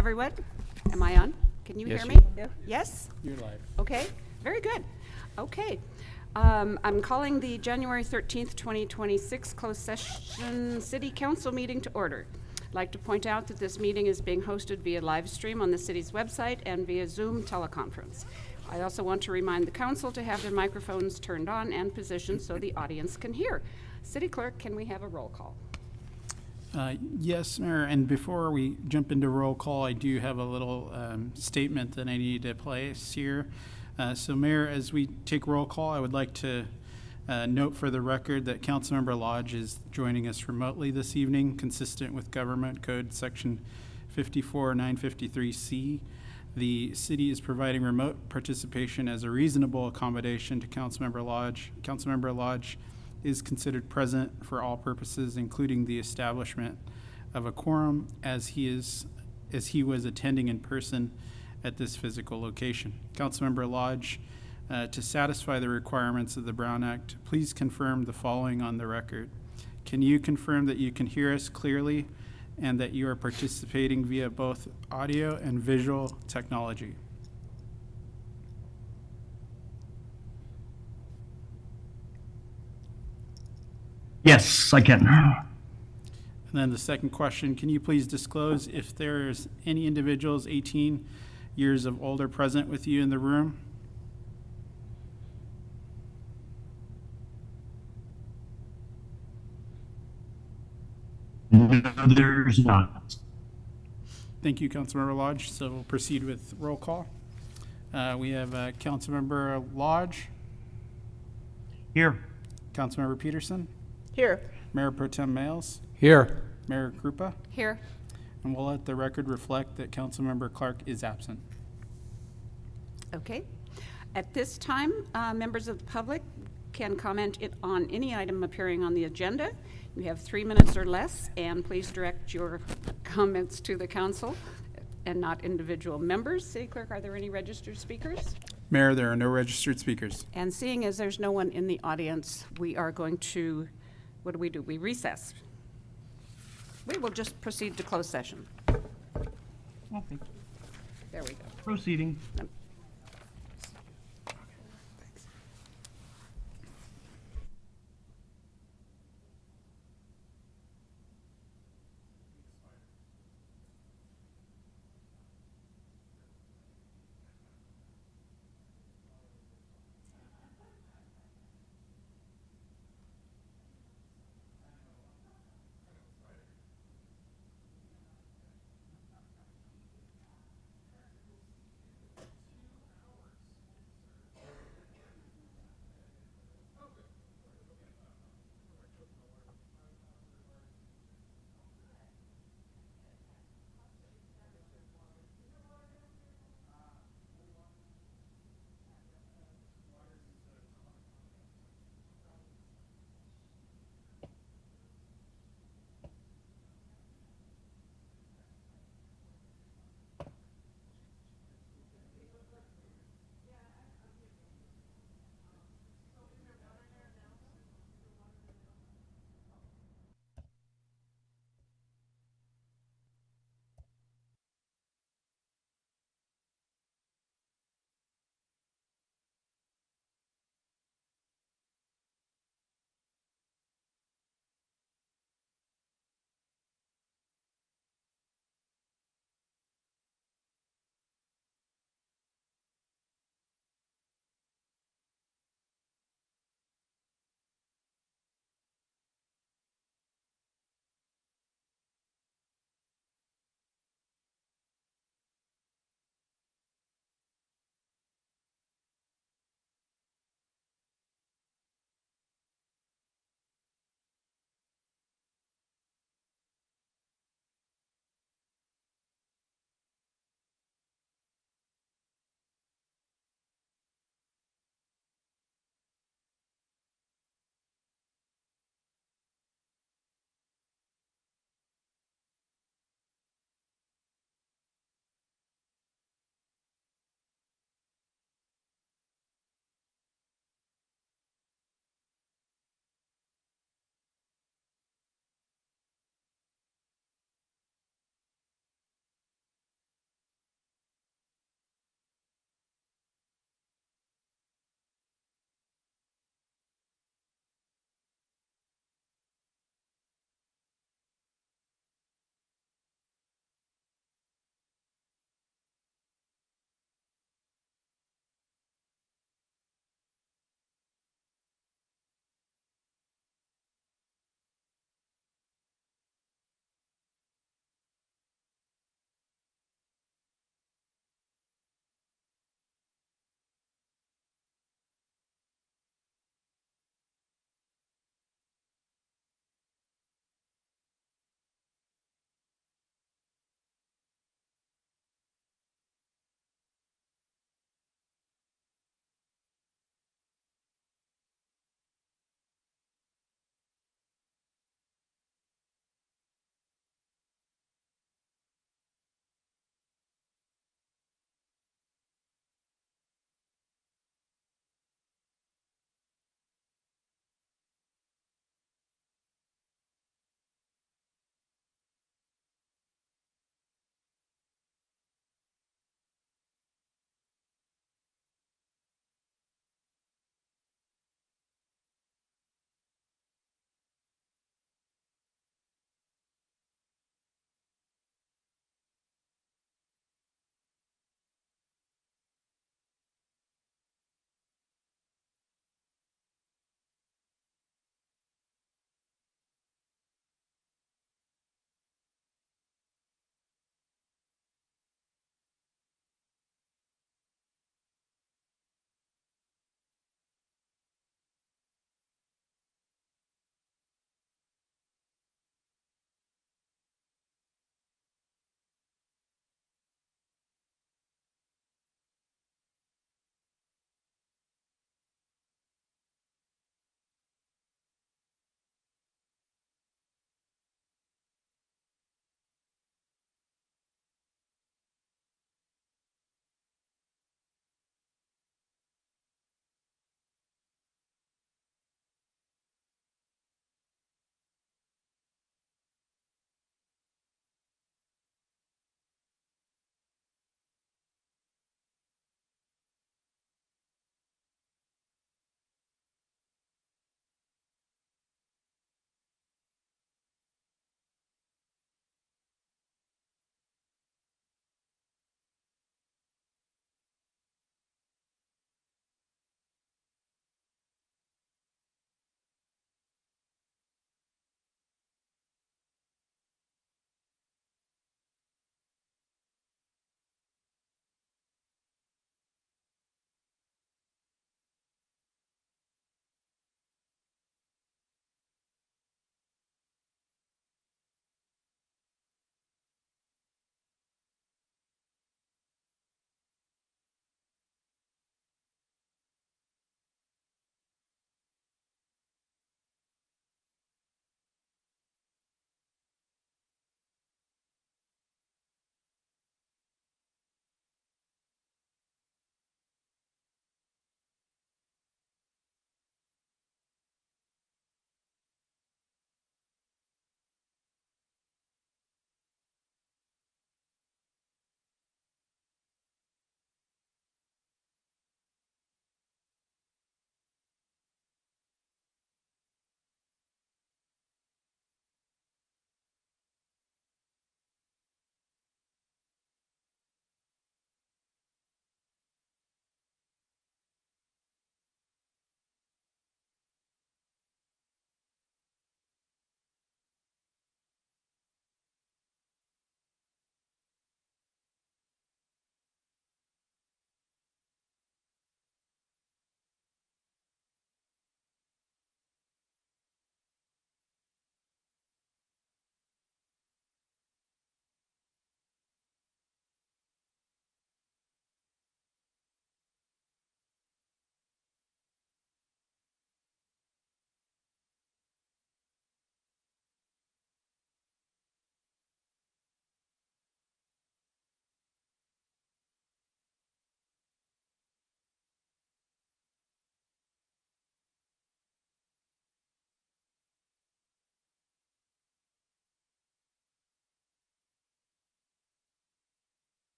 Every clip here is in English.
everyone. Am I on? Can you Yes, hear me? Yeah. Yes? You're live. Okay, very good. Okay. I'm calling the January 13th, 2026 closed session City Council meeting to order. I'd like to point out that this meeting is being hosted via live stream on the city's website and via Zoom teleconference. I also want to remind the council to have their microphones turned on and positioned so the audience can hear. City Clerk, can we have a roll call? Yes, Mayor, and before we jump into roll call, I do have a little statement that I need to place here. So Mayor, as we take roll call, I would like to note for the record that Councilmember Lodge is joining us remotely this evening, consistent with Government Code Section 54953C. The city is providing remote participation as a reasonable accommodation to Councilmember Lodge. Councilmember Lodge is considered present for all purposes, including the establishment of a quorum as he was attending in person at this physical location. Councilmember Lodge, to satisfy the requirements of the Brown Act, please confirm the following on the record. Can you confirm that you can hear us clearly and that you are participating via both audio and visual technology? Yes, I can. And then the second question, can you please disclose if there's any individuals 18 years of older present with you in the room? No, there's not. Thank you, Councilmember Lodge. So we'll proceed with roll call. We have Councilmember Lodge, Here. Councilmember Peterson, Here. Mayor Pro Tem Males, Here. Mayor Krupa, Here. and we'll let the record reflect that Councilmember Clark is absent. Okay. At this time, members of the public can comment on any item appearing on the agenda. You have 3 minutes or less, and please direct your comments to the council and not individual members. City Clerk, are there any registered speakers? Mayor, there are no registered speakers. And seeing as there's no one in the audience, we are going to, what do? We recess. We will just proceed to closed session. Okay. There we go. Proceeding.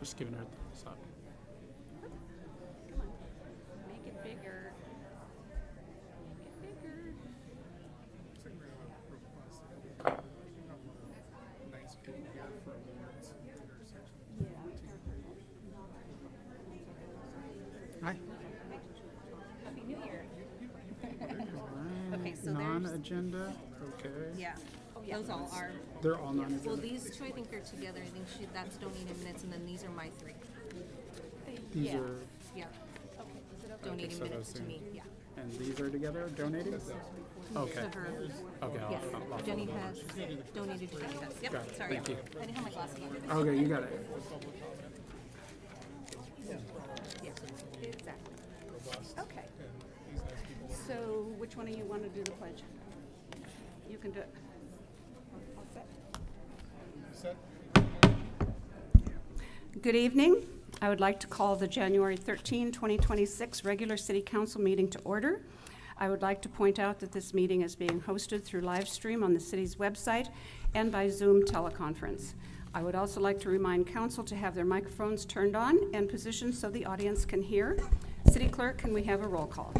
Just giving her the thumbs up. Come on. Make it bigger. Make it bigger. Hi. Happy New Year. Okay, so there's, Non-agenda, okay. yeah, those all are. They're all Well, non-agenda. these two I think are together. I think that's donated minutes, and then these are my three. These yeah. are, Yeah. Donating so minutes those to are- me, yeah. and these are together, donated? Okay. To her. Okay, Yes. I'll Jenny has donated to Jenny has. Yep, Got it. sorry. Thank you. I didn't have my glasses on. Okay, you got it. Yeah, exactly. Okay. So which one of you want to do the pledge? You can do it. All set? Good evening. I would like to call the January 13, 2026 regular city council meeting to order. I would like to point out that this meeting is being hosted through live stream on the city's website and by Zoom teleconference. I would also like to remind council to have their microphones turned on and positioned so the audience can hear. City Clerk, can we have a roll call?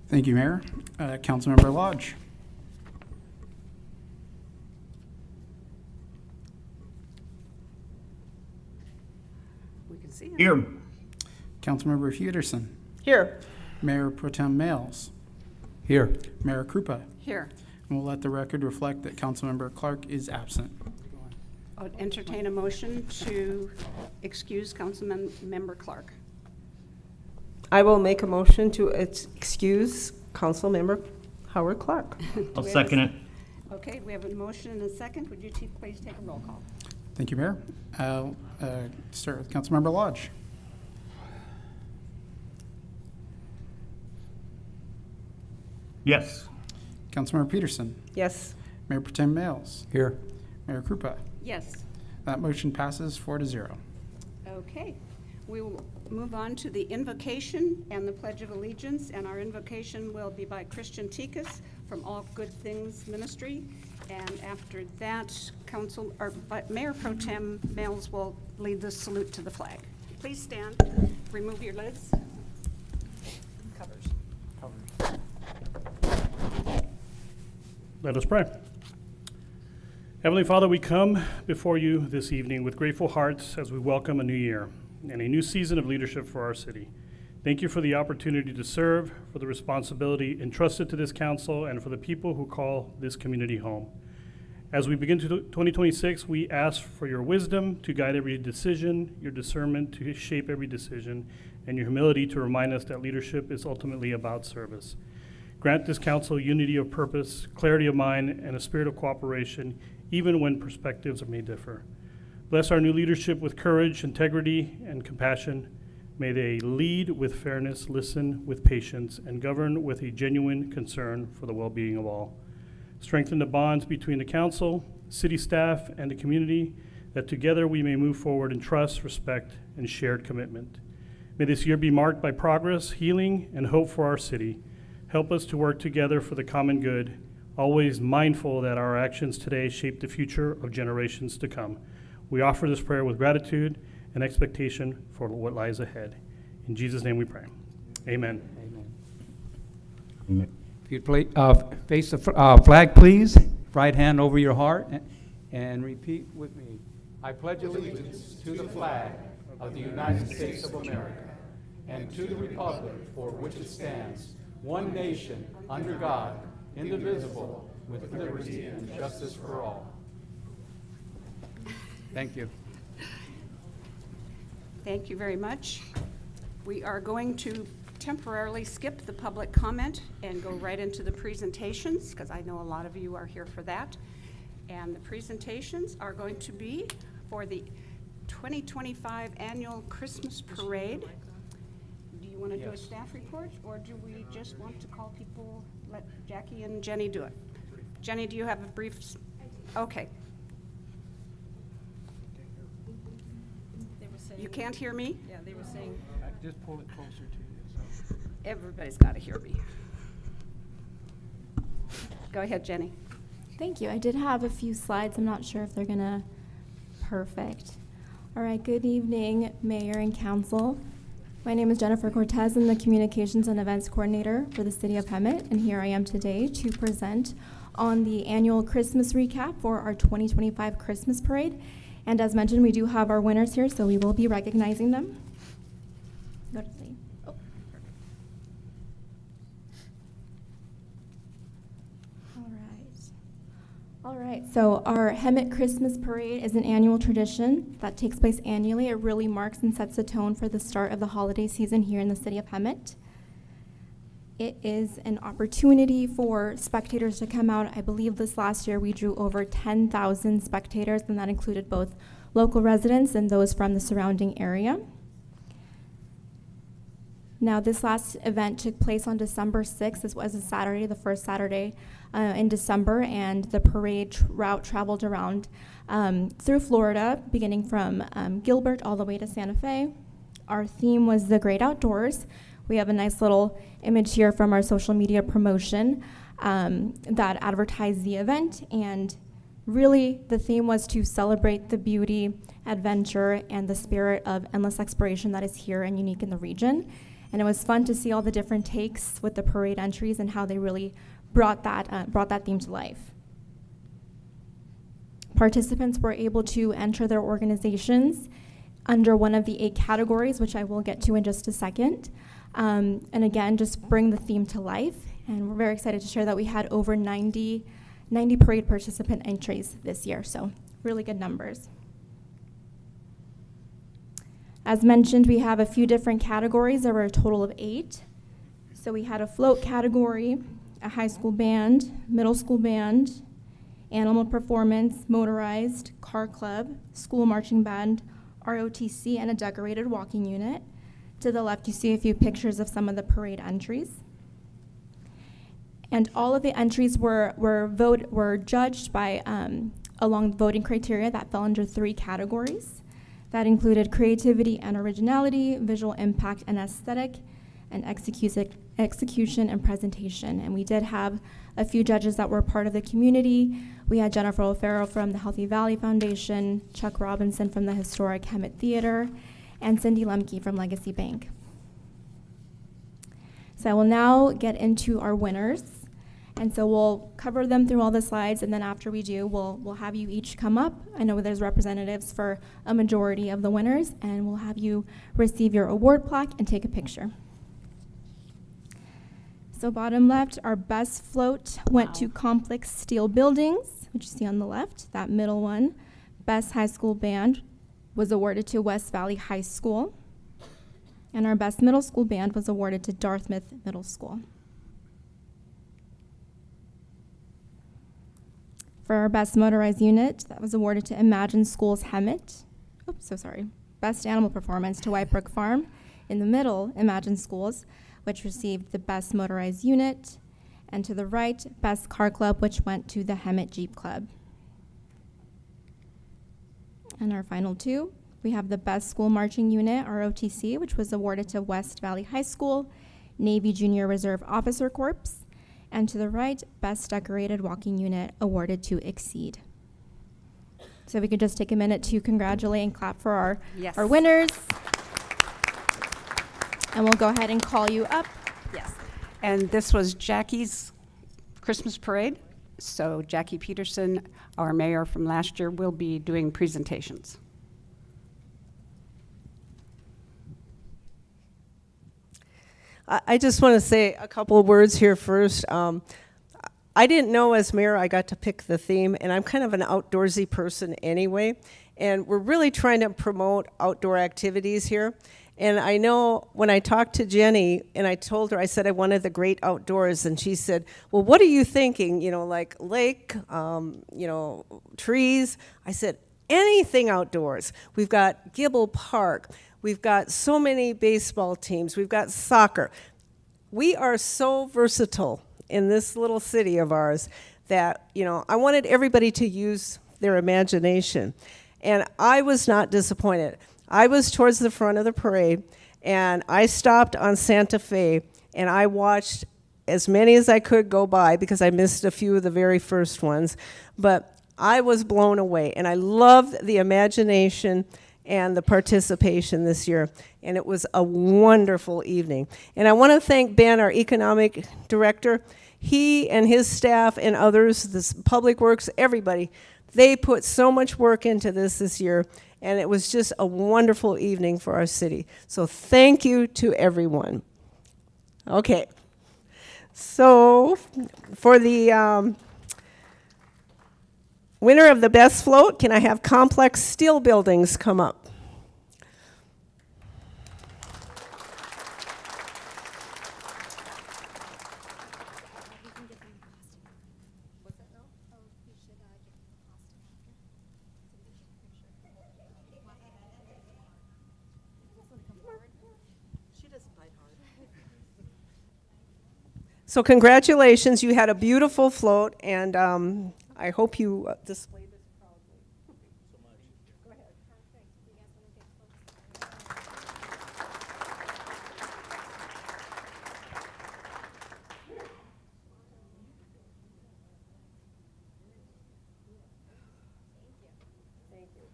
Thank you, Mayor. Councilmember Lodge. We can see him. Here. Councilmember Peterson. Here. Mayor Pro Tem Males. Here. Mayor Krupa. Here. And we'll let the record reflect that Councilmember Clark is absent. I would entertain a motion to excuse Councilmember Clark. I will make a motion to excuse Councilmember Howard Clark. I'll second it. Okay, we have a motion and a second. Would you please take a roll call? Thank you, Mayor. I'll start with Councilmember Lodge. Yes. Councilmember Peterson. Yes. Mayor Pro Tem Males. Here. Mayor Krupa. Yes. That motion passes 4-0. Okay. We will move on to the invocation and the Pledge of Allegiance, and our invocation will be by Christian Tikas from All Good Things Ministry. And after that, Mayor Pro Tem Males will lead the salute to the flag. Please stand. Remove your lids. Covers. Let us pray. Heavenly Father, we come before you this evening with grateful hearts as we welcome a new year and a new season of leadership for our city. Thank you for the opportunity to serve, for the responsibility entrusted to this council, and for the people who call this community home. As we begin 2026, we ask for your wisdom to guide every decision, your discernment to shape every decision, and your humility to remind us that leadership is ultimately about service. Grant this council unity of purpose, clarity of mind, and a spirit of cooperation, even when perspectives may differ. Bless our new leadership with courage, integrity, and compassion. May they lead with fairness, listen with patience, and govern with a genuine concern for the well-being of all. Strengthen the bonds between the council, city staff, and the community, that together we may move forward in trust, respect, and shared commitment. May this year be marked by progress, healing, and hope for our city. Help us to work together for the common good, always mindful that our actions today shape the future of generations to come. We offer this prayer with gratitude and expectation for what lies ahead. In Jesus' name we pray. Amen. If you'd face the flag, please. Right hand over your heart and repeat with me. I pledge allegiance to the flag of the United States of America and to the republic for which it stands, one nation, under God, indivisible, with liberty and justice for all. Thank you. Thank you very much. We are going to temporarily skip the public comment and go right into the presentations, because I know a lot of you are here for that. And the presentations are going to be for the 2025 Annual Christmas Parade. Do you want to do a staff report, or do we just want to call people, let Jackie and Jenny do it? Jenny, do you have a brief? Okay. They were saying, You can't hear me? yeah, they were saying, Just pull it closer to you. Everybody's got to hear me. Go ahead, Jenny. Thank you. I did have a few slides. I'm not sure if they're gonna perfect. All right, good evening, Mayor and Council. My name is Jennifer Cortez. I'm the Communications and Events Coordinator for the City of Hemet, and here I am today to present on the annual Christmas recap for our 2025 Christmas Parade. And as mentioned, we do have our winners here, so we will be recognizing them. Go to sleep. Oh, perfect. All right, so our Hemet Christmas Parade is an annual tradition that takes place annually. It really marks and sets the tone for the start of the holiday season here in the city of Hemet. It is an opportunity for spectators to come out. I believe this last year we drew over 10,000 spectators, and that included both local residents and those from the surrounding area. Now, this last event took place on December 6th. This was a Saturday, the first Saturday in December, and the parade route traveled around through Florida, beginning from Gilbert all the way to Santa Fe. Our theme was the great outdoors. We have a nice little image here from our social media promotion that advertised the event, and really the theme was to celebrate the beauty, adventure, and the spirit of endless exploration that is here and unique in the region. And it was fun to see all the different takes with the parade entries and how they really brought that theme to life. Participants were able to enter their organizations under one of the 8 categories, which I will get to in just a second. And again, just bring the theme to life. And we're very excited to share that we had over 90 parade participant entries this year, so really good numbers. As mentioned, we have a few different categories. There were a total of 8. So we had a float category, a high school band, middle school band, animal performance, motorized, car club, school marching band, ROTC, and a decorated walking unit. To the left, you see a few pictures of some of the parade entries. And all of the entries were judged by along voting criteria that fell under 3 categories. That included creativity and originality, visual impact and aesthetic, and execution and presentation. And we did have a few judges that were part of the community. We had Jennifer O'Farrell from the Healthy Valley Foundation, Chuck Robinson from the Historic Hemet Theater, and Cindy Lemke from Legacy Bank. So I will now get into our winners. And so we'll cover them through all the slides, and then after we do, we'll have you each come up. I know there's representatives for a majority of the winners, and we'll have you receive your award plaque and take a picture. So bottom left, our best float went to Complex Steel Buildings, which you see on the left. That middle one, best high school band, was awarded to West Valley High School. And our best middle school band was awarded to Dartmouth Middle School. For our best motorized unit, that was awarded to Imagine Schools Hemet. Oops, so sorry. Best animal performance to Whitebrook Farm. In the middle, Imagine Schools, which received the best motorized unit. And to the right, best car club, which went to the Hemet Jeep Club. And our final 2, we have the best school marching unit, ROTC, which was awarded to West Valley High School, Navy Junior Reserve Officer Corps. And to the right, best decorated walking unit awarded to Exceed. So we could just take a minute to congratulate and clap for our winners. And we'll go ahead and call you up. Yes. And this was Jackie's Christmas parade. So Jackie Peterson, our mayor from last year, will be doing presentations. I just want to say a couple of words here first. I didn't know as mayor I got to pick the theme, and I'm kind of an outdoorsy person anyway, and we're really trying to promote outdoor activities here. And I know when I talked to Jenny and I told her, I said I wanted the great outdoors, and she said, well, what are you thinking? You know, like lake, trees. I said, anything outdoors. We've got Gibble Park. We've got so many baseball teams. We've got soccer. We are so versatile in this little city of ours that, I wanted everybody to use their imagination. And I was not disappointed. I was towards the front of the parade, and I stopped on Santa Fe, and I watched as many as I could go by because I missed a few of the very first ones. But I was blown away, and I loved the imagination and the participation this year. And it was a wonderful evening. And I want to thank Ben, our economic director. He and his staff and others, this Public Works, everybody, they put so much work into this year, and it was just a wonderful evening for our city. So thank you to everyone. Okay. So for the winner of the best float, can I have Complex Steel Buildings come up? So congratulations, you had a beautiful float, and I hope you display this proudly. Go ahead. Thank you.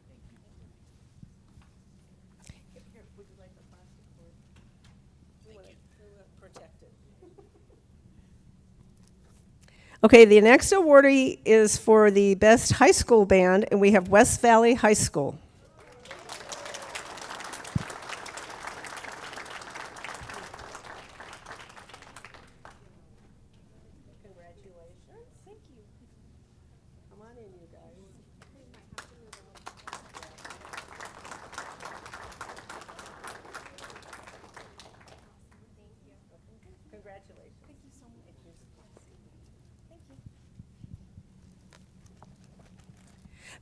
Here, would you like the plastic cord? We want to protect it. Okay, the next awardee is for the best high school band, and we have West Valley High School. Congratulations. Thank you. Come on in, you guys. Congratulations. Thank you so much.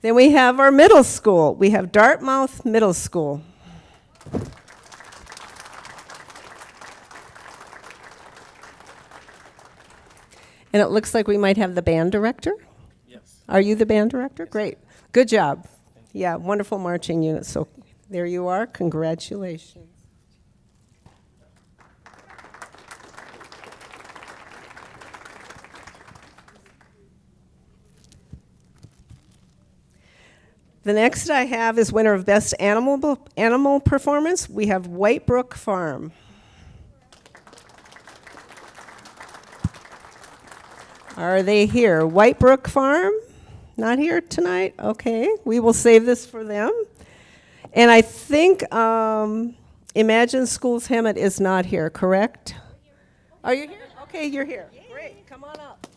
Then we have our middle school. We have Dartmouth Middle School. And it looks like we might have the band director? Yes. Are you the band director? Yes. Great. Good job. Yeah, wonderful marching unit. So there you are. Congratulations. The next I have is winner of Best Animal Performance. We have White Brook Farm. Are they here? White Brook Farm? Not here tonight? Okay, we will save this for them. And I think Imagine Schools Hemet is not here, correct? Are you here? Okay, you're here. Great, come on up.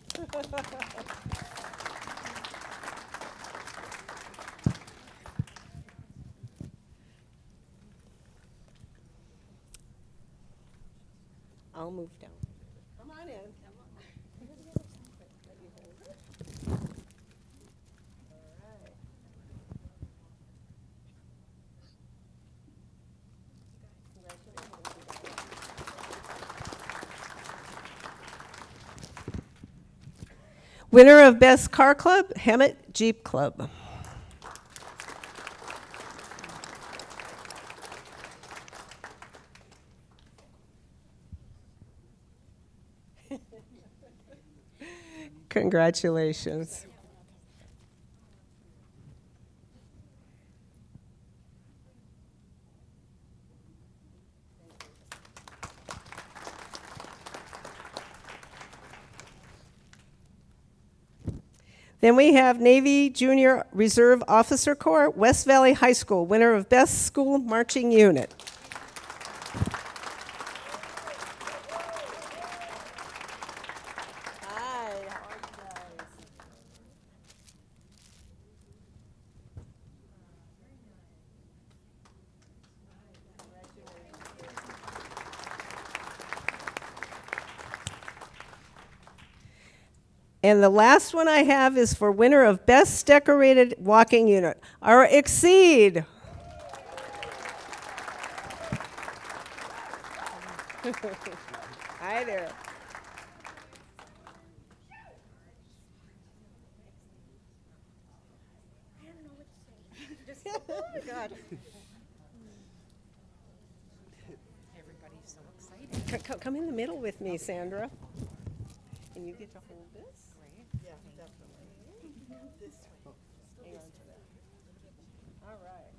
I'll move down. Come on in. Winner of Best Car Club, Hemet Jeep Club. Congratulations. Then we have Navy Junior Reserve Officer Corps, West Valley High School, winner of Best School Marching Unit. Hi, how are you guys? And the last one I have is for winner of Best Decorated Walking Unit, our Exceed. Hi there. God. Everybody's so excited. Come in the middle with me, Sandra. And you get to hold this? Yeah, definitely. This way. Hang on to that. All right.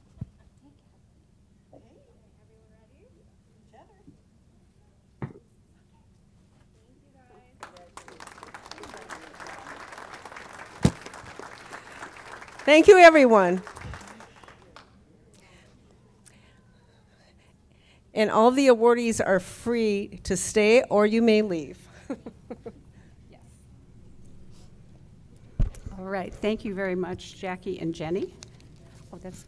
Thank you, everyone. And all the awardees are free to stay, or you may leave. All right, thank you very much, Jackie and Jenny. Oh, that's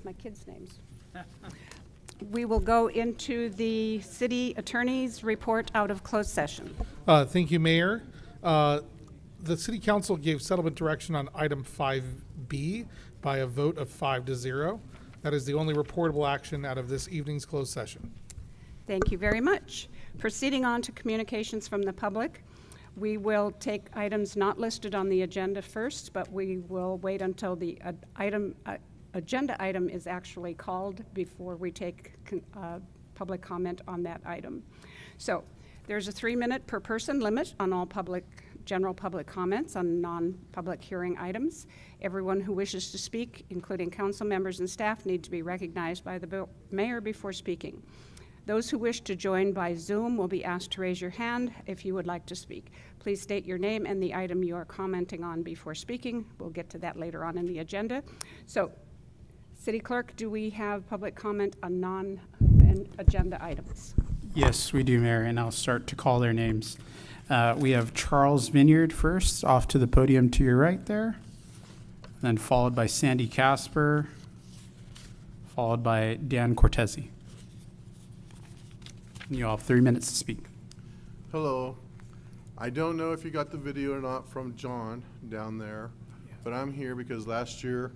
my kids' names. We will go into the city attorney's report out of closed session. Thank you, Mayor. The City Council gave settlement direction on item 5B by a vote of 5-0. That is the only reportable action out of this evening's closed session. Thank you very much. Proceeding on to communications from the public, we will take items not listed on the agenda first, but we will wait until the agenda item is actually called before we take public comment on that item. So there's a 3-minute per person limit on all general public comments on non-public hearing items. Everyone who wishes to speak, including council members and staff, need to be recognized by the mayor before speaking. Those who wish to join by Zoom will be asked to raise your hand if you would like to speak. Please state your name and the item you are commenting on before speaking. We'll get to that later on in the agenda. So, City Clerk, do we have public comment on non-agenda items? Yes, we do, Mayor, and I'll start to call their names. We have Charles Vineyard first, off to the podium to your right there, then followed by Sandy Casper, followed by Dan Cortese. You all have 3 minutes to speak. Hello. I don't know if you got the video or not from John down there, but I'm here because last year,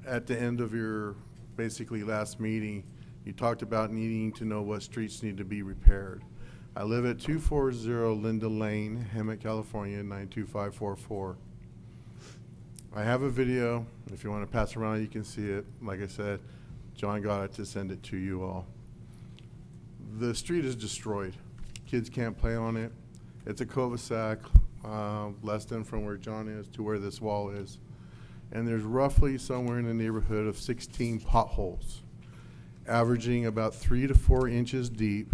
at the end of your basically last meeting, you talked about needing to know what streets need to be repaired. I live at 240 Linda Lane, Hemet, California, 92544. I have a video. If you want to pass around, you can see it. Like I said, John got it to send it to you all. The street is destroyed. Kids can't play on it. It's a cul-de-sac, less than from where John is to where this wall is. And there's roughly somewhere in the neighborhood of 16 potholes, averaging about 3 to 4 inches deep,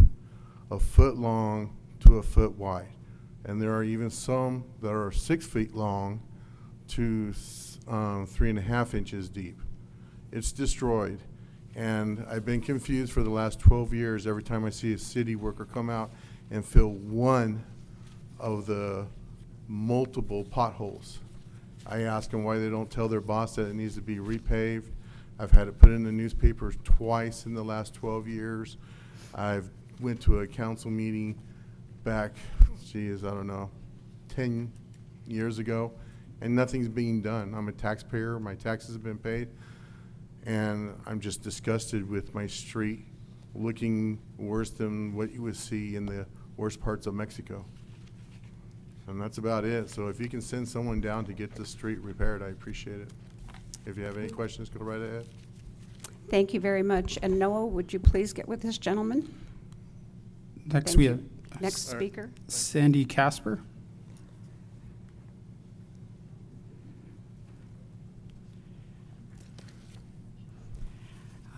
a foot long to a foot wide. And there are even some that are 6 feet long to 3.5 inches deep. It's destroyed. And I've been confused for the last 12 years every time I see a city worker come out and fill one of the multiple potholes. I ask them why they don't tell their boss that it needs to be repaved. I've had it put in the newspapers twice in the last 12 years. I've went to a council meeting back, I don't know, 10 years ago, and nothing's being done. I'm a taxpayer, my taxes have been paid, and I'm just disgusted with my street looking worse than what you would see in the worst parts of Mexico. And that's about it. So if you can send someone down to get the street repaired, I appreciate it. If you have any questions, go right ahead. Thank you very much. And Noah, would you please get with this gentleman? Next, Thank we you. have Next speaker. Sandy Casper.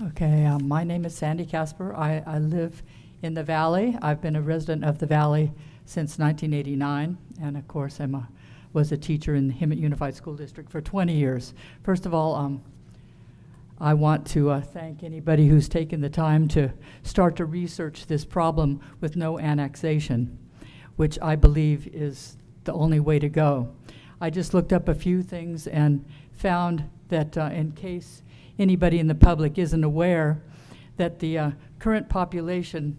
Okay, my name is Sandy Casper. I live in the Valley. I've been a resident of the Valley since 1989, and of course was a teacher in the Hemet Unified School District for 20 years. First of all, I want to thank anybody who's taken the time to start to research this problem with no annexation, which I believe is the only way to go. I just looked up a few things and found that in case anybody in the public isn't aware, that the current population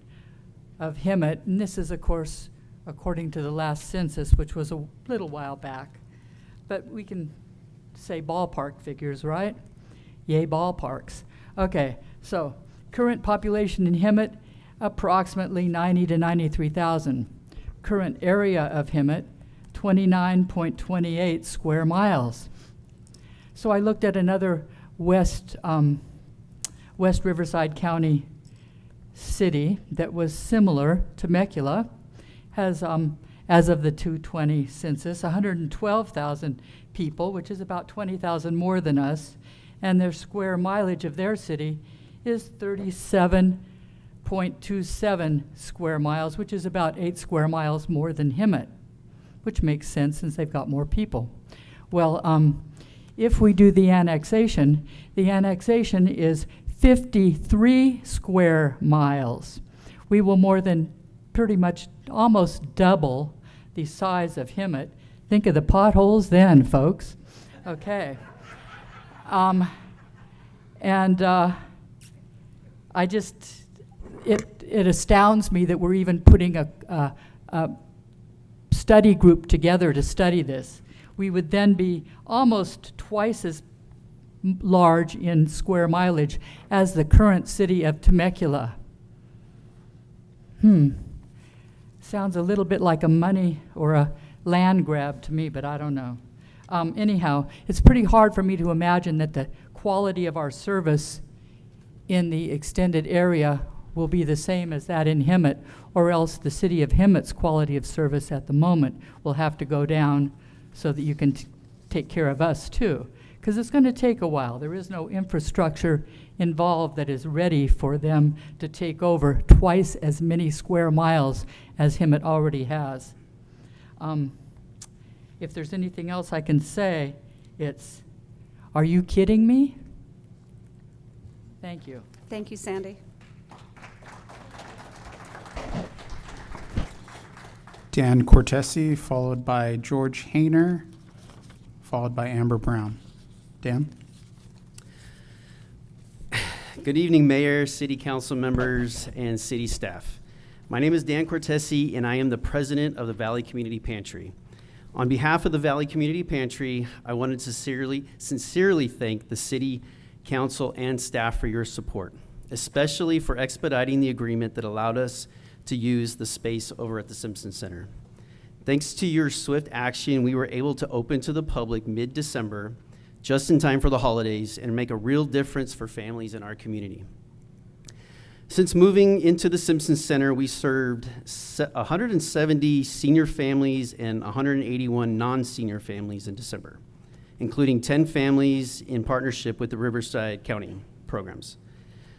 of Hemet, and this is of course according to the last census, which was a little while back, but we can say ballpark figures, right? Yay, ballparks. Okay, so current population in Hemet, approximately 90 to 93,000. Current area of Hemet, 29.28 square miles. So I looked at another West Riverside County city that was similar, Temecula, has, as of the 2020 census, 112,000 people, which is about 20,000 more than us, and their square mileage of their city is 37.27 square miles, which is about 8 square miles more than Hemet, which makes sense since they've got more people. Well, if we do the annexation is 53 square miles. We will more than pretty much almost double the size of Hemet. Think of the potholes then, folks. Okay. I just, it astounds me that we're even putting a study group together to study this. We would then be almost twice as large in square mileage as the current city of Temecula. Sounds a little bit like a money or a land grab to me, but I don't know. Anyhow, it's pretty hard for me to imagine that the quality of our service in the extended area will be the same as that in Hemet, or else the city of Hemet's quality of service at the moment will have to go down so that you can take care of us too. Because it's going to take a while. There is no infrastructure involved that is ready for them to take over twice as many square miles as Hemet already has. If there's anything else I can say, it's, are you kidding me? Thank you. Thank you, Sandy. Dan Cortese, followed by George Hayner, followed by Amber Brown. Dan? Good evening, Mayor, City Council members, and city staff. My name is Dan Cortese, and I am the president of the Valley Community Pantry. On behalf of the Valley Community Pantry, I wanted to sincerely thank the City Council and staff for your support, especially for expediting the agreement that allowed us to use the space over at the Simpson Center. Thanks to your swift action, we were able to open to the public mid-December, just in time for the holidays, and make a real difference for families in our community. Since moving into the Simpson Center, we served 170 senior families and 181 non-senior families in December, including 10 families in partnership with the Riverside County programs.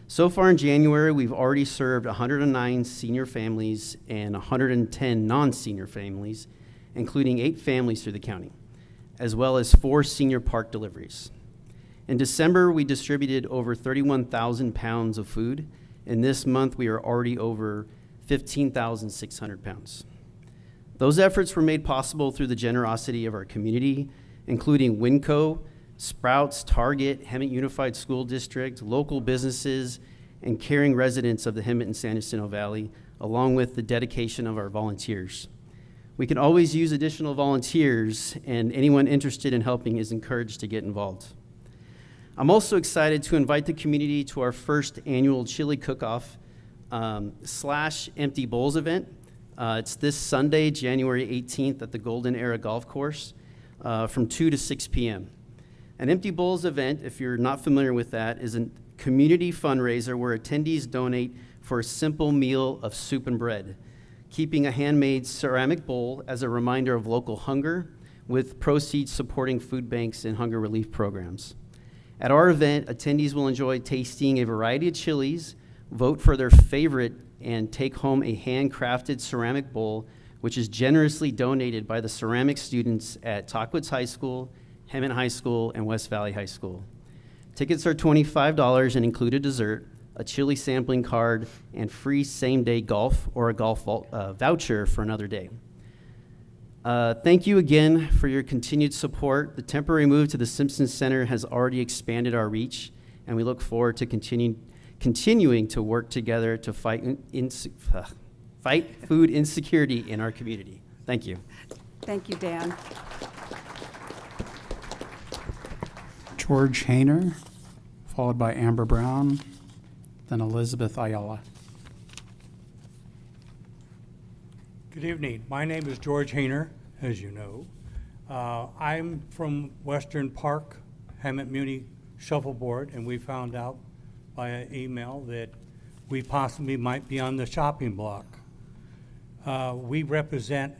So far in January, we've already served 109 senior families and 110 non-senior families, including 8 families through the county, as well as 4 senior park deliveries. In December, we distributed over 31,000 pounds of food, and this month we are already over 15,600 pounds. Those efforts were made possible through the generosity of our community, including Winco, Sprouts, Target, Hemet Unified School District, local businesses, and caring residents of the Hemet and San Jacinto Valley, along with the dedication of our volunteers. We can always use additional volunteers, and anyone interested in helping is encouraged to get involved. I'm also excited to invite the community to our first annual chili cook-off / empty bowls event. It's this Sunday, January 18th at the Golden Era Golf Course from 2 to 6 p.m. An Empty Bowls event, if you're not familiar with that, is a community fundraiser where attendees donate for a simple meal of soup and bread, keeping a handmade ceramic bowl as a reminder of local hunger, with proceeds supporting food banks and hunger relief programs. At our event, attendees will enjoy tasting a variety of chilies, vote for their favorite, and take home a handcrafted ceramic bowl, which is generously donated by the ceramic students at Tockwoods High School, Hemet High School, and West Valley High School. Tickets are $25 and include a dessert, a chili sampling card, and free same-day golf or a golf voucher for another day. Thank you again for your continued support. The temporary move to the Simpson Center has already expanded our reach, and we look forward to continuing to work together to fight food insecurity in our community. Thank you. Thank you, Dan. George Hayner, followed by Amber Brown, then Elizabeth Ayala. Good evening. My name is George Hayner, as you know. I'm from Western Park, Hemet Muni Shuffleboard, and we found out via email that we possibly might be on the shopping block. We represent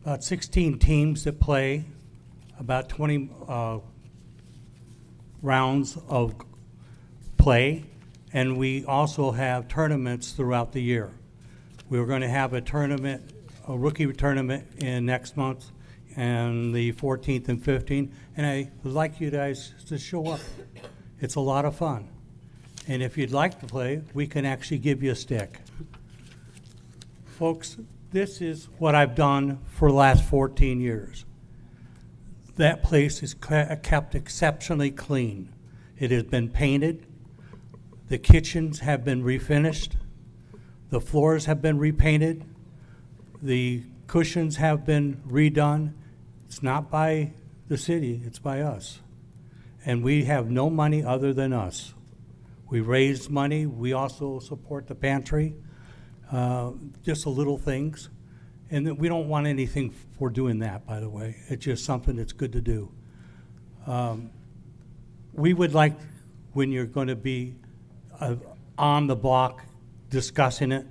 about 16 teams that play, about 20 rounds of play, and we also have tournaments throughout the year. We're going to have a tournament, a rookie tournament in next month and the 14th and 15th, and I would like you guys to show up. It's a lot of fun. And if you'd like to play, we can actually give you a stick. Folks, this is what I've done for the last 14 years. That place is kept exceptionally clean. It has been painted. The kitchens have been refinished. The floors have been repainted. The cushions have been redone. It's not by the city, it's by us. And we have no money other than us. We raise money. We also support the pantry, just the little things. And that we don't want anything for doing that, by the way. It's just something that's good to do. We would like, when you're going to be on the block discussing it,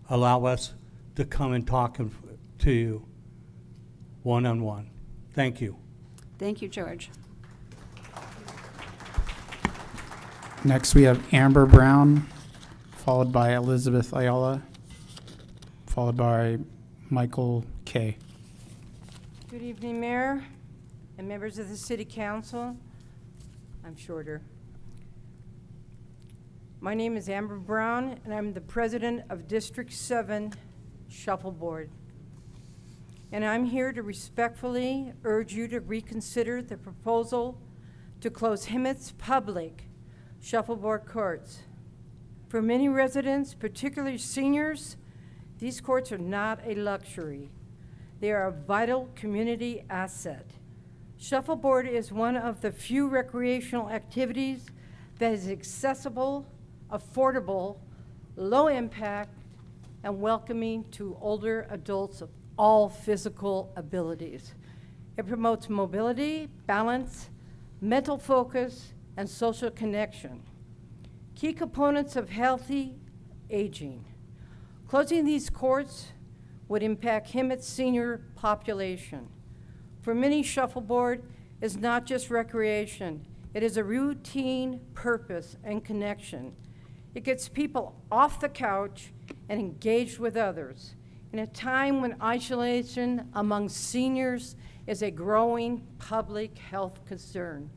allow us to come and talk to you one-on-one. Thank you. Thank you, George. Next, we have Amber Brown, followed by Elizabeth Ayala, followed by Michael Kay. Good evening, Mayor and members of the City Council. I'm shorter. My name is Amber Brown, and I'm the president of District 7 Shuffleboard. And I'm here to respectfully urge you to reconsider the proposal to close Hemet's public shuffleboard courts. For many residents, particularly seniors, these courts are not a luxury. They are a vital community asset. Shuffleboard is one of the few recreational activities that is accessible, affordable, low impact, and welcoming to older adults of all physical abilities. It promotes mobility, balance, mental focus, and social connection. Key components of healthy aging. Closing these courts would impact Hemet's senior population. For many, shuffleboard is not just recreation. It is a routine purpose and connection. It gets people off the couch and engaged with others in a time when isolation among seniors is a growing public health concern.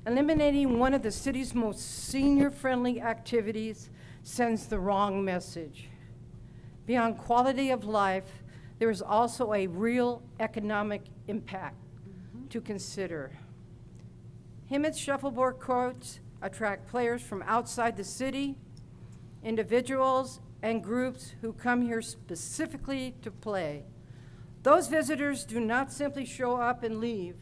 Eliminating one of the city's most senior-friendly activities sends the wrong message. Beyond quality of life, there is also a real economic impact to consider. Hemet's shuffleboard courts attract players from outside the city, individuals and groups who come here specifically to play. Those visitors do not simply show up and leave.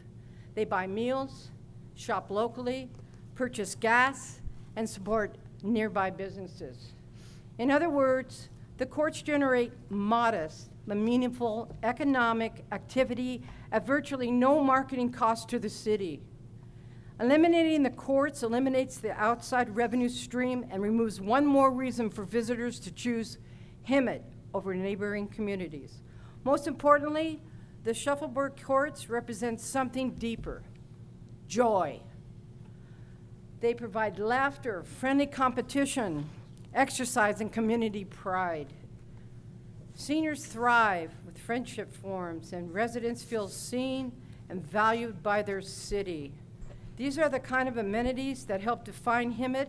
They buy meals, shop locally, purchase gas, and support nearby businesses. In other words, the courts generate modest but meaningful economic activity at virtually no marketing cost to the city. Eliminating the courts eliminates the outside revenue stream and removes one more reason for visitors to choose Hemet over neighboring communities. Most importantly, the shuffleboard courts represent something deeper: joy. They provide laughter, friendly competition, exercise, and community pride. Seniors thrive with friendship forums, and residents feel seen and valued by their city. These are the kind of amenities that help define Hemet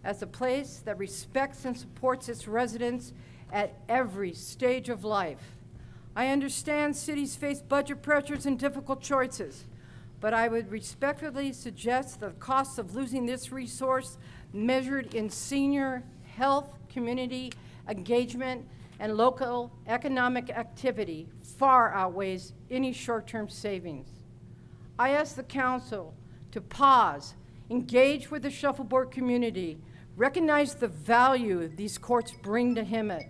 as a place that respects and supports its residents at every stage of life. I understand cities face budget pressures and difficult choices, but I would respectfully suggest the cost of losing this resource measured in senior health, community engagement, and local economic activity far outweighs any short-term savings. I ask the council to pause, engage with the shuffleboard community, recognize the value these courts bring to Hemet.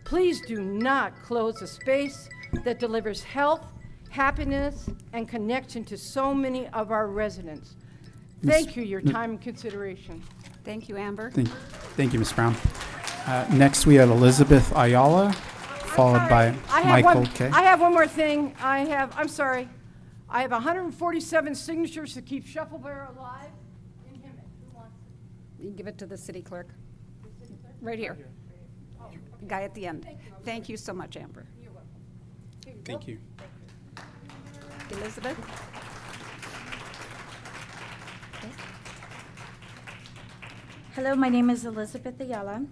Please do not close a space that delivers health, happiness, and connection to so many of our residents. Thank you, your time and consideration. Thank you, Amber. Thank you, Ms. Brown. Next, we have Elizabeth Ayala, followed by Michael Kay. I have one more thing. I'm sorry. I have 147 signatures to keep Shuffleboard alive in Hemet. Who wants it? You can give it to the city clerk. Right here. The guy at the end. Thank you so much, Amber. You're welcome. Here you go. Thank you. Elizabeth? Hello, my name is Elizabeth Ayala,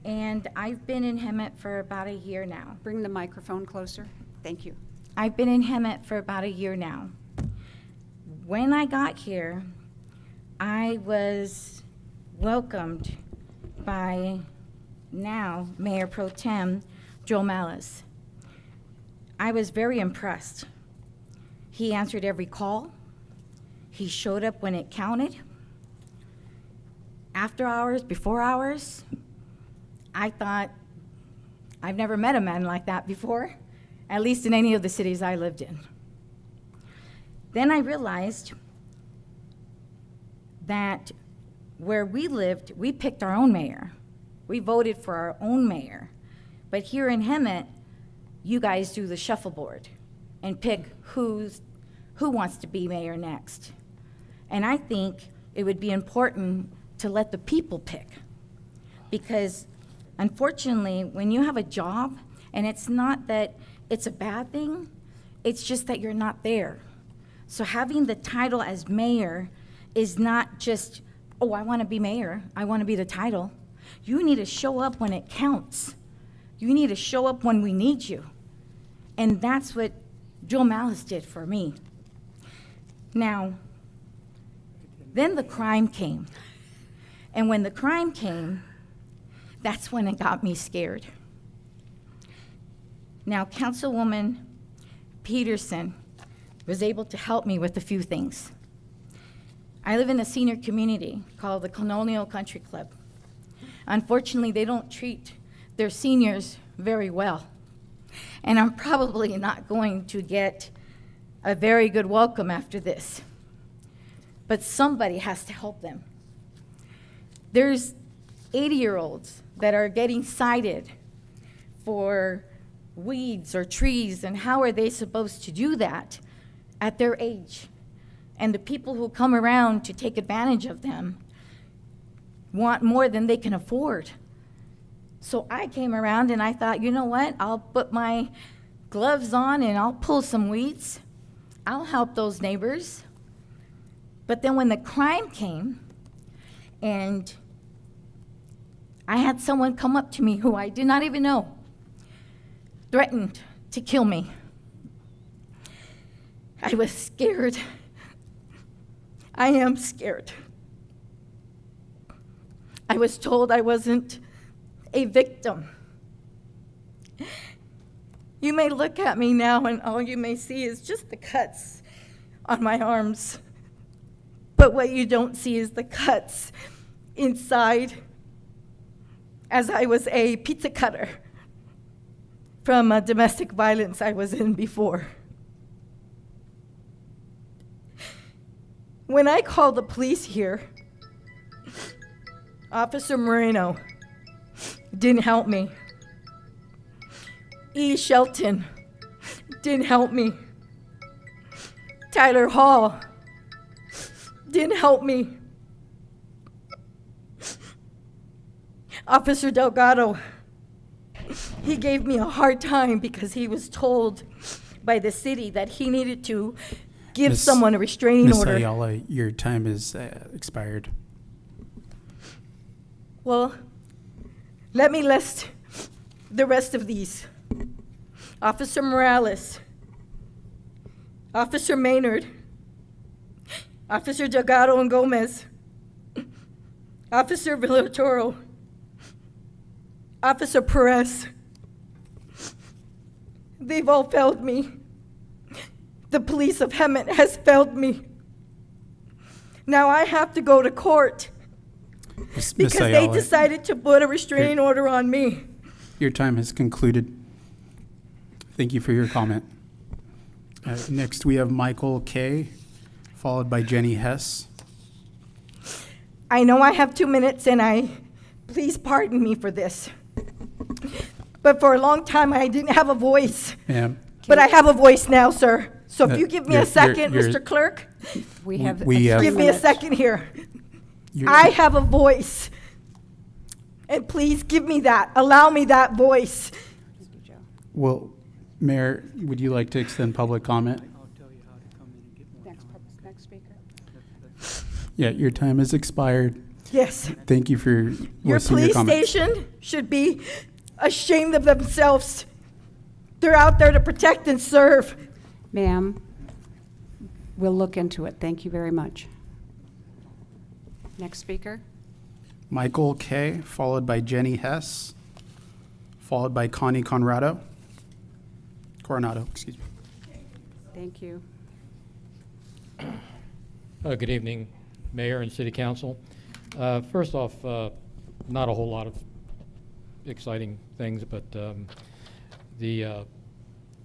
and I've been in Hemet for about a year now. Bring the microphone closer. Thank you. I've been in Hemet for about a year now. When I got here, I was welcomed by now Mayor Pro Tem Joe Malice. I was very impressed. He answered every call. He showed up when it counted. After hours, before hours, I thought, I've never met a man like that before, at least in any of the cities I lived in. Then I realized that where we lived, we picked our own mayor. We voted for our own mayor. But here in Hemet, you guys do the shuffleboard and pick who wants to be mayor next. And I think it would be important to let the people pick. Because unfortunately, when you have a job, and it's not that it's a bad thing, it's just that you're not there. So having the title as mayor is not just, oh, I want to be mayor, I want to be the title. You need to show up when it counts. You need to show up when we need you. And that's what Joe Malice did for me. Now, then the crime came. And when the crime came, that's when it got me scared. Now, Councilwoman Peterson was able to help me with a few things. I live in a senior community called the Colonial Country Club. Unfortunately, they don't treat their seniors very well. And I'm probably not going to get a very good welcome after this. But somebody has to help them. There's 80-year-olds that are getting cited for weeds or trees, and how are they supposed to do that at their age? And the people who come around to take advantage of them want more than they can afford. So I came around and I thought, you know what? I'll put my gloves on and I'll pull some weeds. I'll help those neighbors. But then when the crime came, and I had someone come up to me who I did not even know, threatened to kill me. I was scared. I am scared. I was told I wasn't a victim. You may look at me now and all you may see is just the cuts on my arms. But what you don't see is the cuts inside, as I was a pizza cutter from a domestic violence I was in before. When I called the police here, Officer Moreno didn't help me. E. Shelton didn't help me. Tyler Hall didn't help me. Officer Delgado, he gave me a hard time because he was told by the city that he needed to give someone a restraining order. Ms. Ayala, your time is expired. Well, let me list the rest of these. Officer Morales, Officer Maynard, Officer Delgado and Gomez, Officer Villatoro, Officer Perez. They've all failed me. The police of Hemet has failed me. Now I have to go to court because they decided to put a restraining order on me. Your time has concluded. Thank you for your comment. Next, we have Michael Kay, followed by Jenny Hess. I know I have 2 minutes, and please pardon me for this. But for a long time, I didn't have a voice. Ma'am. But I have a voice now, sir. So if you give me a second, Mr. Clerk. Give me a second here. I have a voice. And please give me that. Allow me that voice. Well, Mayor, would you like to extend public comment? Yeah, your time has expired. Yes. Thank you for Your voicing your police comments. station should be ashamed of themselves. They're out there to protect and serve. Ma'am, we'll look into it. Thank you very much. Next speaker. Michael Kay, followed by Jenny Hess, followed by Connie Coronado, excuse me. Thank you. Good evening, Mayor and City Council. First off, not a whole lot of exciting things, but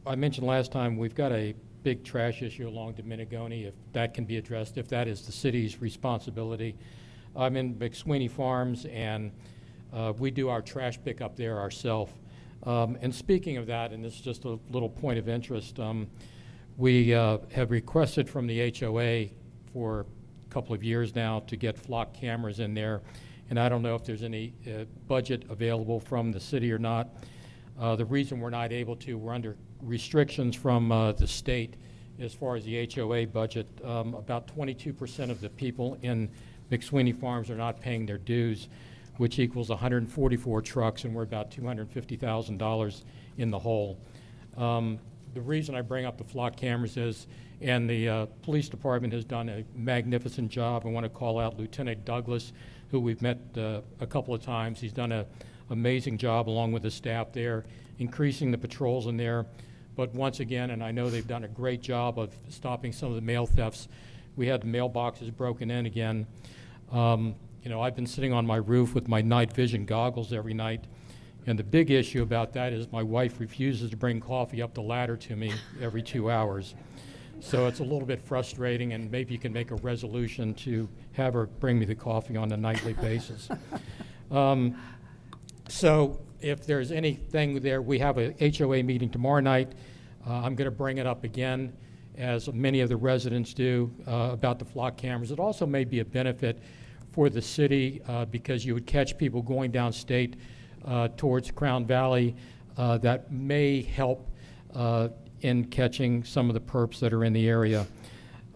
I mentioned last time we've got a big trash issue along Dominigoni. If that can be addressed, if that is the city's responsibility. I'm in McSweeney Farms, and we do our trash pickup there ourselves. And speaking of that, and this is just a little point of interest, we have requested from the HOA for a couple of years now to get flock cameras in there, and I don't know if there's any budget available from the city or not. The reason we're not able to, we're under restrictions from the state as far as the HOA budget. About 22% of the people in McSweeney Farms are not paying their dues, which equals 144 trucks, and we're about $250,000 in the hole. The reason I bring up the flock cameras is, and the police department has done a magnificent job. I want to call out Lieutenant Douglas, who we've met a couple of times. He's done an amazing job along with the staff there, increasing the patrols in there. But once again, and I know they've done a great job of stopping some of the mail thefts, we had the mailboxes broken in again. You know, I've been sitting on my roof with my night vision goggles every night, and the big issue about that is my wife refuses to bring coffee up the ladder to me every 2 hours. So it's a little bit frustrating, and maybe you can make a resolution to have her bring me the coffee on a nightly basis. So if there's anything there, we have a HOA meeting tomorrow night. I'm going to bring it up again, as many of the residents do, about the flock cameras. It also may be a benefit for the city because you would catch people going downstate towards Crown Valley. That may help in catching some of the perps that are in the area.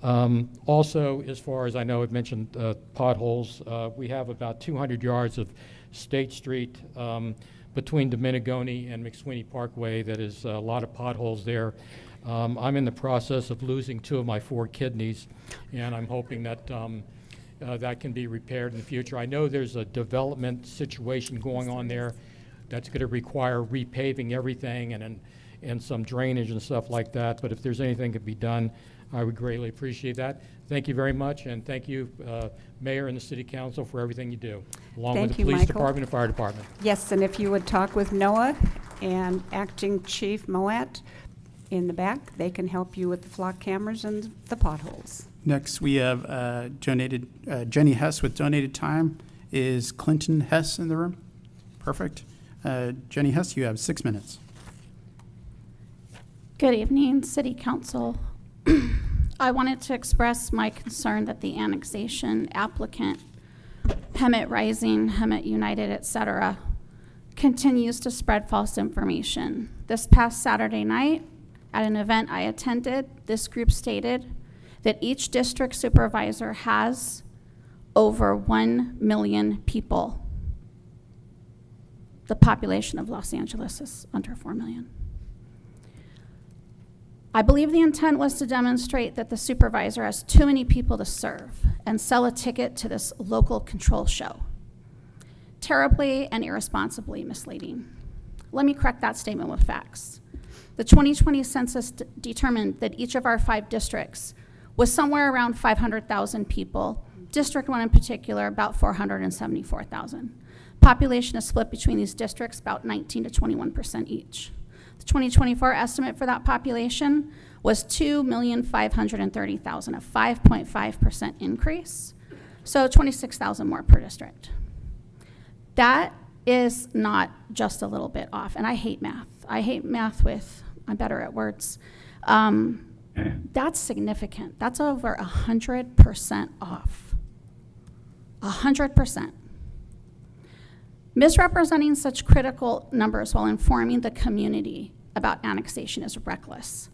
Also, as far as I know, I've mentioned potholes. We have about 200 yards of State Street between Dominigoni and McSweeney Parkway. That is a lot of potholes there. I'm in the process of losing 2 of my 4 kidneys, and I'm hoping that that can be repaired in the future. I know there's a development situation going on there that's going to require repaving everything and some drainage and stuff like that, but if there's anything that can be done, I would greatly appreciate that. Thank you very much, and thank you, Mayor and the City Council, for everything you do, along with the Police Michael. Department and Fire Department. Yes, and if you would talk with Noah and Acting Chief Moet in the back, they can help you with the flock cameras and the potholes. Next, we have Jenny Hess with donated time. Is Clinton Hess in the room? Perfect. Jenny Hess, you have 6 minutes. Good evening, City Council. I wanted to express my concern that the annexation applicant, Hemet Rising, Hemet United, etc., continues to spread false information. This past Saturday night, at an event I attended, this group stated that each district supervisor has over 1 million people. The population of Los Angeles is under 4 million. I believe the intent was to demonstrate that the supervisor has too many people to serve and sell a ticket to this local control show. Terribly and irresponsibly misleading. Let me correct that statement with facts. The 2020 census determined that each of our 5 districts was somewhere around 500,000 people. District 1 in particular, about 474,000. Population is split between these districts about 19 to 21% each. The 2024 estimate for that population was 2,530,000, a 5.5% increase, so 26,000 more per district. That is not just a little bit off, and I hate math. I hate math with, I'm better at words. That's significant. That's over 100% off. 100%. Misrepresenting such critical numbers while informing the community about annexation is reckless.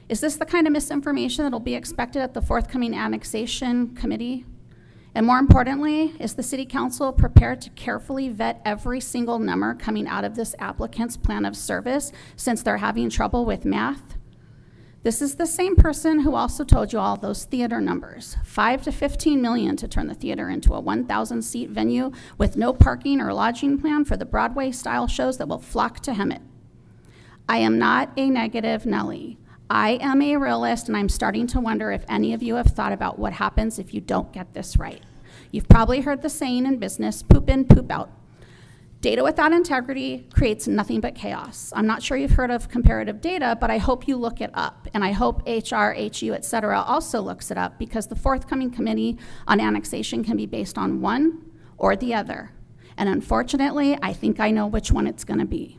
Is this the kind of misinformation that will be expected at the forthcoming annexation committee? And more importantly, is the City Council prepared to carefully vet every single number coming out of this applicant's plan of service since they're having trouble with math? This is the same person who also told you all those theater numbers, 5 to 15 million to turn the theater into a 1,000 seat venue with no parking or lodging plan for the Broadway style shows that will flock to Hemet. I am not a negative Nelly. I am a realist, and I'm starting to wonder if any of you have thought about what happens if you don't get this right. You've probably heard the saying in business, poop in, poop out. Data without integrity creates nothing but chaos. I'm not sure you've heard of comparative data, but I hope you look it up. And I hope HR, HU, et cetera, also looks it up, because the forthcoming committee on annexation can be based on one or the other. And unfortunately, I think I know which one it's gonna be.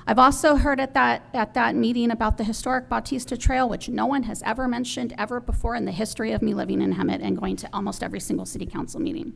I've also heard at that meeting about the historic Bautista Trail, which no one has ever mentioned ever before in the history of me living in Hemet and going to almost every single city council meeting.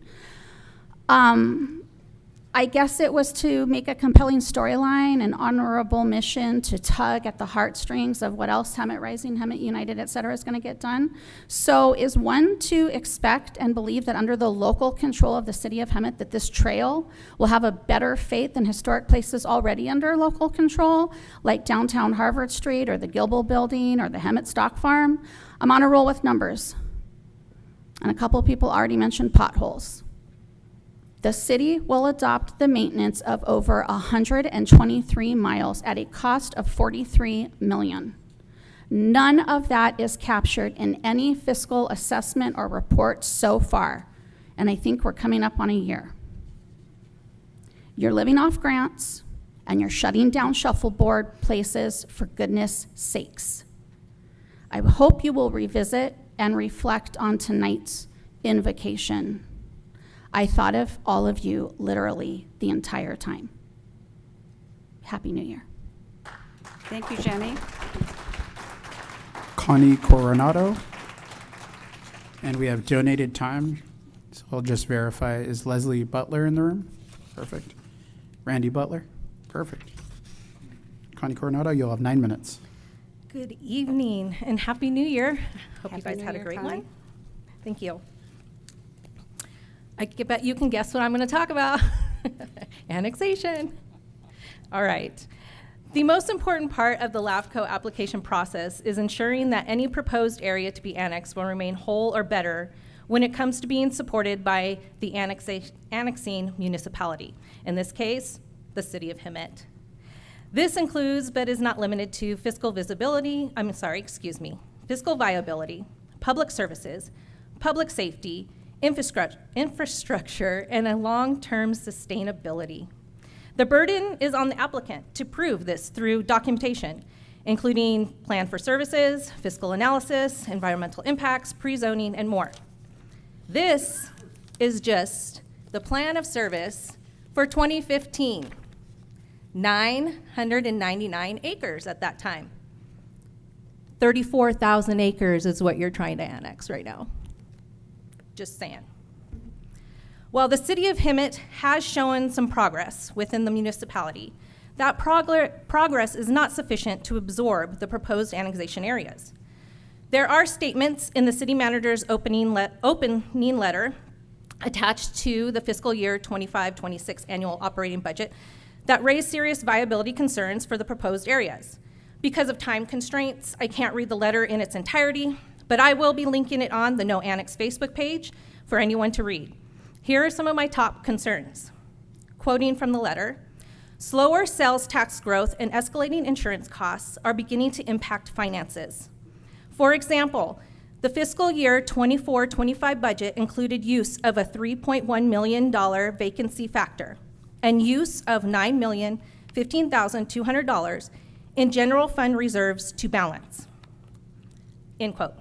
I guess it was to make a compelling storyline, an honorable mission to tug at the heartstrings of what else Hemet Rising, Hemet United, et cetera, is going to get done. So is one to expect and believe that under the local control of the city of Hemet that this trail will have a better fate than historic places already under local control, like downtown Harvard Street or the Gilbo Building or the Hemet Stock Farm? I'm on a roll with numbers. And a couple of people already mentioned potholes. The city will adopt the maintenance of over 123 miles at a cost of $43 million. None of that is captured in any fiscal assessment or report so far, and I think we're coming up on a year. You're living off grants, and you're shutting down shuffleboard places, for goodness sakes. I hope you will revisit and reflect on tonight's invocation. I thought of all of you literally the entire time. Happy New Year. Thank you, Jenny. Connie Coronado. And we have donated time, so I'll just verify, is Leslie Butler in the room? Perfect. Randy Butler? Perfect. Connie Coronado, you'll have 9 minutes. Good evening and Happy New Year. Hope Happy you guys New had a Year, great Connie. one. Thank you. I bet you can guess what I'm going to talk about. Annexation. All right. The most important part of the LAFCO application process is ensuring that any proposed area to be annexed will remain whole or better when it comes to being supported by the annexing municipality. In this case, the city of Hemet. This includes, but is not limited to, fiscal viability, public services, public safety, infrastructure, and a long-term sustainability. The burden is on the applicant to prove this through documentation, including plan for services, fiscal analysis, environmental impacts, pre-zoning, and more. This is just the plan of service for 2015. 999 acres at that time. 34,000 acres is what you're trying to annex right now. Just saying. While the city of Hemet has shown some progress within the municipality, that progress is not sufficient to absorb the proposed annexation areas. There are statements in the city manager's opening letter attached to the fiscal year 25-26 annual operating budget that raise serious viability concerns for the proposed areas. Because of time constraints, I can't read the letter in its entirety, but I will be linking it on the No Annex Facebook page for anyone to read. Here are some of my top concerns. Quoting from the letter, slower sales tax growth and escalating insurance costs are beginning to impact finances. For example, the fiscal year 24-25 budget included use of a $3.1 million vacancy factor and use of $9,015,200 in general fund reserves to balance. End quote.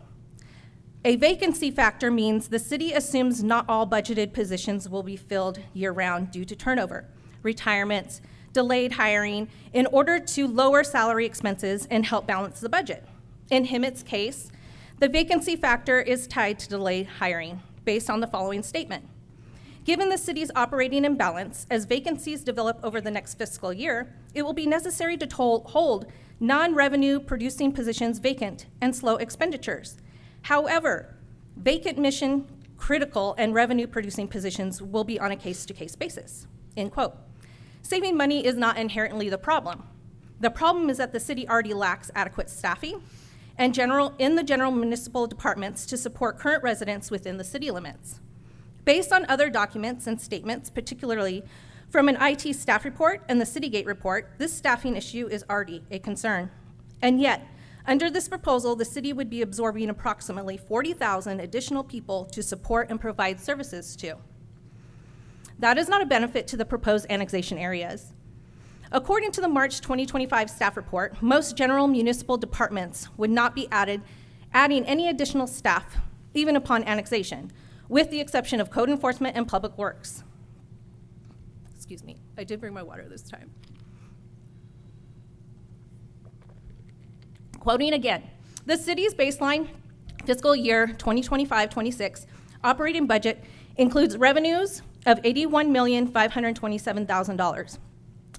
A vacancy factor means the city assumes not all budgeted positions will be filled year-round due to turnover, retirements, delayed hiring, in order to lower salary expenses and help balance the budget. In Hemet's case, the vacancy factor is tied to delayed hiring based on the following statement. Given the city's operating imbalance, as vacancies develop over the next fiscal year, it will be necessary to hold non-revenue producing positions vacant and slow expenditures. However, vacant critical and revenue-producing positions will be on a case-to-case basis, end quote. Saving money is not inherently the problem. The problem is that the city already lacks adequate staffing and in the general municipal departments to support current residents within the city limits. Based on other documents and statements, particularly from an IT staff report and the Citygate report, this staffing issue is already a concern. And yet, under this proposal, the city would be absorbing approximately 40,000 additional people to support and provide services to. That is not a benefit to the proposed annexation areas. According to the March 2025 staff report, most general municipal departments would not be adding any additional staff, even upon annexation, with the exception of code enforcement and public works. Excuse me, I did bring my water this time. Quoting again, the city's baseline fiscal year 2025-26 operating budget includes revenues of $81,527,000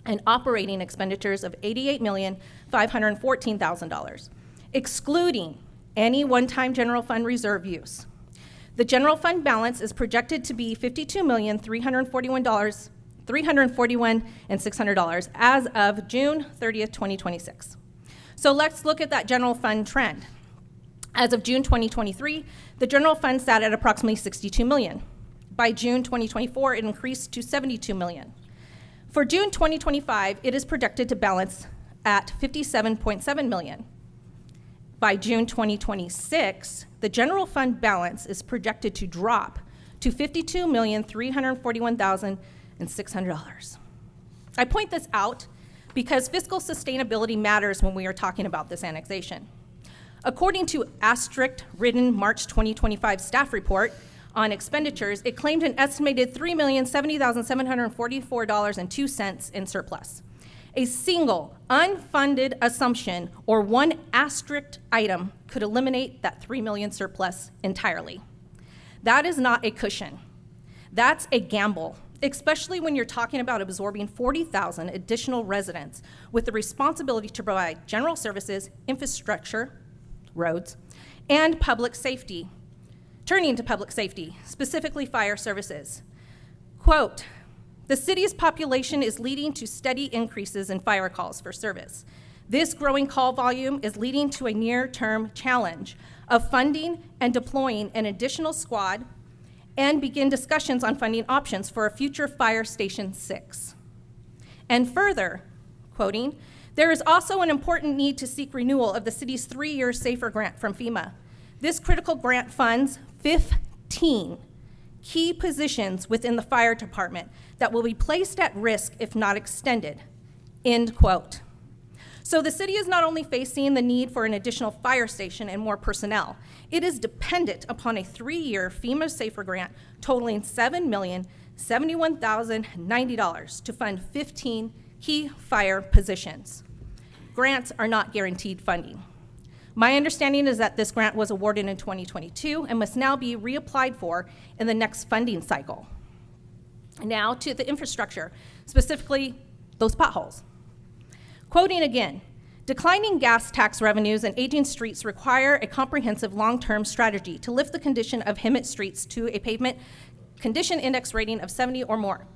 and operating expenditures of $88,514,000, excluding any one-time general fund reserve use. The general fund balance is projected to be $52,341,600 as of June 30th, 2026. So let's look at that general fund trend. As of June 2023, the general fund sat at approximately $62 million. By June 2024, it increased to $72 million. For June 2025, it is projected to balance at $57.7 million. By June 2026, the general fund balance is projected to drop to $52,341,600. I point this out because fiscal sustainability matters when we are talking about this annexation. According to asterisk-ridden March 2025 staff report on expenditures, it claimed an estimated $3,070,744.02 in surplus. A single unfunded assumption or one asterisk item could eliminate that $3 million surplus entirely. That is not a cushion. That's a gamble, especially when you're talking about absorbing 40,000 additional residents with the responsibility to provide general services, infrastructure, roads, and public safety. Turning to public safety, specifically fire services. Quote, the city's population is leading to steady increases in fire calls for service. This growing call volume is leading to a near-term challenge of funding and deploying an additional squad and begin discussions on funding options for a future Fire Station 6. And further, quoting, there is also an important need to seek renewal of the city's 3-year SAFER grant from FEMA. This critical grant funds 15 key positions within the fire department that will be placed at risk if not extended, end quote. So the city is not only facing the need for an additional fire station and more personnel, it is dependent upon a 3-year FEMA SAFER grant totaling $7,071,090 to fund 15 key fire positions. Grants are not guaranteed funding. My understanding is that this grant was awarded in 2022 and must now be reapplied for in the next funding cycle. Now to the infrastructure, specifically those potholes. Quoting again, declining gas tax revenues and aging streets require a comprehensive long-term strategy to lift the condition of Hemet streets to a pavement condition index rating of 70 or more.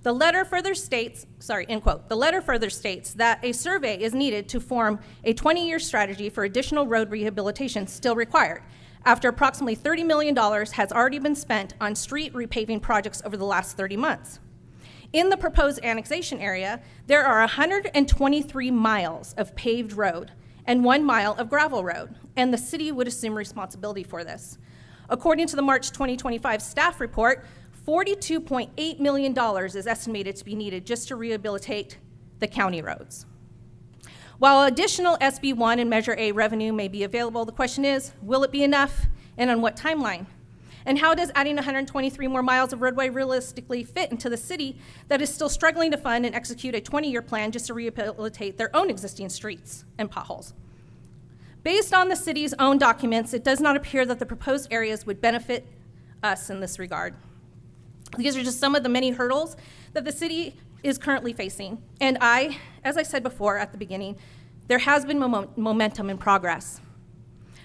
The letter further states, end quote, the letter further states that a survey is needed to form a 20-year strategy for additional road rehabilitation still required, after approximately $30 million has already been spent on street repaving projects over the last 30 months. In the proposed annexation area, there are 123 miles of paved road and 1 mile of gravel road, and the city would assume responsibility for this. According to the March 2025 staff report, $42.8 million is estimated to be needed just to rehabilitate the county roads. While additional SB 1 and Measure A revenue may be available, the question is, will it be enough and on what timeline? And how does adding 123 more miles of roadway realistically fit into the city that is still struggling to fund and execute a 20-year plan just to rehabilitate their own existing streets and potholes? Based on the city's own documents, it does not appear that the proposed areas would benefit us in this regard. These are just some of the many hurdles that the city is currently facing. And as I said before at the beginning, there has been momentum and progress.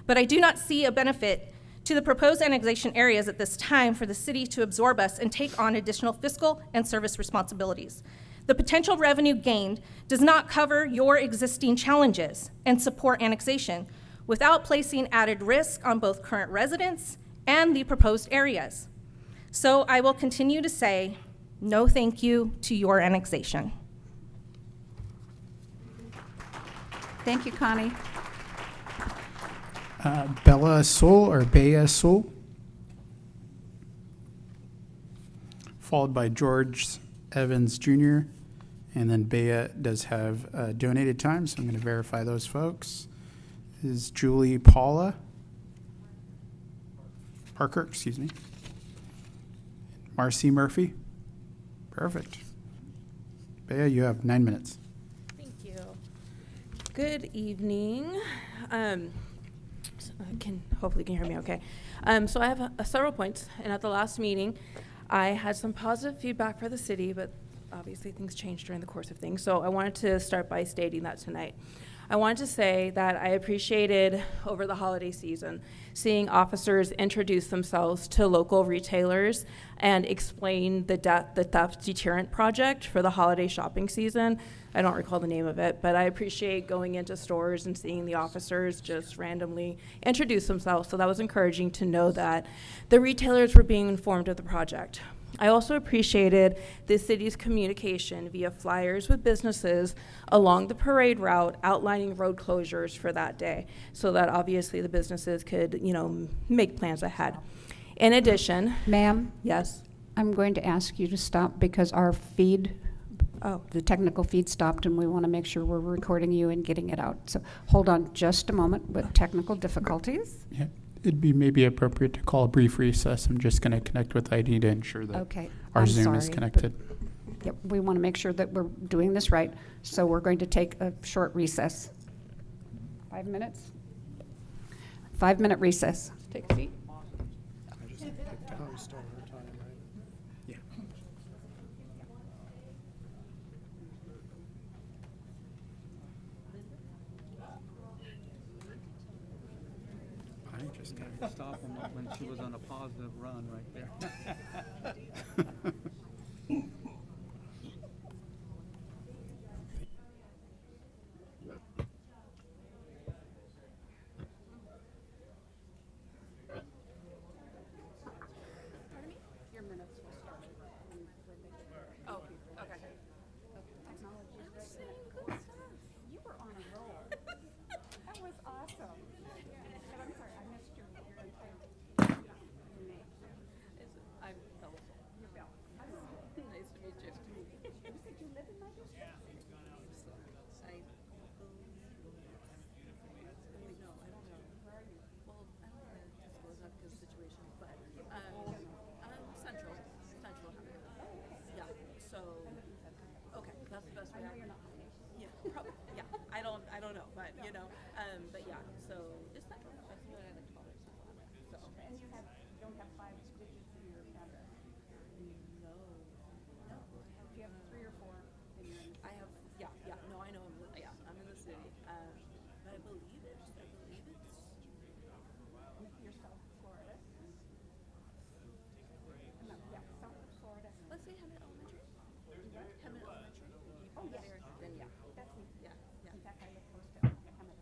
But I do not see a benefit to the proposed annexation areas at this time for the city to absorb us and take on additional fiscal and service responsibilities. The potential revenue gained does not cover your existing challenges and support annexation without placing added risk on both current residents and the proposed areas. So I will continue to say no thank you to your annexation. Thank you, Connie. Bella Soul or Bea Soul, followed by George Evans Jr., and then Bea does have donated time, so I'm going to verify those folks. Is Julie Parker, excuse me. Marcy Murphy. Perfect. Bea, you have 9 minutes. Thank you. Good evening. Hopefully you can hear me okay. So I have several points, and at the last meeting, I had some positive feedback for the city, but obviously things changed during the course of things. So I wanted to start by stating that tonight. I wanted to say that I appreciated over the holiday season seeing officers introduce themselves to local retailers and explain the theft deterrent project for the holiday shopping season. I don't recall the name of it, but I appreciate going into stores and seeing the officers just randomly introduce themselves. So that was encouraging to know that the retailers were being informed of the project. I also appreciated the city's communication via flyers with businesses along the parade route outlining road closures for that day so that obviously the businesses could, make plans ahead. In addition, Ma'am? Yes? I'm going to ask you to stop because our feed, the technical feed stopped, and we want to make sure we're recording you and getting it out. So hold on just a moment with technical difficulties. Yeah. It'd be maybe appropriate to call a brief recess. I'm just going to connect with ID to ensure that Okay. our I'm Zoom is sorry, connected. Yep, we want to make sure that we're doing this right. So we're going to take a short recess. 5 minutes? 5-minute recess. Take a seat. I just got to stop him when she was on a positive run right there. Oh, okay. You were on a roll. That was awesome. And I'm sorry, I missed your name. I'm Bella. You're Bella. Nice to meet you. You said you live in my district? No, I don't know. Where are you? Well, I don't want to disclose that because of the situation, but Central. Yeah. So, okay, that's the best way. I know you're not. Yeah, probably. Yeah, I don't know, but but yeah. So it's Central. That's what I like to call it. So. And you don't have 5 digits in your address? No. If you have 3 or 4, then you're in the city. I have. Yeah. No, I know. I'm in the city. But I believe it's. You're South Florida? No, yeah, South of Florida. Let's say Hemet Elementary. Hemet Elementary. Oh, yes. Then yeah. That's me. Yeah. In fact, I live close to Hemet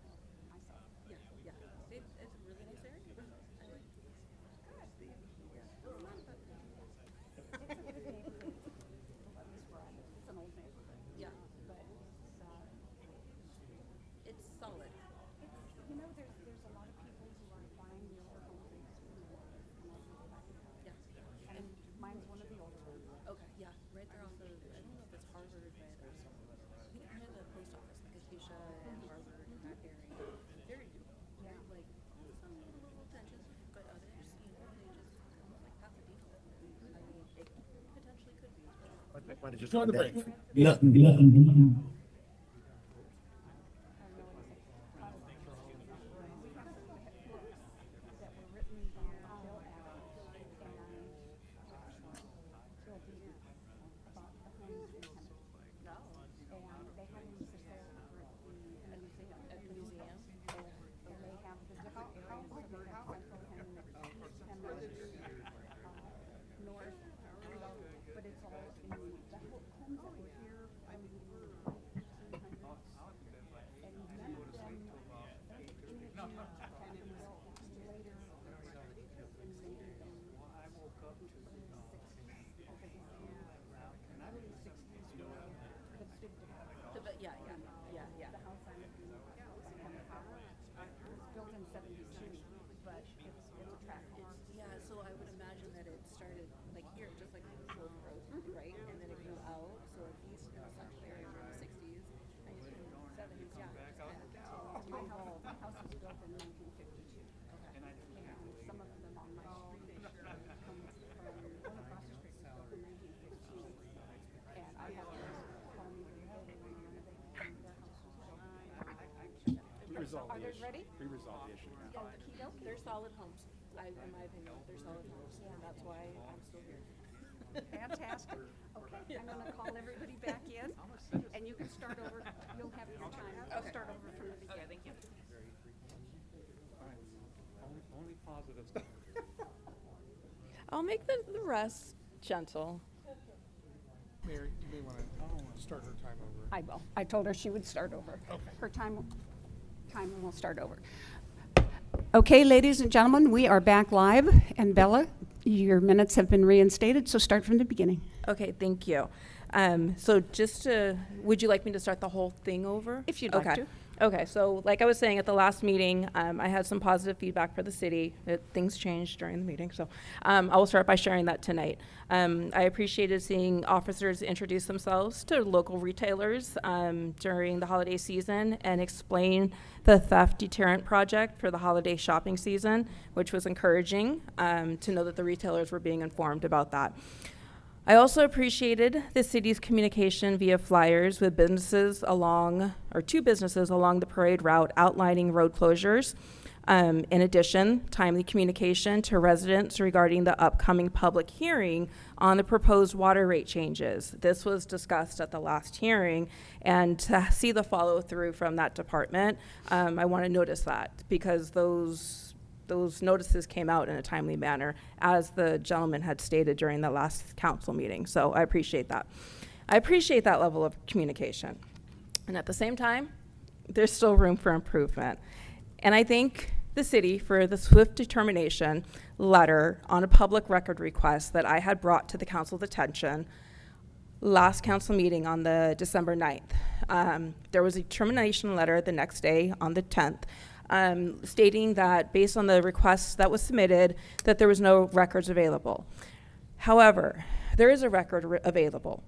myself. Yeah. It's a really nice area. Good. Yeah. It's a good neighborhood. It's an old neighborhood. Yeah. But It's solid. There's a lot of people who are buying newer homes. Yeah. And mine's one of the older ones. Okay. Yeah. Right there off of. I don't know if it's Harvard, but I think near the post office, like Acacia and Harvard in that area. Very beautiful. Yeah. Like some little tensions, but others, they just like half the deal. I mean, it potentially could be. Just on the break. Nothing. That were written by Bill Allen, and Bill Dean about the homes in Hemet. No. And they have them for sale over at the museum. At the museum. And they have the different areas of Central Hemet ready? We resolved the issue. They're solid homes. In my opinion, they're solid homes, and that's why I'm still here. Fantastic. Okay, I'm gonna call everybody back in, and you can start over. You'll have your time. I'll start over from the beginning. Thank you. Only positive stuff. I'll make the rest gentle. Mayor, you may want to start her time over. I will. I told her she would start over. Okay. Her time will start over. Okay, ladies and gentlemen, we are back live. And Bella, your minutes have been reinstated, so start from the beginning. Okay, thank you. So would you like me to start the whole thing over? If you'd like to. Okay, so like I was saying at the last meeting, I had some positive feedback for the city. Things changed during the meeting, so I will start by sharing that tonight. I appreciated seeing officers introduce themselves to local retailers during the holiday season and explain the theft deterrent project for the holiday shopping season, which was encouraging to know that the retailers were being informed about that. I also appreciated the city's communication via flyers with two businesses along the parade route outlining road closures. In addition, timely communication to residents regarding the upcoming public hearing on the proposed water rate changes. This was discussed at the last hearing, and to see the follow through from that department, I want to notice that because those notices came out in a timely manner, as the gentleman had stated during the last council meeting. So I appreciate that. I appreciate that level of communication. And at the same time, there's still room for improvement. And I thank the city for the swift determination letter on a public record request that I had brought to the council's attention last council meeting on the December 9th. There was a termination letter the next day on the 10th. Stating that based on the request that was submitted, that there was no records available. However, there is a record available.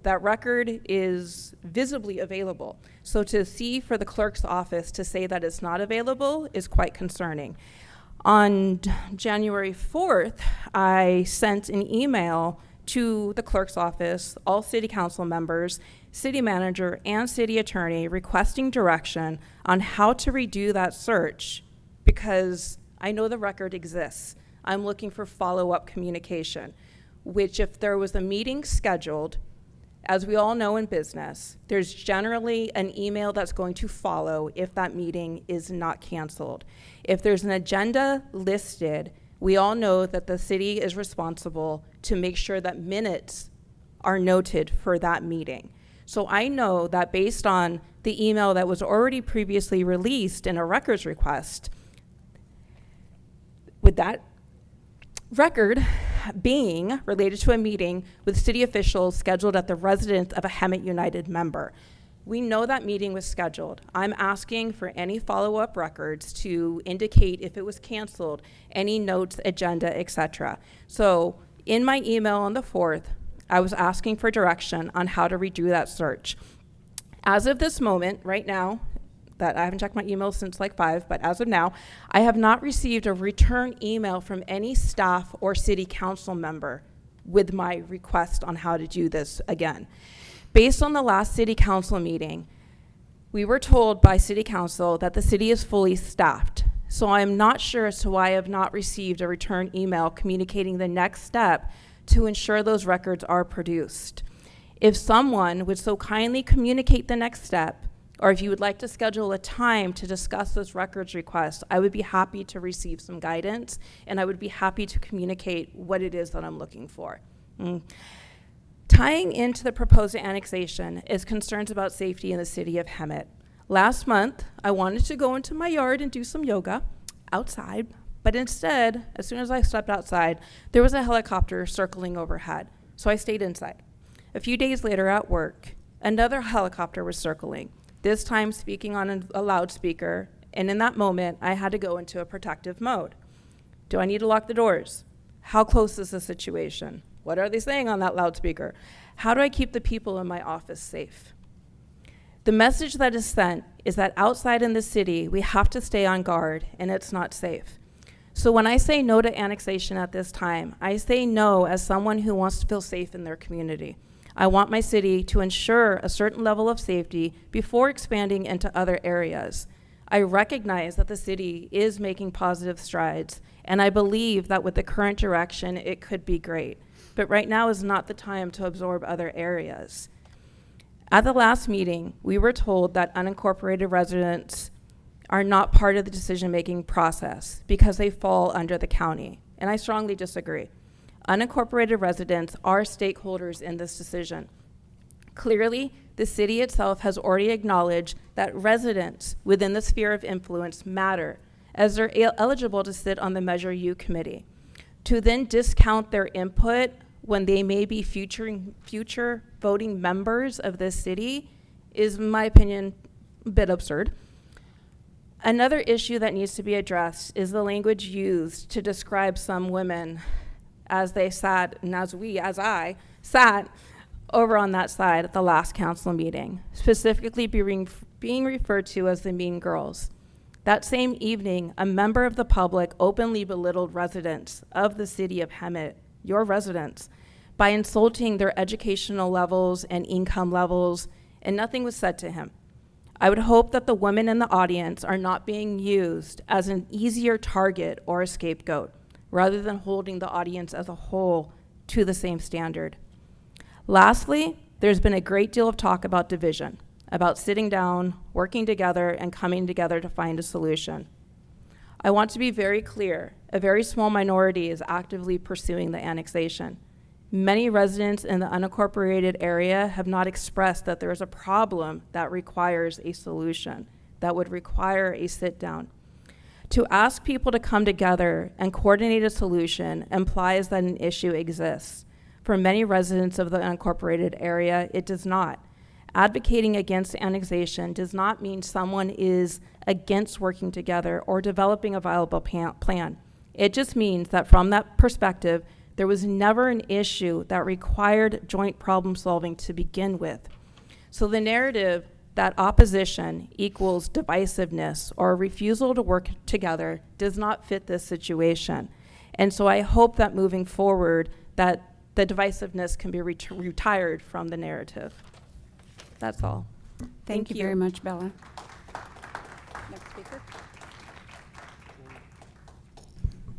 That record is visibly available. So to see for the clerk's office to say that it's not available is quite concerning. On January 4th, I sent an email to the clerk's office, all city council members, city manager, and city attorney requesting direction on how to redo that search because I know the record exists. I'm looking for follow-up communication, which if there was a meeting scheduled, as we all know in business, there's generally an email that's going to follow if that meeting is not canceled. If there's an agenda listed, we all know that the city is responsible to make sure that minutes are noted for that meeting. So I know that based on the email that was already previously released in a records request, with that record being related to a meeting with city officials scheduled at the residence of a Hemet United member. We know that meeting was scheduled. I'm asking for any follow-up records to indicate if it was canceled, any notes, agenda, etc. So in my email on the 4th, I was asking for direction on how to redo that search. As of this moment, right now, that I haven't checked my email since like 5, but as of now, I have not received a return email from any staff or city council member with my request on how to do this again. Based on the last city council meeting, we were told by city council that the city is fully staffed. So I'm not sure as to why I have not received a return email communicating the next step to ensure those records are produced. If someone would so kindly communicate the next step, or if you would like to schedule a time to discuss this records request, I would be happy to receive some guidance, and I would be happy to communicate what it is that I'm looking for. Tying into the proposed annexation is concerns about safety in the city of Hemet. Last month, I wanted to go into my yard and do some yoga outside, but instead, as soon as I stepped outside, there was a helicopter circling overhead, so I stayed inside. A few days later at work, another helicopter was circling, this time speaking on a loudspeaker, and in that moment, I had to go into a protective mode. Do I need to lock the doors? How close is the situation? What are they saying on that loudspeaker? How do I keep the people in my office safe? The message that is sent is that outside in the city, we have to stay on guard, and it's not safe. So when I say no to annexation at this time, I say no as someone who wants to feel safe in their community. I want my city to ensure a certain level of safety before expanding into other areas. I recognize that the city is making positive strides, and I believe that with the current direction, it could be great. But right now is not the time to absorb other areas. At the last meeting, we were told that unincorporated residents are not part of the decision-making process because they fall under the county, and I strongly disagree. Unincorporated residents are stakeholders in this decision. Clearly, the city itself has already acknowledged that residents within the sphere of influence matter, as they're eligible to sit on the Measure U committee. To then discount their input when they may be future voting members of this city is, in my opinion, a bit absurd. Another issue that needs to be addressed is the language used to describe some women as they sat, and as I sat over on that side at the last council meeting, specifically being referred to as the mean girls. That same evening, a member of the public openly belittled residents of the city of Hemet, your residents, by insulting their educational levels and income levels, and nothing was said to him. I would hope that the women in the audience are not being used as an easier target or a scapegoat, rather than holding the audience as a whole to the same standard. Lastly, there's been a great deal of talk about division, about sitting down, working together, and coming together to find a solution. I want to be very clear, a very small minority is actively pursuing the annexation. Many residents in the unincorporated area have not expressed that there is a problem that requires a solution, that would require a sit down. To ask people to come together and coordinate a solution implies that an issue exists. For many residents of the unincorporated area, it does not. Advocating against annexation does not mean someone is against working together or developing a viable plan. It just means that from that perspective, there was never an issue that required joint problem solving to begin with. So the narrative that opposition equals divisiveness or refusal to work together does not fit this situation. And so I hope that moving forward, that the divisiveness can be retired from the narrative. That's all. Thank you very much, Bella. Next speaker.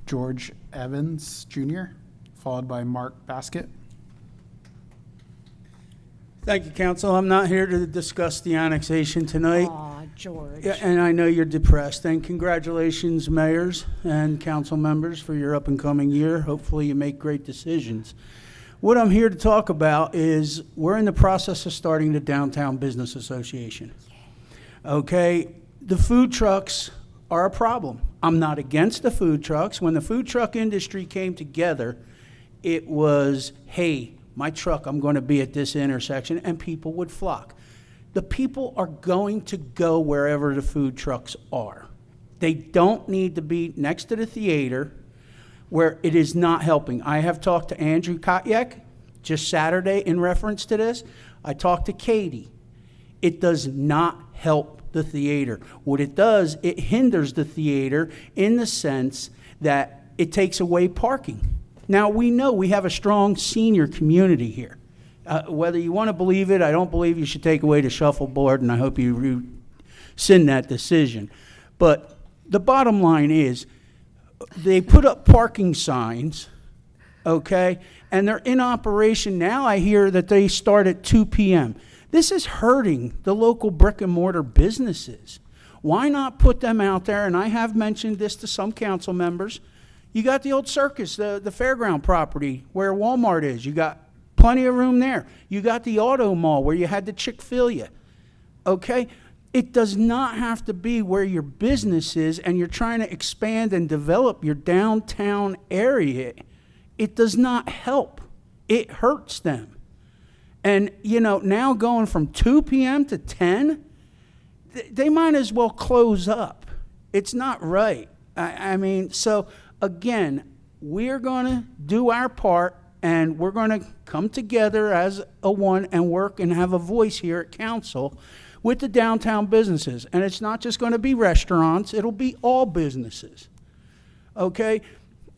George Evans Jr., followed by Mark Baskett. Thank you, Council. I'm not here to discuss the annexation tonight. Aw, George. Yeah, and I know you're depressed. And congratulations, mayors and council members, for your up-and-coming year. Hopefully you make great decisions. What I'm here to talk about is we're in the process of starting the Downtown Business Association. Okay, the food trucks are a problem. I'm not against the food trucks. When the food truck industry came together, it was, hey, my truck, I'm going to be at this intersection, and people would flock. The people are going to go wherever the food trucks are. They don't need to be next to the theater where it is not helping. I have talked to Andrew Kotyek just Saturday in reference to this. I talked to Katie. It does not help the theater. What it does, it hinders the theater in the sense that it takes away parking. Now, we know we have a strong senior community here. Whether you want to believe it, I don't believe you should take away the shuffleboard, and I hope you rescind that decision. But the bottom line is, they put up parking signs, okay, and they're in operation now. I hear that they start at 2 p.m. This is hurting the local brick and mortar businesses. Why not put them out there? And I have mentioned this to some council members. You got the old circus, the fairground property where Walmart is. You got plenty of room there. You got the auto mall where you had the Chick-fil-A. Okay? It does not have to be where your business is and you're trying to expand and develop your downtown area. It does not help. It hurts them. And, you know, now going from 2 p.m. to 10, they might as well close up. It's not right. I mean, so again, we're going to do our part, and we're going to come together as a one and work and have a voice here at council with the downtown businesses. And it's not just going to be restaurants, it'll be all businesses. Okay?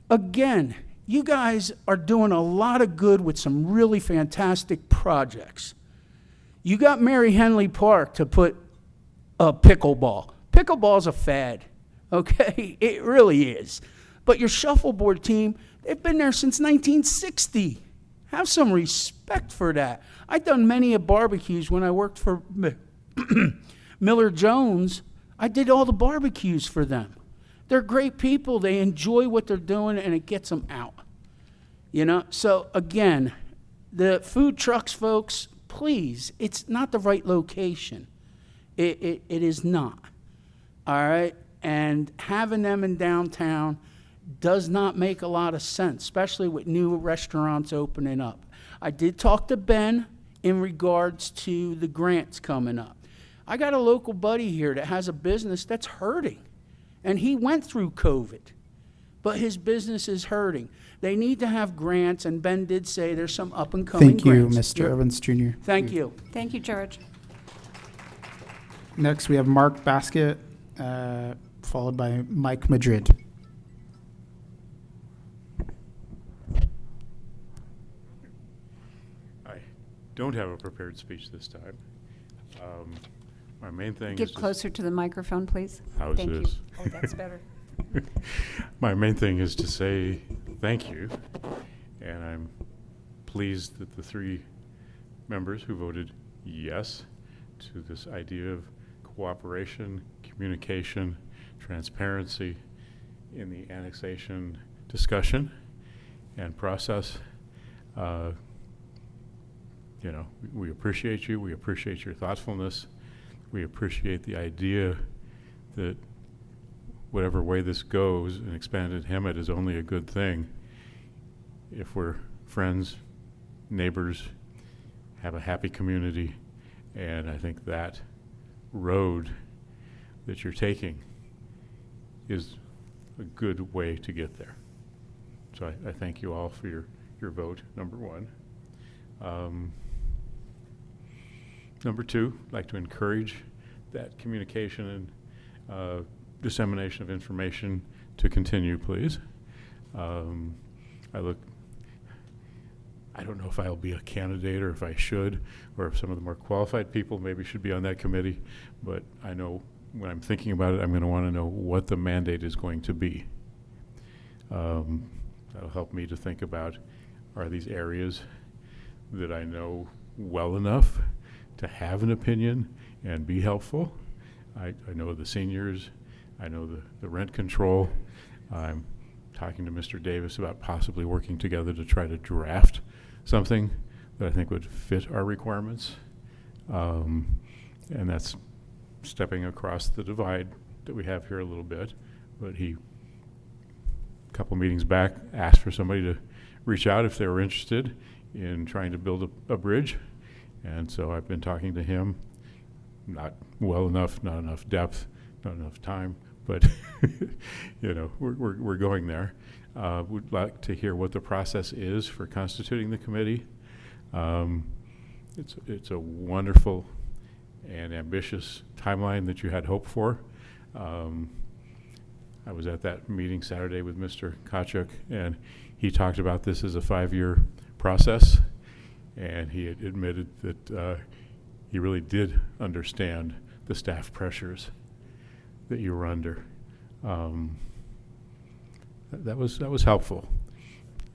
Again, you guys are doing a lot of good with some really fantastic projects. You got Mary Henley Park to put a pickleball. Pickleball's a fad, okay? It really is. But your shuffleboard team, they've been there since 1960. Have some respect for that. I've done many a barbecues when I worked for Miller Jones. I did all the barbecues for them. They're great people. They enjoy what they're doing, and it gets them out. You know? So, again, the food trucks, folks, please, it's not the right location. It is not. All right? And having them in downtown does not make a lot of sense, especially with new restaurants opening up. I did talk to Ben in regards to the grants coming up. I got a local buddy here that has a business that's hurting, and he went through COVID, but his business is hurting. They need to have grants, and Ben did say there's some up-and-coming Thank you, grants. Mr. Evans Jr. Thank you. Thank you, George. Next, we have Mark Basket, followed by Mike Madrid. I don't have a prepared speech this time. My main thing Get is closer to the microphone, please. How's Thank you. this? Oh, that's better. My main thing is to say thank you, and I'm pleased that the 3 members who voted yes to this idea of cooperation, communication, transparency in the annexation discussion and process. You know, we appreciate you. We appreciate your thoughtfulness. We appreciate the idea that whatever way this goes, an expanded Hemet is only a good thing if we're friends, neighbors, have a happy community, and I think that road that you're taking is a good way to get there. So I thank you all for your vote, number 1. Number 2, I'd like to encourage that communication and dissemination of information to continue, please. I don't know if I'll be a candidate or if I should, or if some of the more qualified people maybe should be on that committee, but I know when I'm thinking about it, I'm going to want to know what the mandate is going to be. That'll help me to think about, are these areas that I know well enough to have an opinion and be helpful? I know the seniors, I know the rent control. I'm talking to Mr. Davis about possibly working together to try to draft something that I think would fit our requirements. And that's stepping across the divide that we have here a little bit. But he, a couple meetings back, asked for somebody to reach out if they were interested in trying to build a bridge. And so I've been talking to him, not well enough, not enough depth, not enough time, but you know, we're going there. Would like to hear what the process is for constituting the committee. It's a wonderful and ambitious timeline that you had hoped for. I was at that meeting Saturday with Mr. Kachuk, and he talked about this as a 5-year process, and he had admitted that he really did understand the staff pressures that you were under. That was helpful.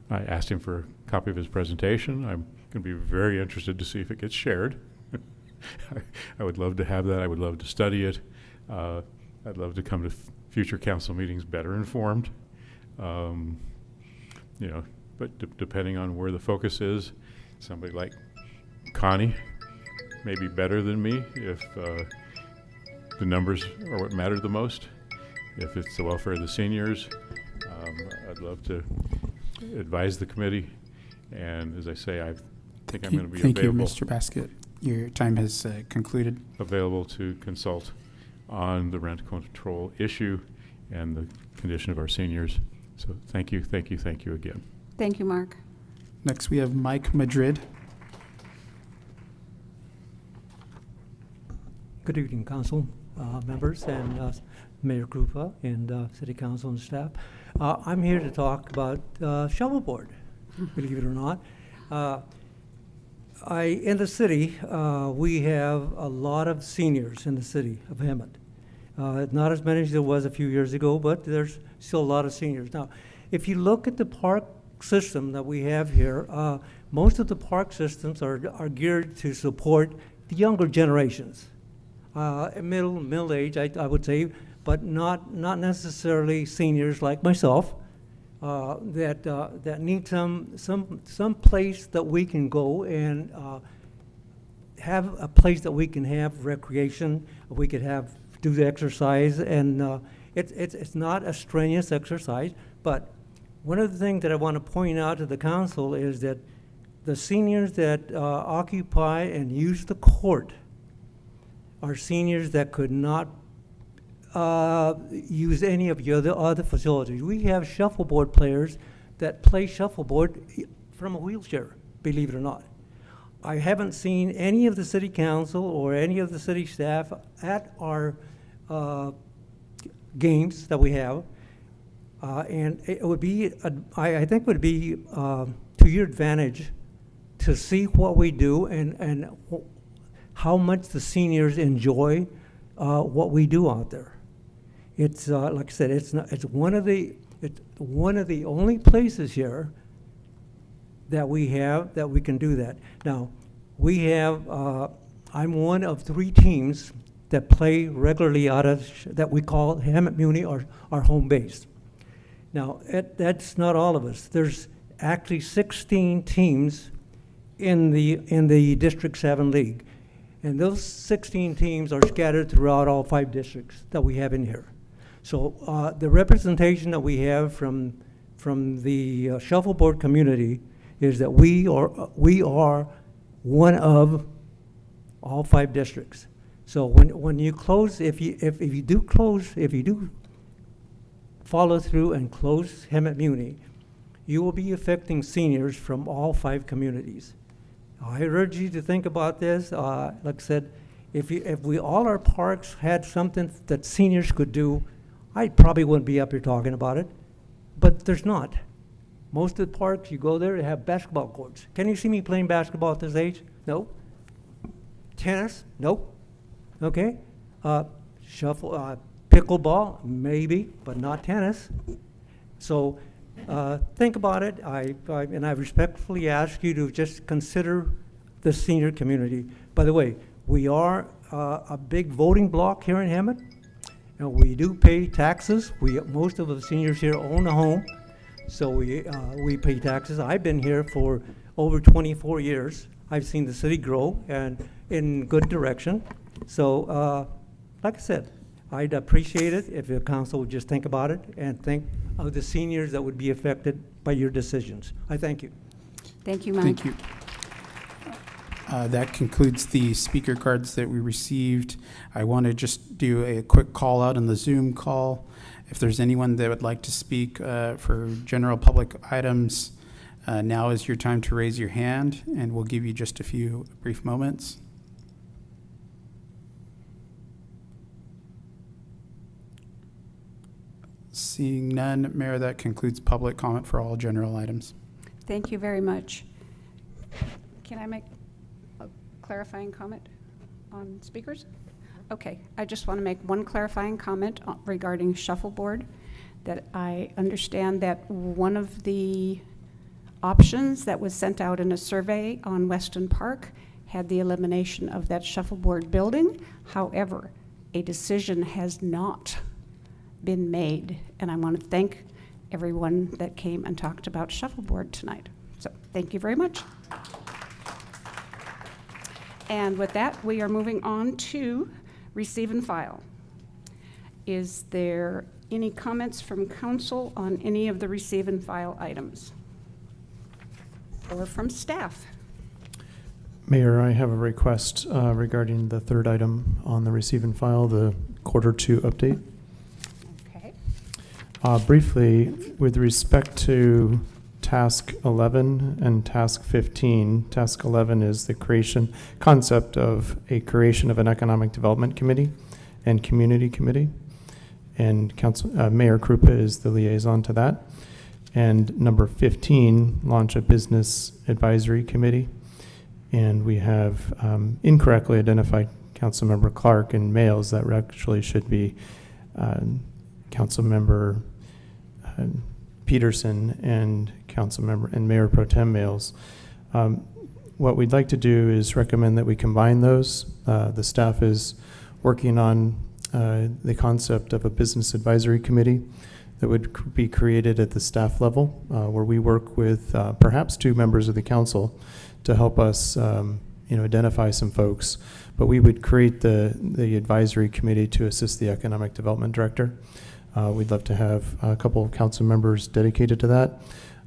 I asked him for a copy of his presentation. I'm going to be very interested to see if it gets shared. I would love to have that. I would love to study it. I'd love to come to future council meetings better informed. You know, but depending on where the focus is, somebody like Connie may be better than me if the numbers are what matter the most. If it's the welfare of the seniors, I'd love to advise the committee. And as I say, I think I'm going to be Thank available. you, Mr. Basket. Your time has concluded. Available to consult on the rent control issue and the condition of our seniors. So thank you again. Thank you, Mark. Next, we have Mike Madrid. Good evening, council members and Mayor Krupa and City Council and staff. I'm here to talk about shovelboard, believe it or not. In the city, we have a lot of seniors in the city of Hemet. Not as many as there was a few years ago, but there's still a lot of seniors. Now, if you look at the park system that we have here, most of the park systems are geared to support the younger generations, middle age, I would say, but not necessarily seniors like myself, that need some place that we can go and have a place that we can have recreation, we could do the exercise, and it's not a strenuous exercise. But one of the things that I want to point out to the council is that the seniors that occupy and use the court are seniors that could not use any of the other facilities. We have shuffleboard players that play shuffleboard from a wheelchair, believe it or not. I haven't seen any of the city council or any of the city staff at our games that we have, and it would be, I think it would be to your advantage to see what we do and how much the seniors enjoy what we do out there. It's like I said, it's one of the only places here that we have that we can do that. Now, we have, I'm one of 3 teams that play regularly out of, that we call Hemet Muni, our home base. Now, that's not all of us. There's actually 16 teams in the District 7 League. And those 16 teams are scattered throughout all 5 districts that we have in here. So the representation that we have from the shuffleboard community is that we are one of all 5 districts. So when you close, if you do follow through and close Hemet Muni, you will be affecting seniors from all 5 communities. I urge you to think about this. Like I said, if all our parks had something that seniors could do, I probably wouldn't be up here talking about it, but there's not. Most of the parks, you go there, they have basketball courts. Can you see me playing basketball at this age? No. Tennis? Nope. Okay. Pickleball? Maybe, but not tennis. So think about it. And I respectfully ask you to just consider the senior community. By the way, we are a big voting block here in Hemet. And we do pay taxes. Most of the seniors here own a home. So we pay taxes. I've been here for over 24 years. I've seen the city grow and in good direction. So like I said, I'd appreciate it if the council would just think about it and think of the seniors that would be affected by your decisions. I thank you. Thank you, Mike. Thank you. That concludes the speaker cards that we received. I want to just do a quick call out on the Zoom call. If there's anyone that would like to speak for general public items, now is your time to raise your hand, and we'll give you just a few brief moments. Seeing none, Mayor, that concludes public comment for all general items. Thank you very much. Can I make a clarifying comment on speakers? Okay, I just want to make one clarifying comment regarding shuffleboard, that I understand that one of the options that was sent out in a survey on Weston Park had the elimination of that shuffleboard building. However, a decision has not been made, and I want to thank everyone that came and talked about shuffleboard tonight. So thank you very much. And with that, we are moving on to receive and file. Is there any comments from council on any of the receive and file items? Or from staff? Mayor, I have a request regarding the 3rd item on the receive and file, the Q2 update. Okay. Briefly, with respect to Task 11 and Task 15, Task 11 is the concept of a creation of an economic development committee and community committee. And Mayor Krupa is the liaison to that. And number 15, launch a business advisory committee. And we have incorrectly identified Councilmember Clark, and males, that actually should be Councilmember Peterson and Councilmember and Mayor Pro Tem Males. What we'd like to do is recommend that we combine those. The staff is working on the concept of a business advisory committee that would be created at the staff level, where we work with perhaps 2 members of the council to help us identify some folks. But we would create the advisory committee to assist the economic development director. We'd love to have a couple of council members dedicated to that.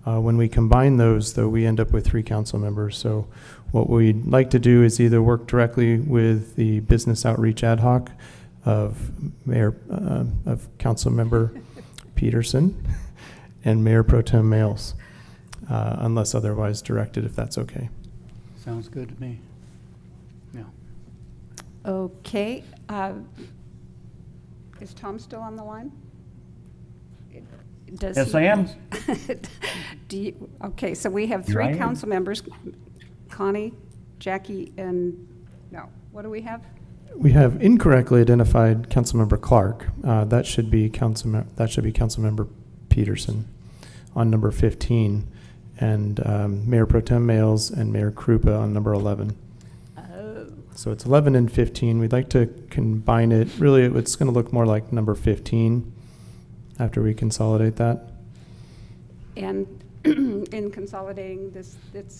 When we combine those, though, we end up with 3 council members. So what we'd like to do is either work directly with the business outreach ad hoc of Council Member Peterson and Mayor Pro Tem Males, unless otherwise directed, if that's okay. Sounds good to me. Yeah. Okay. Is Tom still on the line? Does Yes, he- I am. Okay, so we have Here I 3 am. council members, Connie, Jackie, and, no, what do we have? We have incorrectly identified Councilmember Clark. That should be Councilmember Peterson on number 15, and Mayor Pro Tem Males and Mayor Krupa on number 11. Oh. So it's 11 and 15. We'd like to combine it. Really, it's going to look more like number 15 after we consolidate that. And in consolidating this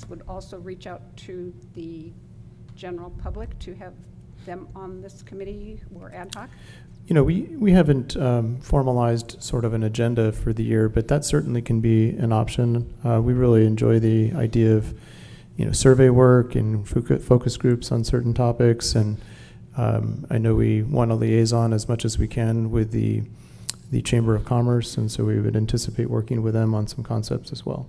would also reach out to the general public to have them on this committee or ad hoc? We haven't formalized sort of an agenda for the year, but that certainly can be an option. We really enjoy the idea of, survey work and focus groups on certain topics. And I know we want a liaison as much as we can with the Chamber of Commerce, and so we would anticipate working with them on some concepts as well.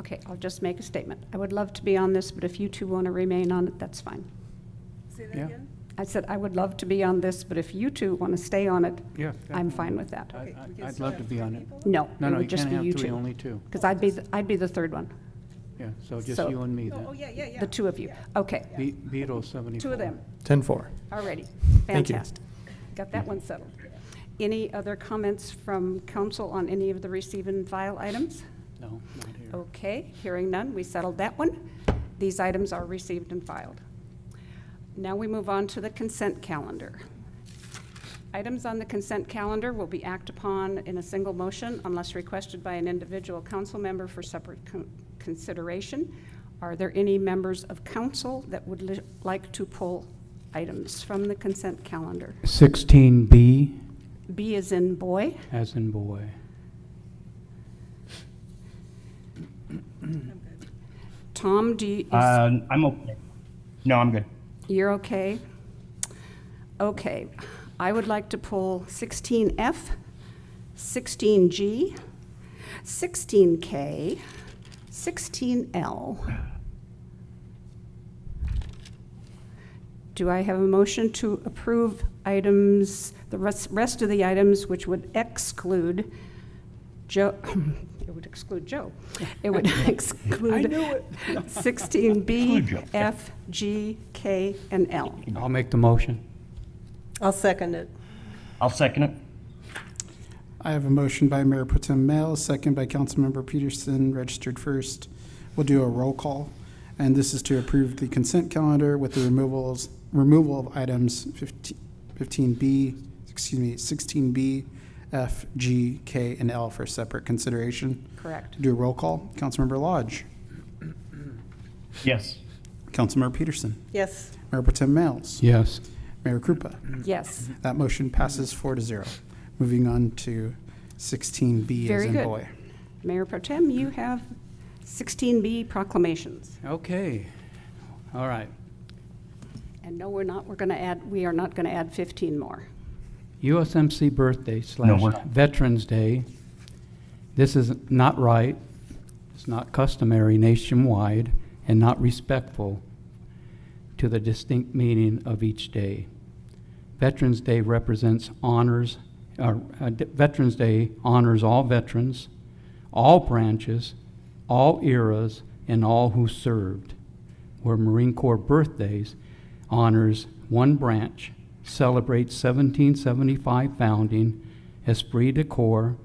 Okay, I'll just make a statement. I would love to be on this, but if you 2 want to remain on it, that's fine. Say that Yeah. again? I said I would love to be on this, but if you 2 want to stay on it, Yeah. I'm fine with that. I'd love to be on it. No, No, it you would just can't be have you 3, 2. only 2. Because I'd be the 3rd one. Yeah, so just So- you and me Oh, then. yeah. The 2 of you. Okay. Beetle 74. 2 of them. 10-4. Alrighty. Thank you. Fantastic. Got that one settled. Any other comments from council on any of the receive and file items? No, not here. Okay, hearing none, we settled that one. These items are received and filed. Now we move on to the consent calendar. Items on the consent calendar will be acted upon in a single motion unless requested by an individual council member for separate consideration. Are there any members of council that would like to pull items from the consent calendar? 16B, B is in boy. as in boy. Tom, do you, I'm okay. No, I'm good. you're okay? Okay, I would like to pull 16F, 16G, 16K, 16L. Do I have a motion to approve items, the rest of the items which would exclude Joe, it would exclude Joe. It would exclude 16B, F, G, K, and L. I'll make the motion. I'll second it. I'll second it. I have a motion by Mayor Pro Tem Males, second by Councilmember Peterson, registered first. We'll do a roll call, and this is to approve the consent calendar with the removal of items 16B, F, G, K, and L for separate consideration. Correct. Do a roll call. Councilmember Lodge. Yes. Councilmember Peterson. Yes. Mayor Pro Tem Males. Yes. Mayor Krupa. Yes. That motion passes 4-0. Moving on to 16B as Very in good. boy. Mayor Pro Tem, you have 16B proclamations. Okay. All right. And no, we are not going to add 15 more. USMC birthday No, we're / not. Veterans Day. This is not right. It's not customary nationwide and not respectful to the distinct meaning of each day. Veterans Day represents honors, Veterans Day honors all veterans, all branches, all eras, and all who served. Where Marine Corps birthdays honors one branch, celebrates 1775 founding, esprit de corps,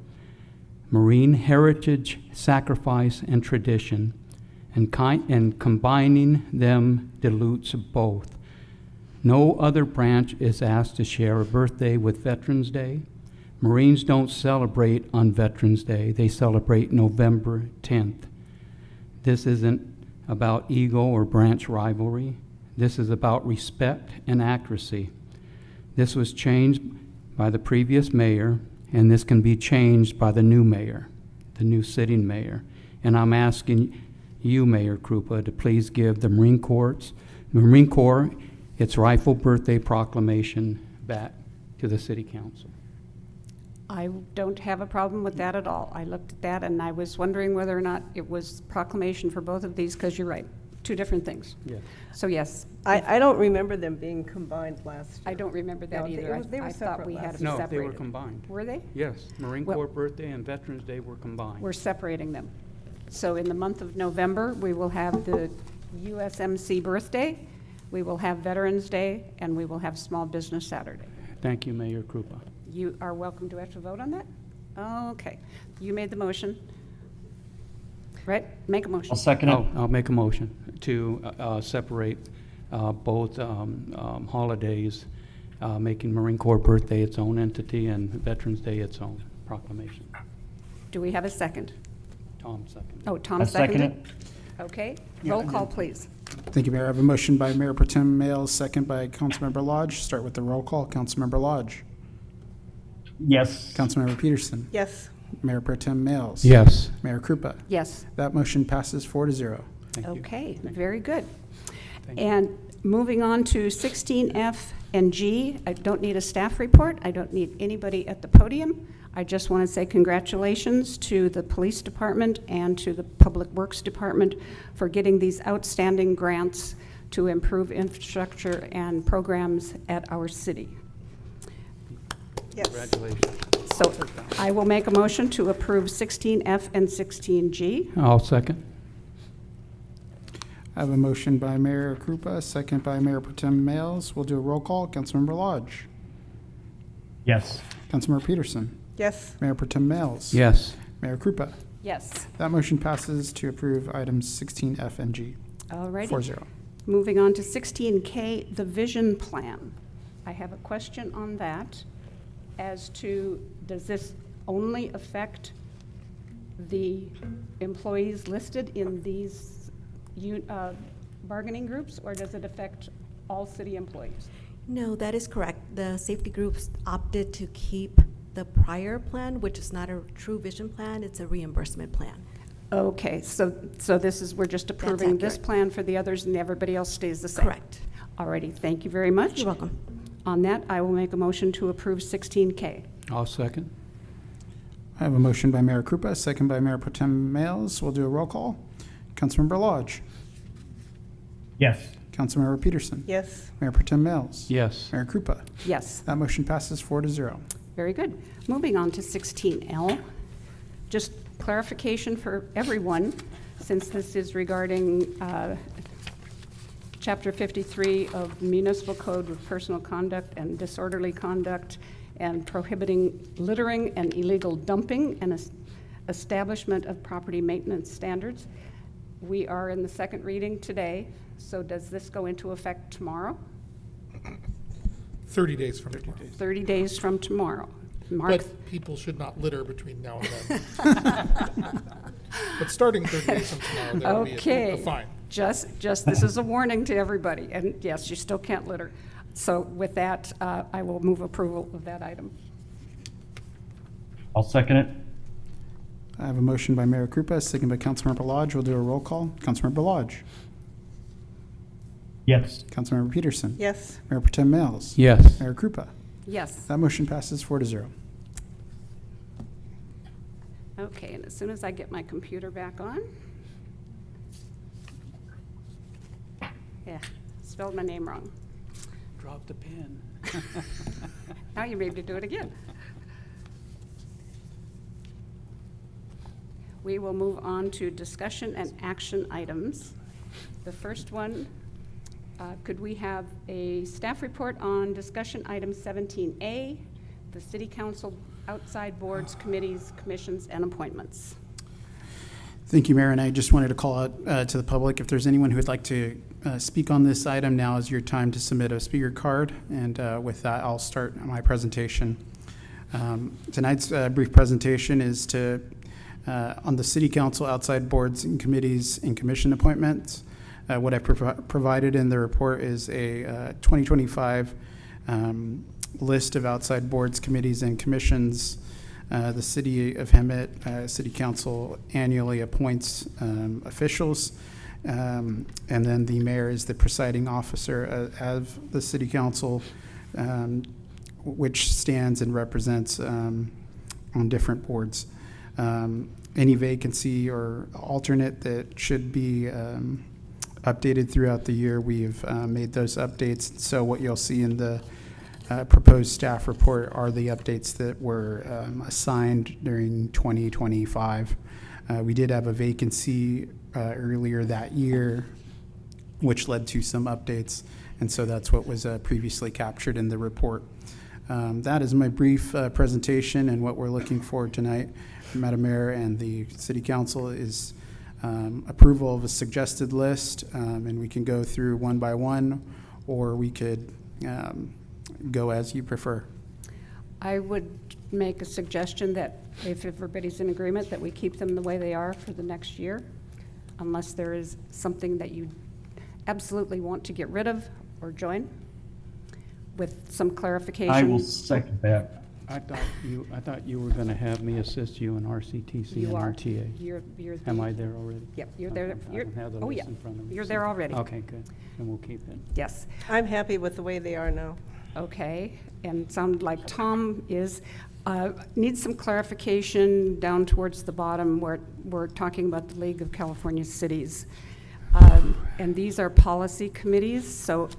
marine heritage, sacrifice, and tradition, and combining them dilutes both. No other branch is asked to share a birthday with Veterans Day. Marines don't celebrate on Veterans Day. They celebrate November 10th. This isn't about ego or branch rivalry. This is about respect and accuracy. This was changed by the previous mayor, and this can be changed by the new mayor, the new sitting mayor. And I'm asking you, Mayor Krupa, to please give the Marine Corps its rightful birthday proclamation back to the City Council. I don't have a problem with that at all. I looked at that and I was wondering whether or not it was proclamation for both of these, because you're right, two different things. Yes. So yes. I don't remember them being combined last year. I don't remember that No, either. they were I thought we had separate them No, separated. they were combined. Were they? Yes, Marine Well- Corps Birthday and Veterans Day were combined. We're separating them. So in the month of November, we will have the USMC birthday, we will have Veterans Day, and we will have Small Business Saturday. Thank you, Mayor Krupa. You are welcome. Do I have to vote on that? Okay. You made the motion. Right? Make a motion. I'll second it. Oh, I'll make a motion to separate both holidays, making Marine Corps Birthday its own entity and Veterans Day its own proclamation. Do we have a second? Tom second. Oh, Tom I second seconded? Okay. Roll call, please. Thank you, Mayor. I have a motion by Mayor Pro Tem Males, second by Councilmember Lodge. Start with the roll call. Councilmember Lodge. Yes. Councilmember Peterson. Yes. Mayor Pro Tem Males. Yes. Mayor Krupa. Yes. That motion passes 4-0. Thank you. Okay, very good. Thank you. And moving on to 16F and G, I don't need a staff report. I don't need anybody at the podium. I just want to say congratulations to the police department and to the public works department for getting these outstanding grants to improve infrastructure and programs at our city. Yes. Congratulations. So I will make a motion to approve 16F and 16G. I'll second. I have a motion by Mayor Krupa, second by Mayor Pro Tem Males. We'll do a roll call. Councilmember Lodge. Yes. Councilmember Peterson. Yes. Mayor Pro Tem Males. Yes. Mayor Krupa. Yes. That motion passes to approve items 16F and G. All righty. 4-0. Moving on to 16K, the vision plan. I have a question on that as to, does this only affect the employees listed in these bargaining groups, or does it affect all city employees? No, that is correct. The safety groups opted to keep the prior plan, which is not a true vision plan, it's a reimbursement plan. Okay, so this is, we're just approving this accurate. plan for the others and everybody else stays the same? Correct. Alrighty, thank you very much. You're welcome. On that, I will make a motion to approve 16K. I'll second. I have a motion by Mayor Krupa, second by Mayor Pro Tem Males. We'll do a roll call. Councilmember Lodge. Yes. Councilmember Peterson. Yes. Mayor Pro Tem Males. Yes. Mayor Krupa. Yes. That motion passes 4-0. Very good. Moving on to 16L, just clarification for everyone, since this is regarding Chapter 53 of Municipal Code with personal conduct and disorderly conduct and prohibiting littering and illegal dumping and establishment of property maintenance standards. We are in the second reading today, so does this go into effect tomorrow? 30 days from tomorrow. 30 days from tomorrow. Mark, But people should not litter between now and then. But starting 30 days from tomorrow, there will be okay. a fine. Just, this is a warning to everybody, and yes, you still can't litter. So with that, I will move approval of that item. I'll second it. I have a motion by Mayor Krupa, second by Councilmember Lodge. We'll do a roll call. Councilmember Lodge. Yes. Councilmember Peterson. Yes. Mayor Pro Tem Males. Yes. Mayor Krupa. Yes. That motion passes 4-0. Okay, and as soon as I get my computer back on. Yeah, spelled my name wrong. Drop the pen. Now you made me do it again. We will move on to discussion and action items. The first one Could we have a staff report on discussion item 17A, the city council outside boards, committees, commissions, and appointments? Thank you, Mayor, and I just wanted to call out to the public, if there's anyone who would like to speak on this item, now is your time to submit a speaker card, and with that, I'll start my presentation. Tonight's brief presentation is on the city council outside boards and committees and commission appointments. What I provided in the report is a 2025 list of outside boards, committees, and commissions. The City of Hemet City Council annually appoints officials, and then the mayor is the presiding officer of the City Council, which stands and represents on different boards. Any vacancy or alternate that should be updated throughout the year, we've made those updates. So what you'll see in the proposed staff report are the updates that were assigned during 2025. We did have a vacancy earlier that year, which led to some updates, and so that's what was previously captured in the report. That is my brief presentation, and what we're looking for tonight, Madam Mayor and the City Council, is approval of a suggested list, and we can go through one by one, or we could go as you prefer. I would make a suggestion that if everybody's in agreement, that we keep them the way they are for the next year, unless there is something that you absolutely want to get rid of or join, with some clarification. I will second that. I thought you were going to have me assist you in RCTC You and are. RTA. You're Am the- I there already? Yep, you're there. Okay, I You're- don't have the oh, list yeah. in front of me. You're so- there already. Okay, good. Then we'll keep it. Yes. I'm happy with the way they are now. Okay, and sounded like Tom is, needs some clarification down towards the bottom where we're talking about the League of California Cities. And these are policy committees, so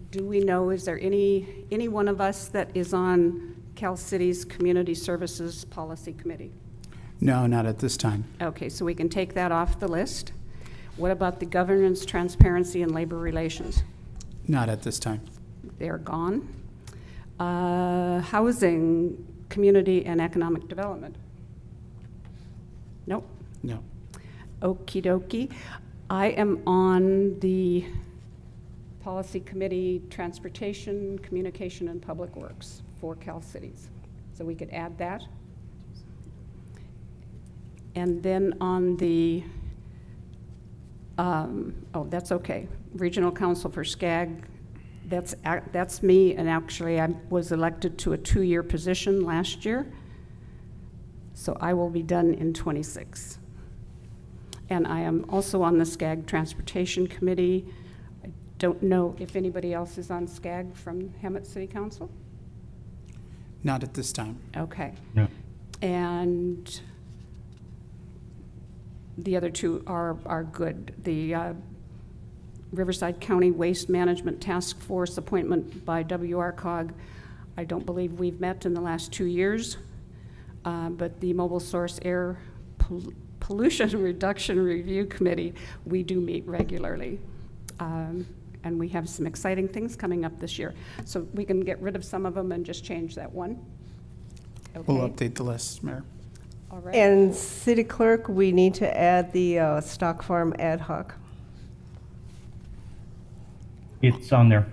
do we know, is there any one of us that is on Cal City's Community Services Policy Committee? No, not at this time. Okay, so we can take that off the list. What about the Governance, Transparency, and Labor Relations? Not at this time. They're gone. Housing, Community, and Economic Development? Nope. No. Okie dokie. I am on the Policy Committee, Transportation, Communication, and Public Works for Cal Cities. So we could add that. And then on the, oh, that's okay. Regional Council for SCAG, that's me, and actually I was elected to a 2-year position last year. So I will be done in 26. And I am also on the SCAG Transportation Committee. I don't know if anybody else is on SCAG from Hemet City Council? Not at this time. Okay. No. And the other two are good. The Riverside County Waste Management Task Force appointment by WRCOG, I don't believe we've met in the last 2 years, but the Mobile Source Air Pollution Reduction Review Committee, we do meet regularly. And we have some exciting things coming up this year. So we can get rid of some of them and just change that one. We'll Okay. update the list, Mayor. All right. And City Clerk, we need to add the Stock Farm Ad Hoc. It's on there.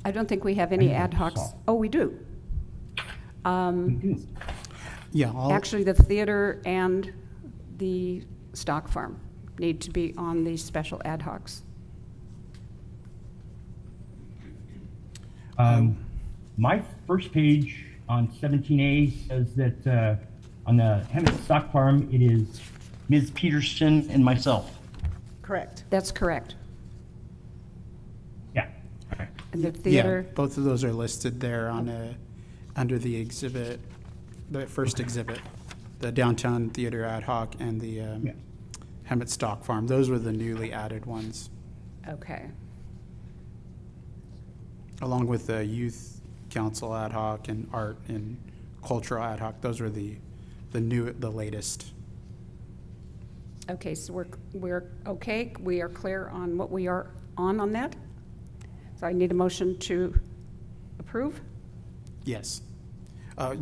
I don't think we have any I ad hocs. saw. Oh, we do. Yeah, Actually, the theater and the stock farm need to be on these special ad hocs. My first page on 17A says that on the Hemet Stock Farm, it is Ms. Peterson and myself. Correct. That's correct. Yeah. And the theater, Yeah, both of those are listed there on under the exhibit, the first exhibit, the Downtown Theater Ad Hoc and the Hemet Stock Farm. Those were the newly added ones, okay. along with the Youth Council Ad Hoc and Art and Cultural Ad Hoc. Those were the latest. Okay, so we're okay, we are clear on what we are on that? So I need a motion to approve? Yes.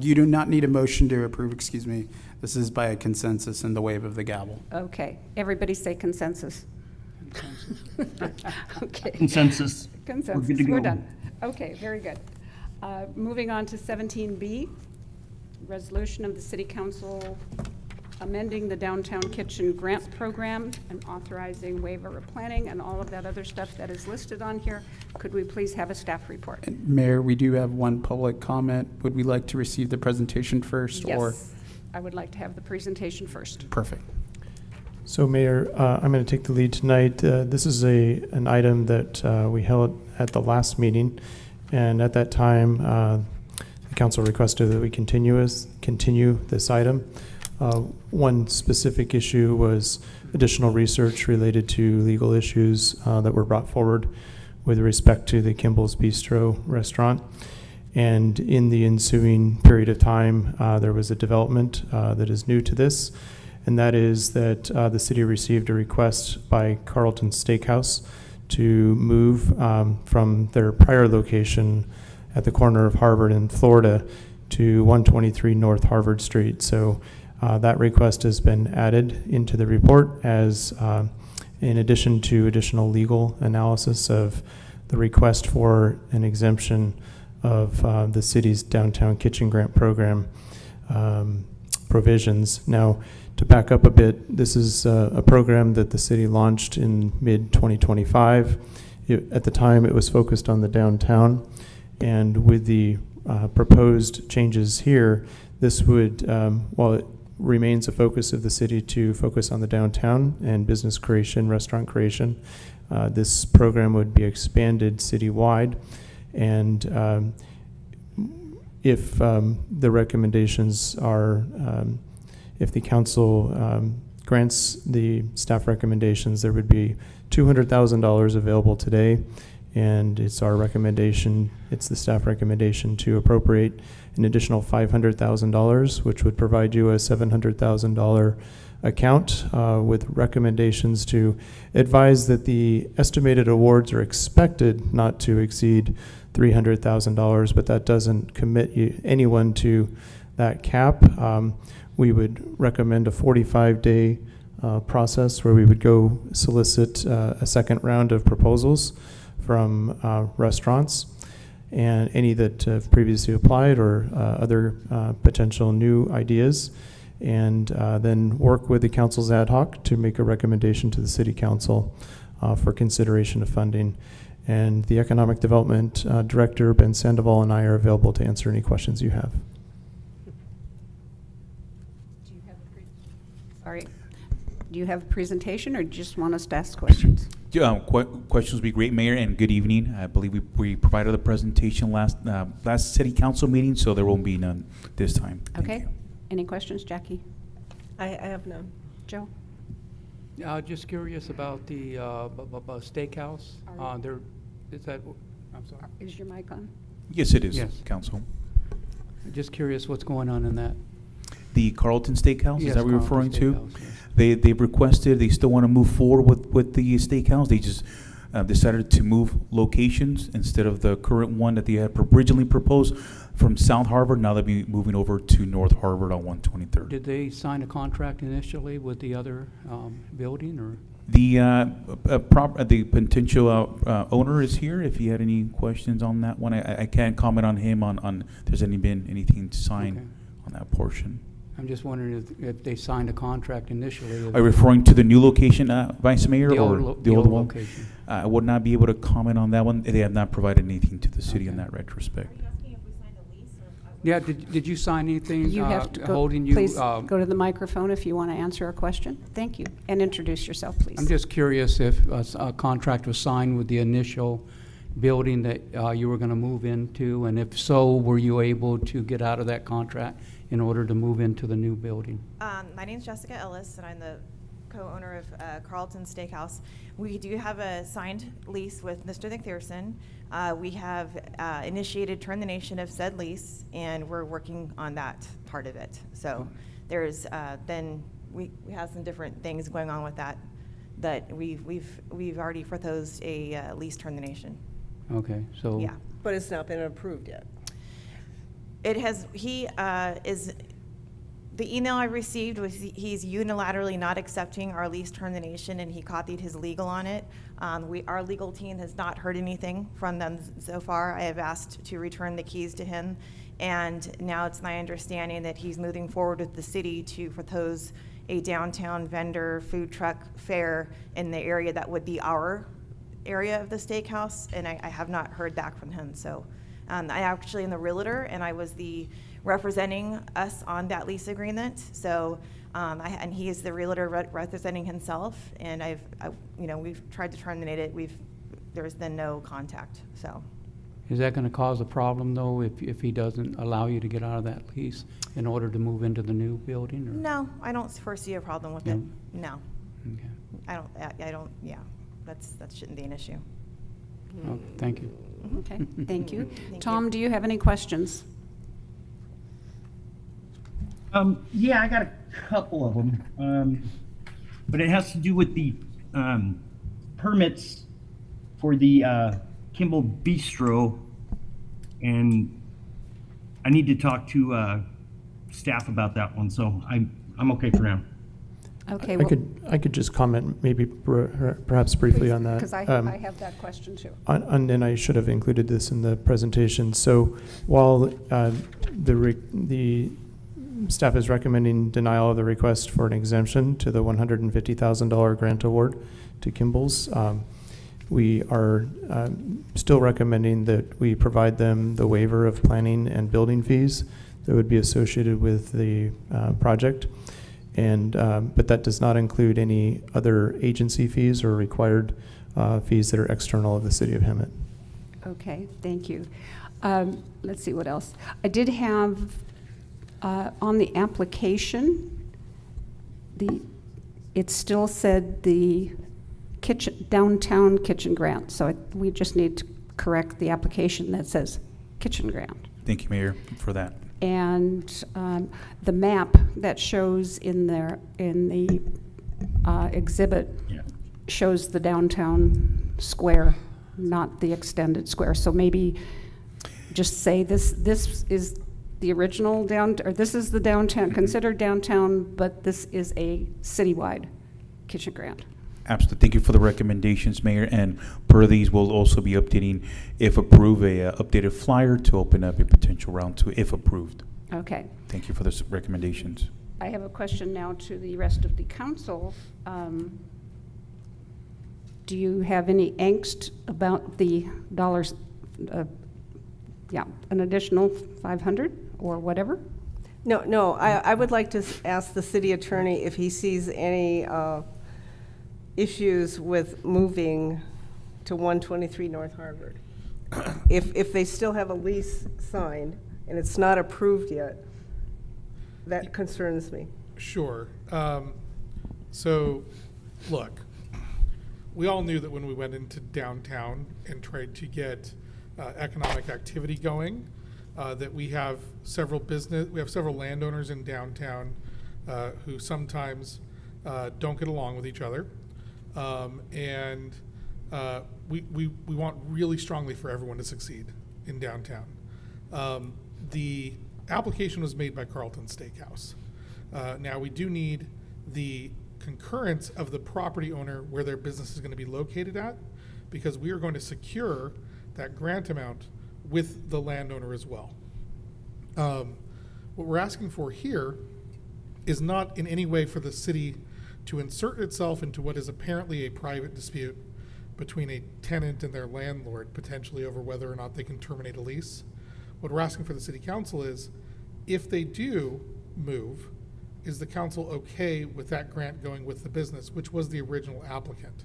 You do not need a motion to approve, excuse me. This is by a consensus and the wave of the gavel. Okay, everybody say consensus. Okay. Consensus. Consensus, We're good to go. we're done. Okay, very good. Moving on to 17B, resolution of the City Council amending the Downtown Kitchen Grant Program and authorizing waiver of planning and all of that other stuff that is listed on here. Could we please have a staff report? And Mayor, we do have one public comment. Would we like to receive the presentation first? Or Yes, I would like to have the presentation first. Perfect. So Mayor, I'm going to take the lead tonight. This is an item that we held at the last meeting, and at that time, the council requested that we continue this item. One specific issue was additional research related to legal issues that were brought forward with respect to the Kimball's Bistro restaurant. And in the ensuing period of time, there was a development that is new to this, and that is that the city received a request by Carlton Steakhouse to move from their prior location at the corner of Harvard and Florida to 123 North Harvard Street. So that request has been added into the report as in addition to additional legal analysis of the request for an exemption of the city's Downtown Kitchen Grant Program provisions. Now, to back up a bit, this is a program that the city launched in mid-2025. At the time, it was focused on the downtown, and with the proposed changes here, this would, while it remains a focus of the city to focus on the downtown and business creation, restaurant creation, this program would be expanded citywide. And if the recommendations are, if the council grants the staff recommendations, there would be $200,000 available today, and it's our recommendation, it's the staff recommendation to appropriate an additional $500,000, which would provide you a $700,000 account with recommendations to advise that the estimated awards are expected not to exceed $300,000, but that doesn't commit anyone to that cap. We would recommend a 45-day process where we would go solicit a second round of proposals from restaurants and any that have previously applied or other potential new ideas, and then work with the council's ad hoc to make a recommendation to the city council for consideration of funding. And the Economic Development Director, Ben Sandoval, and I are available to answer any questions you have. Sorry. Do you have a presentation, or do you just want us to ask questions? Questions would be great, Mayor, and good evening. I believe we provided a presentation last city council meeting, so there won't be none this time. Okay. Any questions, Jackie? I have none. Joe? Just curious about the steakhouse. There, is that? I'm sorry. Is your mic on? Yes, it is. Yes. Council. Just curious what's going on in that. The Carlton Steakhouse, Yes, is that what you're referring Carlton to? Steakhouse, yes. They've requested, they still want to move forward with the steakhouse. They just decided to move locations instead of the current one that they had originally proposed from South Harvard. Now they'll be moving over to North Harvard on 123rd. Did they sign a contract initially with the other building, or? The potential owner is here. If you had any questions on that one, I can't comment on him on if there's been anything to sign on that portion. I'm just wondering if they signed a contract initially. Are you referring to the new location, Vice Mayor, The or old the old one? location. I would not be able to comment on that one. They have not provided anything to the city in that retrospect. Yeah, did you sign anything You have to go, holding you? please go to the microphone if you want to answer a question. Thank you. And introduce yourself, please. I'm just curious if a contract was signed with the initial building that you were going to move into, and if so, were you able to get out of that contract in order to move into the new building? My name's Jessica Ellis, and I'm the co-owner of Carlton Steakhouse. We do have a signed lease with Mr. McPherson. We have initiated termination of said lease, and we're working on that part of it. So there's been we have some different things going on with that, that we've already proposed a lease termination. Okay, so. Yeah. But it's not been approved yet. It has, the email I received was he's unilaterally not accepting our lease termination, and he copied his legal on it. Our legal team has not heard anything from them so far. I have asked to return the keys to him, and now it's my understanding that he's moving forward with the city to propose a downtown vendor food truck fair in the area that would be our area of the steakhouse, and I have not heard back from him. So I actually am the realtor, and I was the representing us on that lease agreement. So, and he is the realtor representing himself, and we've tried to terminate it. There's been no contact, so. Is that going to cause a problem, though, if he doesn't allow you to get out of that lease in order to move into the new building? Or? No, I don't foresee a problem with it. No. Okay. I don't, yeah, that shouldn't be an issue. Oh, thank you. Okay, thank you. Thank Tom, you. do you have any questions? Yeah, I got a couple of them, but it has to do with the permits for the Kimball Bistro, and I need to talk to staff about that one. So I'm okay for now. Okay. I could just comment maybe perhaps briefly on that. Because I have that question too. And I should have included this in the presentation. So while the staff is recommending denial of the request for an exemption to the $150,000 grant award to Kimball's, we are still recommending that we provide them the waiver of planning and building fees that would be associated with the project. And but that does not include any other agency fees or required fees that are external of the city of Hemet. Okay, thank you. Let's see what else. I did have on the application, it still said the downtown kitchen grant. So we just need to correct the application that says kitchen grant. Thank you, Mayor, for that. And the map that shows in the exhibit shows the downtown square, not the extended square. So maybe just say this is the original or this is the downtown, considered downtown, but this is a citywide kitchen grant. Absolutely. Thank you for the recommendations, Mayor. And per these, we'll also be updating, if approved, a updated flyer to open up a potential round two, if approved. Okay. Thank you for the recommendations. I have a question now to the rest of the council. Do you have any angst about the dollars, an additional 500 or whatever? No, I would like to ask the city attorney if he sees any issues with moving to 123 North Harvard. If they still have a lease signed and it's not approved yet, that concerns me. Sure. So, look, we all knew that when we went into downtown and tried to get economic activity going, that we have several landowners in downtown who sometimes don't get along with each other. And we want really strongly for everyone to succeed in downtown. The application was made by Carlton Steakhouse. Now we do need the concurrence of the property owner where their business is going to be located at, because we are going to secure that grant amount with the landowner as well. What we're asking for here is not in any way for the city to insert itself into what is apparently a private dispute between a tenant and their landlord, potentially over whether or not they can terminate a lease. What we're asking for the city council is, if they do move, is the council okay with that grant going with the business, which was the original applicant?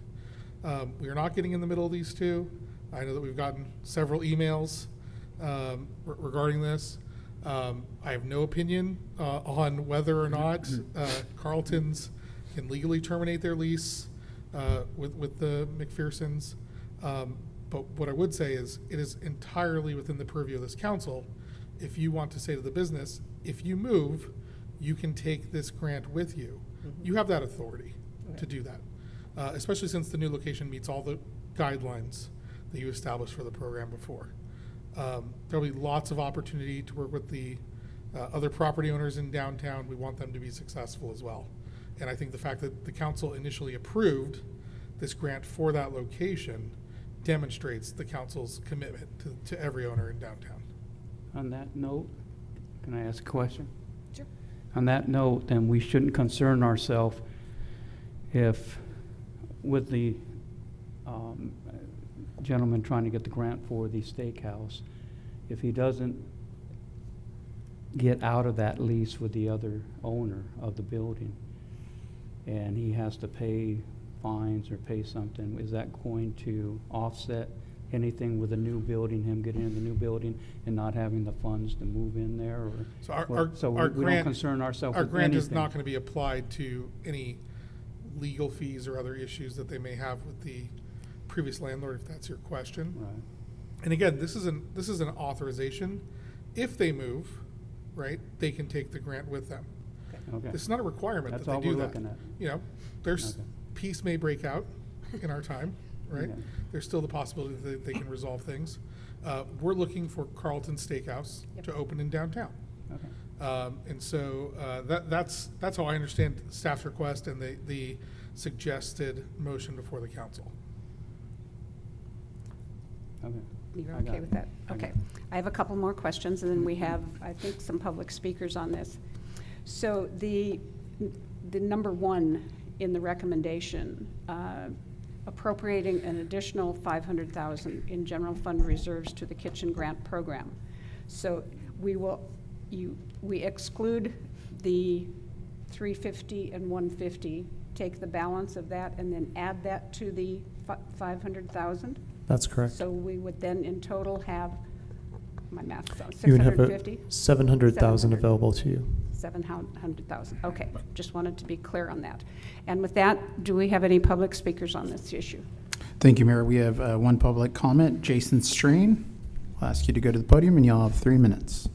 We are not getting in the middle of these two. I know that we've gotten several emails regarding this. I have no opinion on whether or not Carlton's can legally terminate their lease with the McPhersons. But what I would say is it is entirely within the purview of this council. If you want to say to the business, if you move, you can take this grant with you. You have that authority to do that, especially since the new location meets all the guidelines that you established for the program before. There'll be lots of opportunity to work with the other property owners in downtown. We want them to be successful as well. And I think the fact that the council initially approved this grant for that location demonstrates the council's commitment to every owner in downtown. On that note, can I ask a question? Sure. On that note, then we shouldn't concern ourselves if, with the gentleman trying to get the grant for the steakhouse, if he doesn't get out of that lease with the other owner of the building and he has to pay fines or pay something, is that going to offset anything with the new building, him getting in the new building and not having the funds to move in there? Or So our we don't concern ourselves our with grant is anything. not going to be applied to any legal fees or other issues that they may have with the previous landlord, if that's your question. Right. And again, this is an authorization. If they move, right, they can take the grant with them. Okay. It's not a requirement That's that they all do we're that. looking at. You know, there's Okay. peace may break out in our time, right? Okay. There's still the possibility that they can resolve things. We're looking for Carlton Steakhouse to open in downtown. Okay. And so that's how I understand staff's request and the suggested motion before the council. Okay. You're I got okay it. with that? I got Okay. it. I have a couple more questions, and then we have, I think, some public speakers on this. So the number one in the recommendation, appropriating an additional $500,000 in general fund reserves to the kitchen grant program. So we exclude the 350 and 150, take the balance of that, and then add that to the 500,000? That's correct. So we would then in total have, my math is on, You would have 650? 700,000 available to you. 700,000, okay. Just wanted to be clear on that. And with that, do we have any public speakers on this issue? Thank you, Mayor. We have one public comment, Jason Strain. I'll ask you to go to the podium and you'll have 3 minutes.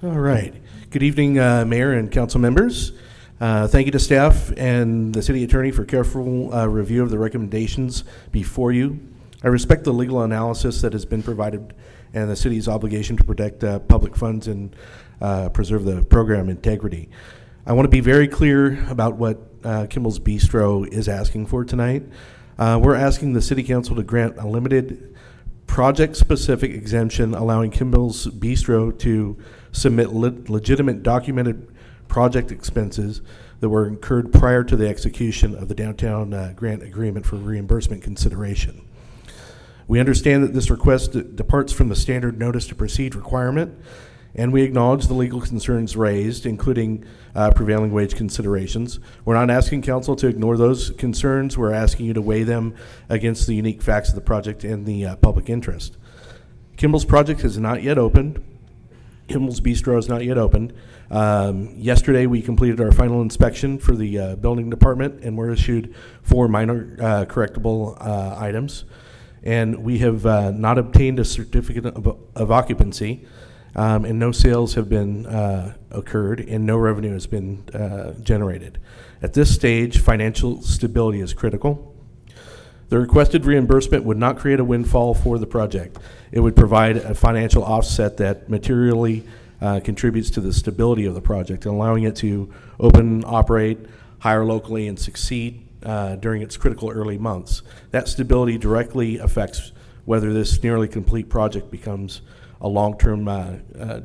All right. Good evening, Mayor and council members. Thank you to staff and the city attorney for careful review of the recommendations before you. I respect the legal analysis that has been provided and the city's obligation to protect public funds and preserve the program integrity. I want to be very clear about what Kimball's Bistro is asking for tonight. We're asking the city council to grant a limited project-specific exemption allowing Kimball's Bistro to submit legitimate documented project expenses that were incurred prior to the execution of the downtown grant agreement for reimbursement consideration. We understand that this request departs from the standard notice to proceed requirement, and we acknowledge the legal concerns raised, including prevailing wage considerations. We're not asking council to ignore those concerns. We're asking you to weigh them against the unique facts of the project and the public interest. Kimball's project has not yet opened. Kimball's Bistro has not yet opened. Yesterday, we completed our final inspection for the building department, and we're issued 4 minor correctable items. And we have not obtained a certificate of occupancy, and no sales have been occurred, and no revenue has been generated. At this stage, financial stability is critical. The requested reimbursement would not create a windfall for the project. It would provide a financial offset that materially contributes to the stability of the project, allowing it to open, operate, hire locally, and succeed during its critical early months. That stability directly affects whether this nearly complete project becomes a long-term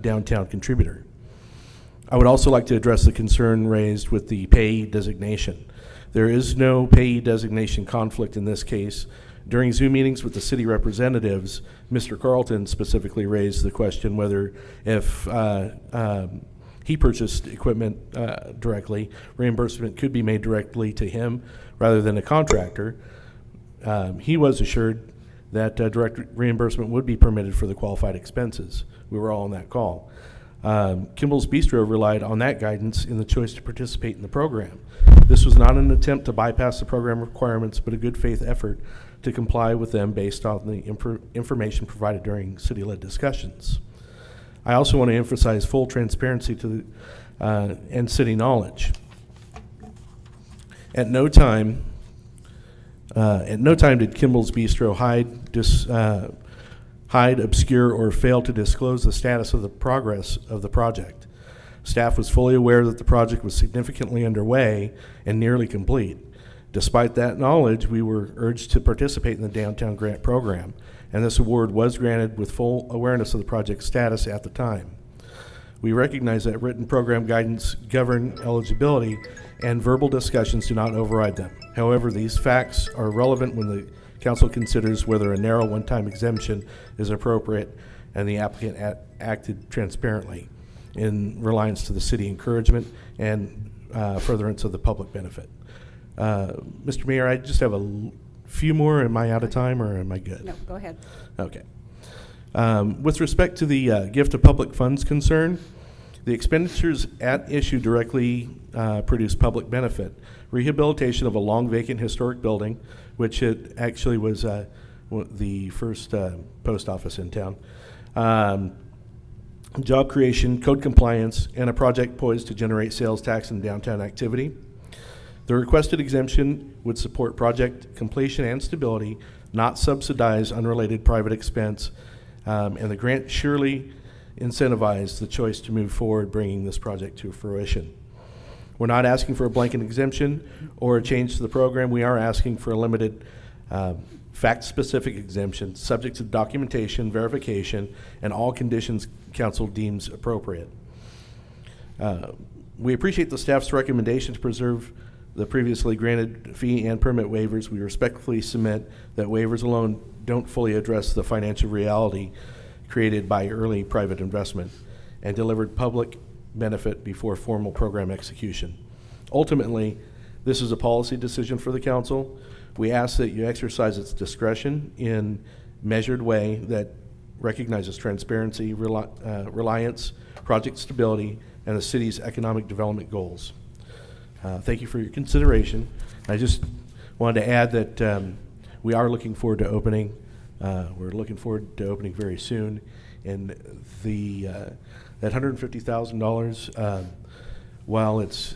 downtown contributor. I would also like to address the concern raised with the payee designation. There is no payee designation conflict in this case. During Zoom meetings with the city representatives, Mr. Carlton specifically raised the question whether if he purchased equipment directly, reimbursement could be made directly to him rather than a contractor. He was assured that direct reimbursement would be permitted for the qualified expenses. We were all on that call. Kimball's Bistro relied on that guidance in the choice to participate in the program. This was not an attempt to bypass the program requirements, but a good faith effort to comply with them based on the information provided during city-led discussions. I also want to emphasize full transparency to and city knowledge. At no time did Kimball's Bistro hide, obscure, or fail to disclose the status of the progress of the project. Staff was fully aware that the project was significantly underway and nearly complete. Despite that knowledge, we were urged to participate in the Downtown Grant Program, and this award was granted with full awareness of the project's status at the time. We recognize that written program guidance govern eligibility, and verbal discussions do not override them. However, these facts are relevant when the council considers whether a narrow one-time exemption is appropriate and the applicant acted transparently in reliance to the city encouragement and furtherance of the public benefit. Mr. Mayor, I just have a few more. Am I out of time or am I good? No, go ahead. Okay. With respect to the gift of public funds concern, the expenditures at issue directly produce public benefit. Rehabilitation of a long vacant historic building, which it actually was the first post office in town. Job creation, code compliance, and a project poised to generate sales tax and downtown activity. The requested exemption would support project completion and stability, not subsidize unrelated private expense, and the grant surely incentivize the choice to move forward bringing this project to fruition. We're not asking for a blanket exemption or a change to the program. We are asking for a limited fact-specific exemption subject to documentation, verification, and all conditions council deems appropriate. We appreciate the staff's recommendation to preserve the previously granted fee and permit waivers. We respectfully submit that waivers alone don't fully address the financial reality created by early private investment and delivered public benefit before formal program execution. Ultimately, this is a policy decision for the council. We ask that you exercise its discretion in measured way that recognizes transparency, reliance, project stability, and the city's economic development goals. Thank you for your consideration. I just wanted to add that we are looking forward to opening. We're looking forward to opening very soon. And the that $150,000, while it's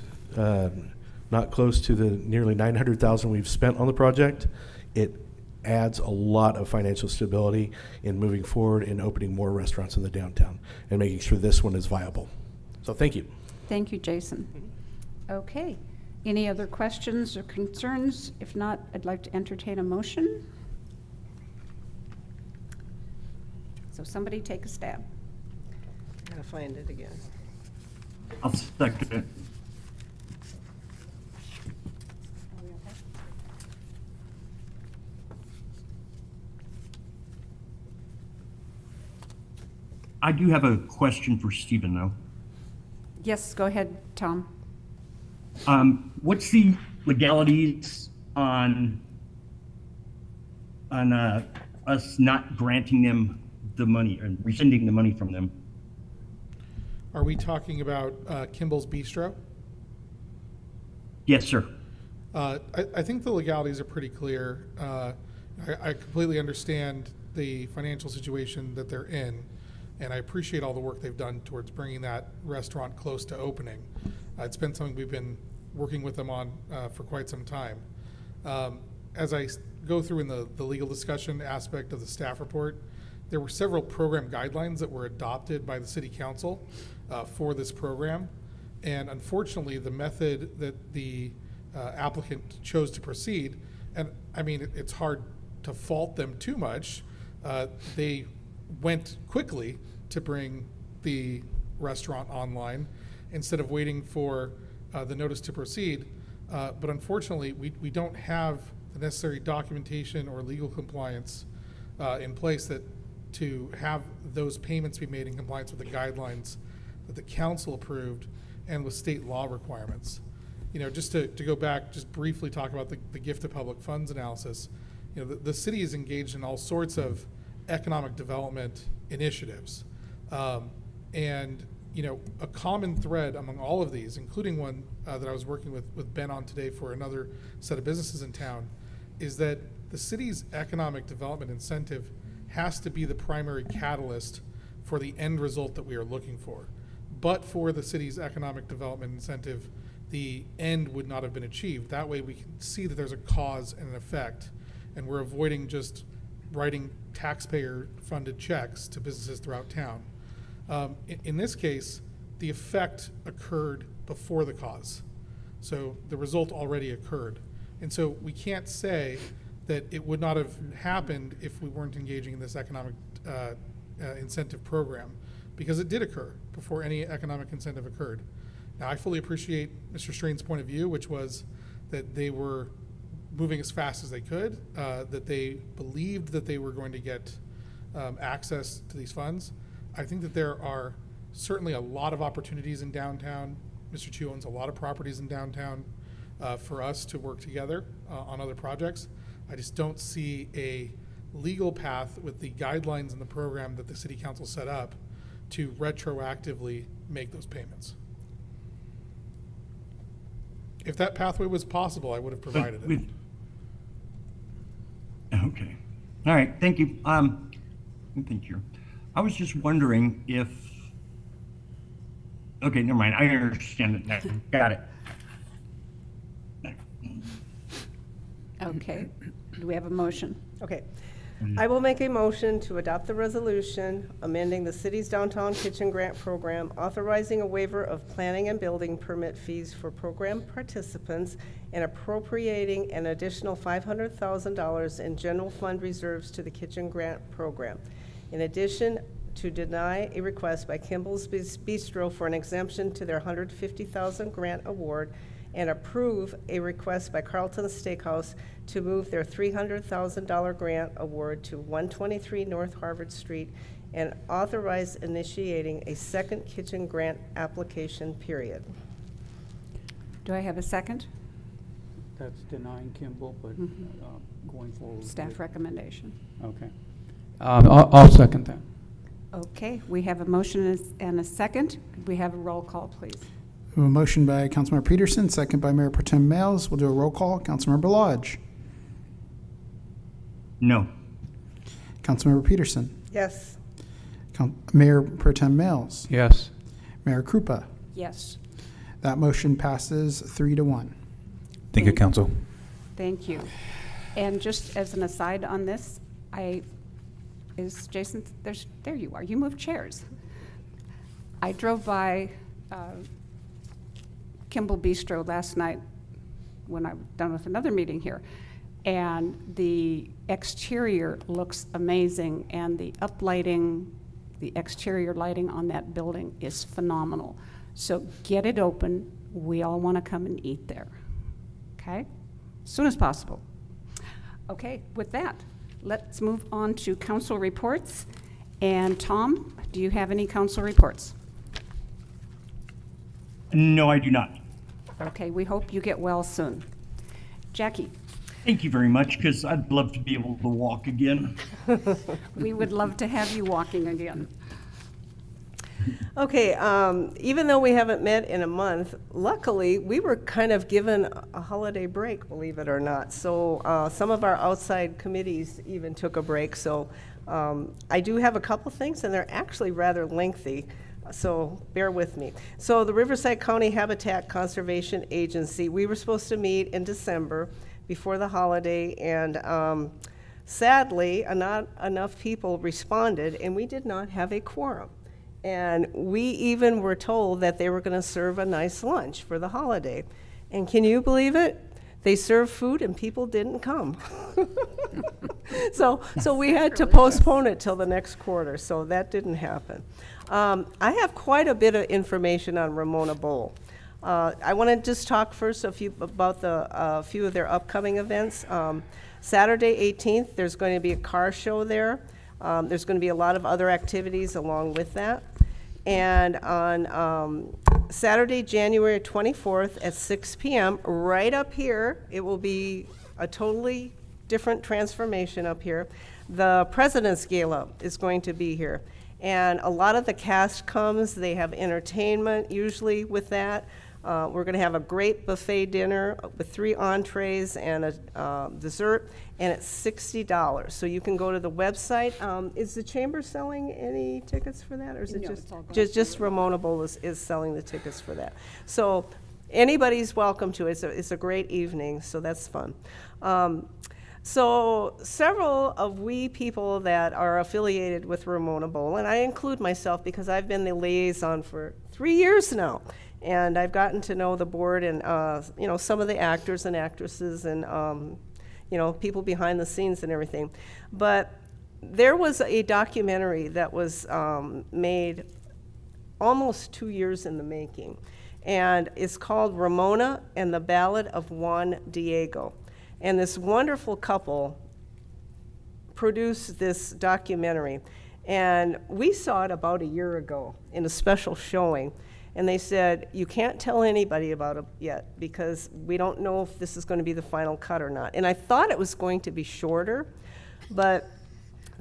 not close to the nearly $900,000 we've spent on the project, it adds a lot of financial stability in moving forward and opening more restaurants in the downtown and making sure this one is viable. So thank you. Thank you, Jason. Okay. Any other questions or concerns? If not, I'd like to entertain a motion. So somebody take a stab. Gotta find it again. I'll second it. I do have a question for Stephen, though. Yes, go ahead, Tom. What's the legalities on us not granting them the money or rescinding the money from them? Are we talking about Kimball's Bistro? Yes, sir. I think the legalities are pretty clear. I completely understand the financial situation that they're in, and I appreciate all the work they've done towards bringing that restaurant close to opening. It's been something we've been working with them on for quite some time. As I go through in the legal discussion aspect of the staff report, there were several program guidelines that were adopted by the city council for this program. And unfortunately, the method that the applicant chose to proceed, and I mean, it's hard to fault them too much. They went quickly to bring the restaurant online instead of waiting for the notice to proceed. But unfortunately, we don't have the necessary documentation or legal compliance in place to have those payments be made in compliance with the guidelines that the council approved and with state law requirements. You know, just to go back, just briefly talk about the gift of public funds analysis. You know, the city is engaged in all sorts of economic development initiatives. And, you know, a common thread among all of these, including one that I was working with Ben on today for another set of businesses in town, is that the city's economic development incentive has to be the primary catalyst for the end result that we are looking for. But for the city's economic development incentive, the end would not have been achieved. That way we can see that there's a cause and an effect, and we're avoiding just writing taxpayer-funded checks to businesses throughout town. In this case, the effect occurred before the cause. So the result already occurred. And so we can't say that it would not have happened if we weren't engaging in this economic incentive program, because it did occur before any economic incentive occurred. Now, I fully appreciate Mr. Strain's point of view, which was that they were moving as fast as they could, that they believed that they were going to get access to these funds. I think that there are certainly a lot of opportunities in downtown. Mr. Chu owns a lot of properties in downtown for us to work together on other projects. I just don't see a legal path with the guidelines in the program that the city council set up to retroactively make those payments. If that pathway was possible, I would have provided it. Okay. All right, thank you. Thank you. I was just wondering if, okay, never mind. I understand it now. Got it. Okay, do we have a motion? Okay. I will make a motion to adopt the resolution amending the city's downtown kitchen grant program, authorizing a waiver of planning and building permit fees for program participants, and appropriating an additional $500,000 in general fund reserves to the kitchen grant program. In addition, to deny a request by Kimball's Bistro for an exemption to their $150,000 grant award, and approve a request by Carlton Steakhouse to move their $300,000 grant award to 123 North Harvard Street, and authorize initiating a second kitchen grant application period. Do I have a second? That's denying Kimball, but going forward. Staff recommendation. Okay. I'll second that. Okay, we have a motion and a second. Could we have a roll call, please? We have a motion by Councilmember Peterson, second by Mayor Pro Tem Males. We'll do a roll call. Councilmember Lodge. No. Councilmember Peterson. Yes. Mayor Pro Tem Males. Yes. Mayor Krupa. Yes. That motion passes 3-1. Thank you, Council. Thank you. And just as an aside on this, is Jason, there you are. You moved chairs. I drove by Kimball Bistro last night when I was done with another meeting here, and the exterior looks amazing, and the uplighting, the exterior lighting on that building is phenomenal. So get it open. We all want to come and eat there. Okay? As soon as possible. Okay, with that, let's move on to council reports. And Tom, do you have any council reports? No, I do not. Okay, we hope you get well soon. Jackie? Thank you very much, because I'd love to be able to walk again. We would love to have you walking again. Okay, even though we haven't met in a month, luckily, we were kind of given a holiday break, believe it or not. So some of our outside committees even took a break. So I do have a couple things, and they're actually rather lengthy. So bear with me. So the Riverside County Habitat Conservation Agency, we were supposed to meet in December before the holiday, and sadly, not enough people responded, and we did not have a quorum. And we even were told that they were going to serve a nice lunch for the holiday. And can you believe it? They served food and people didn't come. So we had to postpone it till the next quarter, so that didn't happen. I have quite a bit of information on Ramona Bowl. I want to just talk first about a few of their upcoming events. Saturday 18th, there's going to be a car show there. There's going to be a lot of other activities along with that. And on Saturday, January 24th at 6 p.m., right up here, it will be a totally different transformation up here. The President's Gala is going to be here. And a lot of the cast comes. They have entertainment usually with that. We're going to have a great buffet dinner with 3 entrees and a dessert, and it's $60. So you can go to the website. Is the chamber selling any tickets for that, or is it No, just it's all gone just Ramona Bowl is selling the tickets for that? So anybody's welcome to it. It's a great evening, so that's fun. So several of we people that are affiliated with Ramona Bowl, and I include myself because I've been the liaison for 3 years now, and I've gotten to know the board and you know, some of the actors and actresses and you know, people behind the scenes and everything. But there was a documentary that was made almost 2 years in the making, and it's called Ramona and the Ballad of Juan Diego. And this wonderful couple produced this documentary. And we saw it about a year ago in a special showing. And they said, you can't tell anybody about it yet because we don't know if this is going to be the final cut or not. And I thought it was going to be shorter, but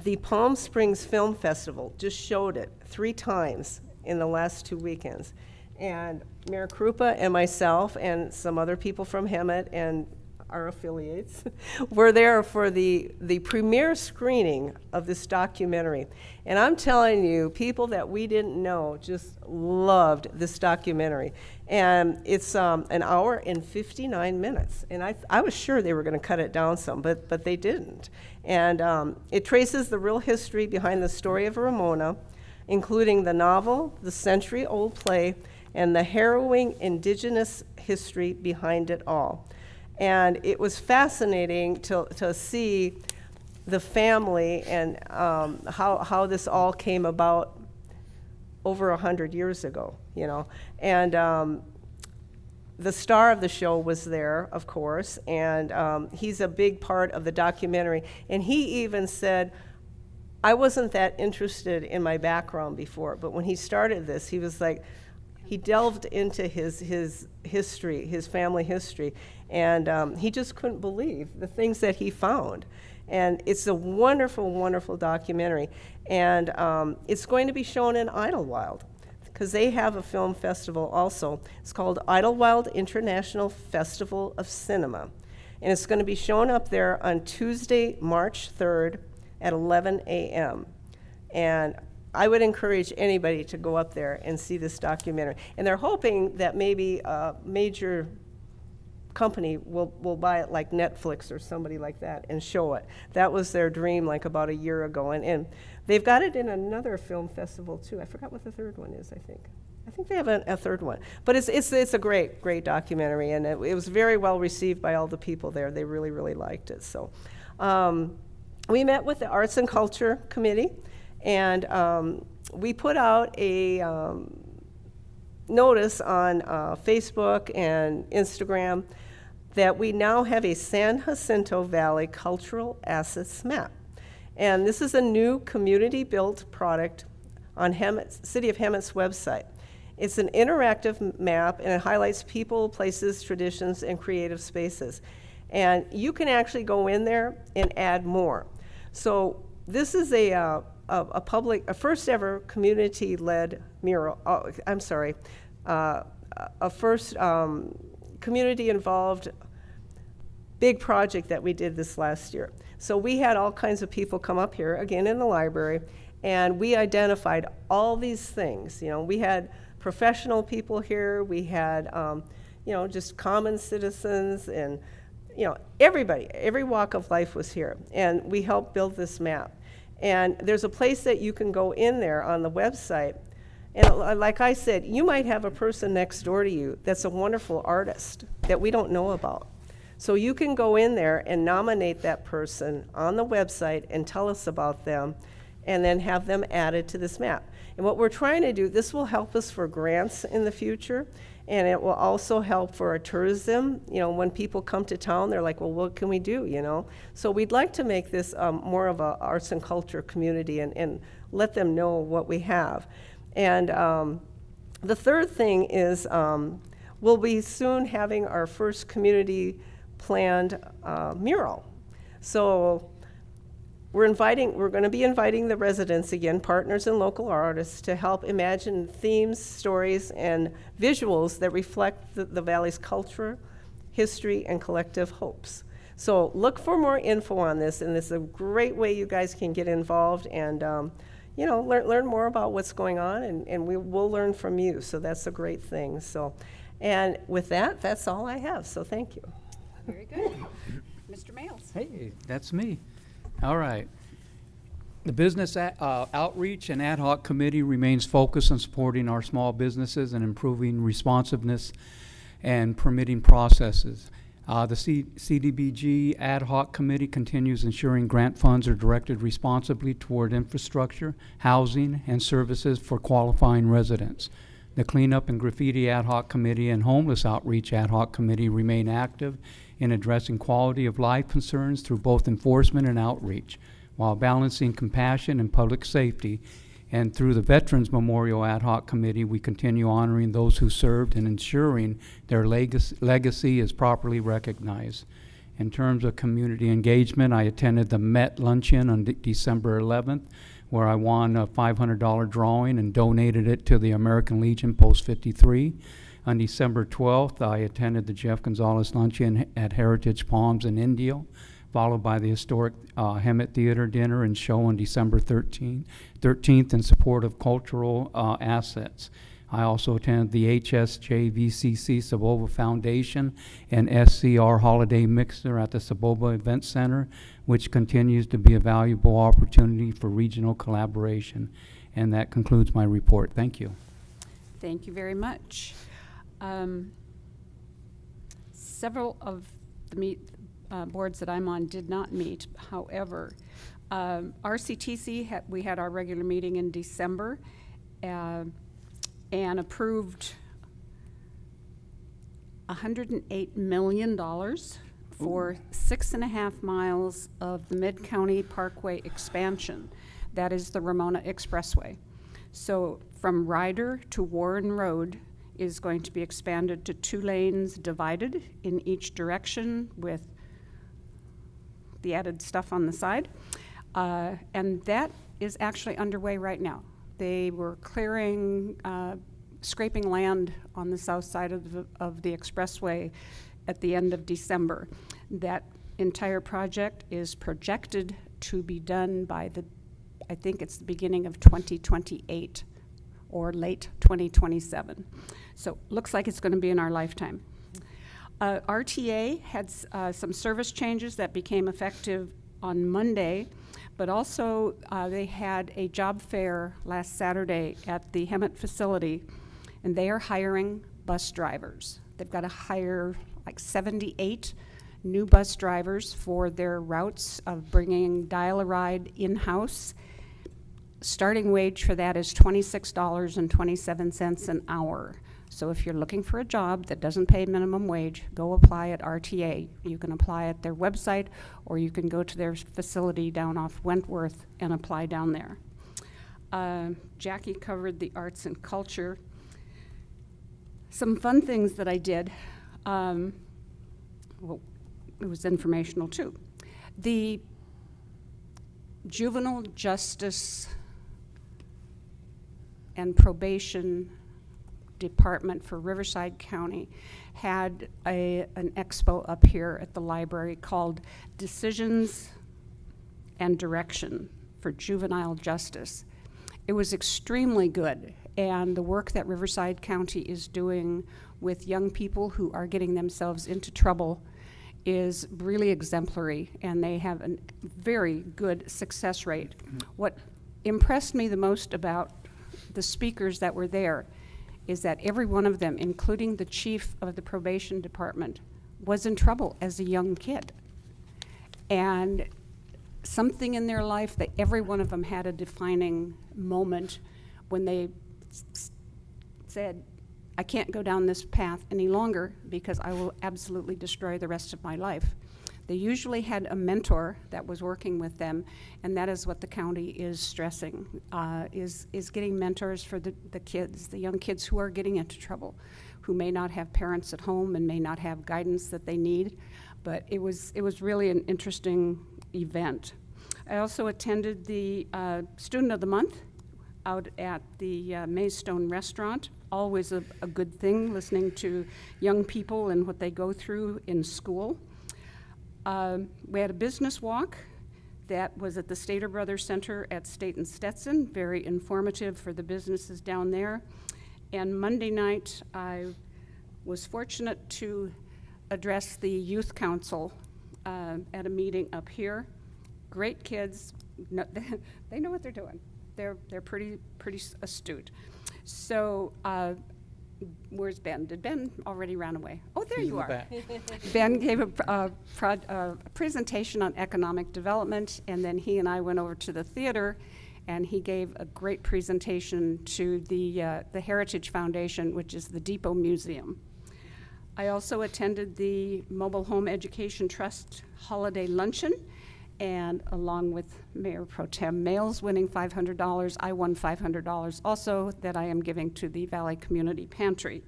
the Palm Springs Film Festival just showed it 3 times in the last 2 weekends. And Mayor Krupa and myself and some other people from Hemet and our affiliates were there for the premiere screening of this documentary. And I'm telling you, people that we didn't know just loved this documentary. And it's an hour and 59 minutes. And I was sure they were going to cut it down some, but they didn't. And it traces the real history behind the story of Ramona, including the novel, the century-old play, and the harrowing indigenous history behind it all. And it was fascinating to see the family and how this all came about over 100 years ago, you know. And the star of the show was there, of course, and he's a big part of the documentary. And he even said, I wasn't that interested in my background before, but when he started this, he was like, he delved into his history, his family history, and he just couldn't believe the things that he found. And it's a wonderful, wonderful documentary. And it's going to be shown in Idlewild, because they have a film festival also. It's called Idlewild International Festival of Cinema. And it's going to be shown up there on Tuesday, March 3rd at 11 a.m. And I would encourage anybody to go up there and see this documentary. And they're hoping that maybe a major company will buy it, like Netflix or somebody like that, and show it. That was their dream like about a year ago. And they've got it in another film festival too. I forgot what the third one is, I think they have a third one. But it's a great, great documentary, and it was very well received by all the people there. They really, really liked it. So we met with the Arts and Culture Committee, and we put out a notice on Facebook and Instagram that we now have a San Jacinto Valley Cultural Assets Map. And this is a new community-built product on City of Hemet's website. It's an interactive map, and it highlights people, places, traditions, and creative spaces. And you can actually go in there and add more. So this is a first ever community-led mural, a first community-involved big project that we did this last year. So we had all kinds of people come up here, again in the library, and we identified all these things. You know, we had professional people here, we had, you know, just common citizens, and, you know, everybody, every walk of life was here. And we helped build this map. And there's a place that you can go in there on the website. And like I said, you might have a person next door to you that's a wonderful artist that we don't know about. So you can go in there and nominate that person on the website and tell us about them, and then have them added to this map. And what we're trying to do, this will help us for grants in the future, and it will also help for our tourism. You know, when people come to town, they're like, well, what can we do, you know? So we'd like to make this more of a arts and culture community, and let them know what we have. And the third thing is we'll be soon having our first community planned mural. So we're going to be inviting the residents again, partners and local artists, to help imagine themes, stories, and visuals that reflect the Valley's culture, history, and collective hopes. So look for more info on this, and this is a great way you guys can get involved and learn more about what's going on, and we'll learn from you. So that's a great thing. So, and with that, that's all I have. So thank you. Very good. Mr. Males. Hey, that's me. All right. The Business Outreach and Ad Hoc Committee remains focused on supporting our small businesses and improving responsiveness and permitting processes. The CDBG Ad Hoc Committee continues ensuring grant funds are directed responsibly toward infrastructure, housing, and services for qualifying residents. The Cleanup and Graffiti Ad Hoc Committee and Homeless Outreach Ad Hoc Committee remain active in addressing quality of life concerns through both enforcement and outreach, while balancing compassion and public safety. And through the Veterans Memorial Ad Hoc Committee, we continue honoring those who served and ensuring their legacy is properly recognized. In terms of community engagement, I attended the Met Luncheon on December 11th, where I won a $500 drawing and donated it to the American Legion Post 53. On December 12th, I attended the Jeff Gonzalez Luncheon at Heritage Palms in Indio, followed by the historic Hemet Theater dinner and show on December 13th in support of cultural assets. I also attended the HSJVCC Saboba Foundation and SCR Holiday Mixer at the Saboba Event Center, which continues to be a valuable opportunity for regional collaboration. And that concludes my report. Thank you. Thank you very much. Several of the boards that I'm on did not meet. However, RCTC, we had our regular meeting in December and approved $108 million for 6.5 miles of the Mid-County Parkway expansion. That is the Ramona Expressway. So from Ryder to Warren Road is going to be expanded to 2 lanes divided in each direction with the added stuff on the side. And that is actually underway right now. They were clearing, scraping land on the south side of the expressway at the end of December. That entire project is projected to be done by I think it's the beginning of 2028 or late 2027. So looks like it's going to be in our lifetime. RTA had some service changes that became effective on Monday, but also they had a job fair last Saturday at the Hemet facility, and they are hiring bus drivers. They've got to hire like 78 new bus drivers for their routes of bringing Dial-A-Ride in-house. Starting wage for that is $26.27 an hour. So if you're looking for a job that doesn't pay minimum wage, go apply at RTA. You can apply at their website, or you can go to their facility down off Wentworth and apply down there. Jackie covered the arts and culture. Some fun things that I did, well, it was informational too. The Juvenile Justice and Probation Department for Riverside County had an expo up here at the library called Decisions and Direction for Juvenile Justice. It was extremely good, and the work that Riverside County is doing with young people who are getting themselves into trouble is really exemplary, and they have a very good success rate. What impressed me the most about the speakers that were there is that every one of them, including the chief of the probation department, was in trouble as a young kid. And something in their life that every one of them had a defining moment when they said, I can't go down this path any longer because I will absolutely destroy the rest of my life. They usually had a mentor that was working with them, and that is what the county is stressing, is getting mentors for the kids, the young kids who are getting into trouble, who may not have parents at home and may not have guidance that they need. But it was really an interesting event. I also attended the Student of the Month out at the Maystone Restaurant. Always a good thing, listening to young people and what they go through in school. We had a business walk that was at the Stater Brothers Center at State and Stetson, very informative for the businesses down there. And Monday night, I was fortunate to address the Youth Council at a meeting up here. Great kids, they know what they're doing. They're pretty astute. So, where's Ben? Did Ben already run away? Oh, there He's you in the are. back. Ben gave a presentation on economic development, and then he and I went over to the theater, and he gave a great presentation to the Heritage Foundation, which is the Depot Museum. I also attended the Mobile Home Education Trust Holiday Luncheon, and along with Mayor Pro Tem Males winning $500, I won $500 also that I am giving to the Valley Community Pantry.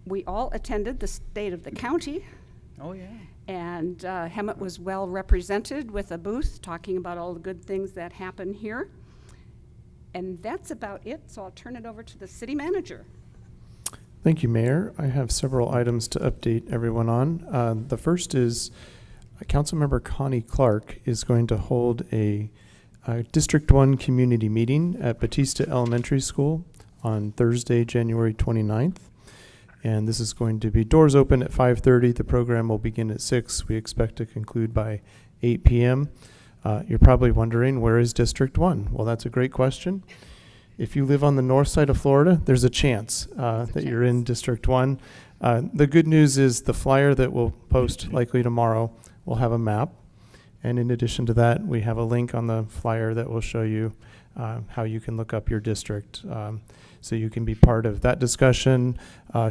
We all attended the State of the County. Oh, yeah. And Hemet was well represented with a booth talking about all the good things that happen here. And that's about it, so I'll turn it over to the city manager. Thank you, Mayor. I have several items to update everyone on. The first is Councilmember Connie Clark is going to hold a District 1 community meeting at Batista Elementary School on Thursday, January 29th. And this is going to be doors open at 5:30. The program will begin at 6. We expect to conclude by 8 p.m. You're probably wondering, where is District 1? Well, that's a great question. If you live on the north side of Florida, there's a chance that you're in District 1. The good news is the flyer that we'll post likely tomorrow will have a map. And in addition to that, we have a link on the flyer that will show you how you can look up your district. So you can be part of that discussion.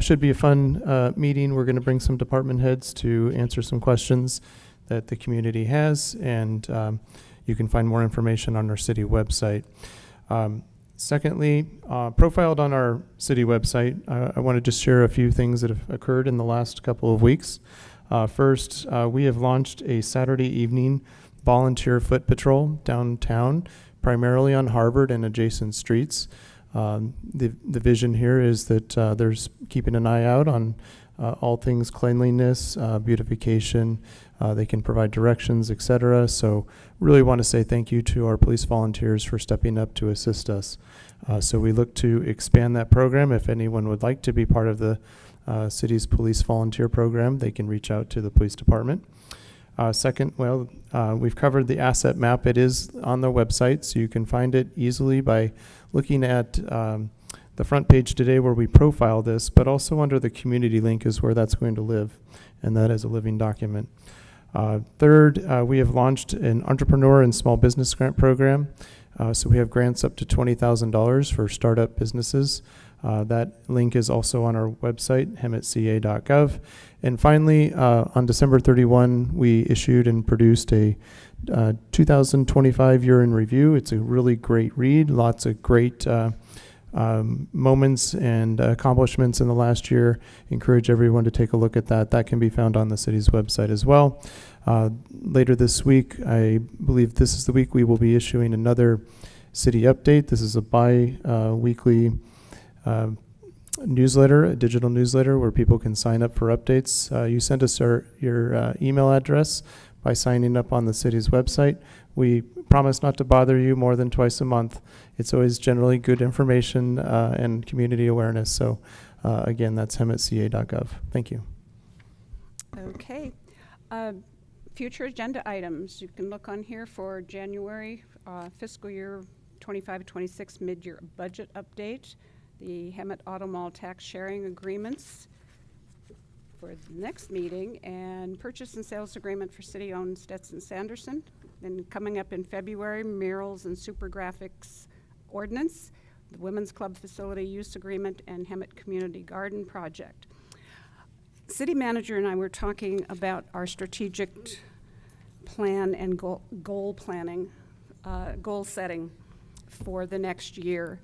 Should be a fun meeting. We're going to bring some department heads to answer some questions that the community has, and you can find more information on our city website. Secondly, profiled on our city website, I want to just share a few things that have occurred in the last couple of weeks. First, we have launched a Saturday evening volunteer foot patrol downtown, primarily on Harvard and adjacent streets. The vision here is that there's keeping an eye out on all things cleanliness, beautification. They can provide directions, etc. So really want to say thank you to our police volunteers for stepping up to assist us. So we look to expand that program. If anyone would like to be part of the city's police volunteer program, they can reach out to the police department. Second, we've covered the asset map. It is on the website, so you can find it easily by looking at the front page today where we profile this, but also under the community link is where that's going to live, and that is a living document. Third, we have launched an entrepreneur and small business grant program. So we have grants up to $20,000 for startup businesses. That link is also on our website, hemetca.gov. And finally, on December 31, we issued and produced a 2025 year in review. It's a really great read, lots of great moments and accomplishments in the last year. Encourage everyone to take a look at that. That can be found on the city's website as well. Later this week, I believe this is the week we will be issuing another city update. This is a bi-weekly newsletter, a digital newsletter where people can sign up for updates. You send us your email address by signing up on the city's website. We promise not to bother you more than twice a month. It's always generally good information and community awareness. So again, that's hemetca.gov. Thank you. Okay. Future agenda items. You can look on here for January fiscal year 25-26 mid-year budget update, the Hemet Auto Mall tax sharing agreements for the next meeting, and purchase and sales agreement for city-owned Stetson Sanderson. Then coming up in February, murals and super graphics ordinance, the Women's Club facility use agreement, and Hemet Community Garden project. City manager and I were talking about our strategic plan and goal planning, goal setting for the next year.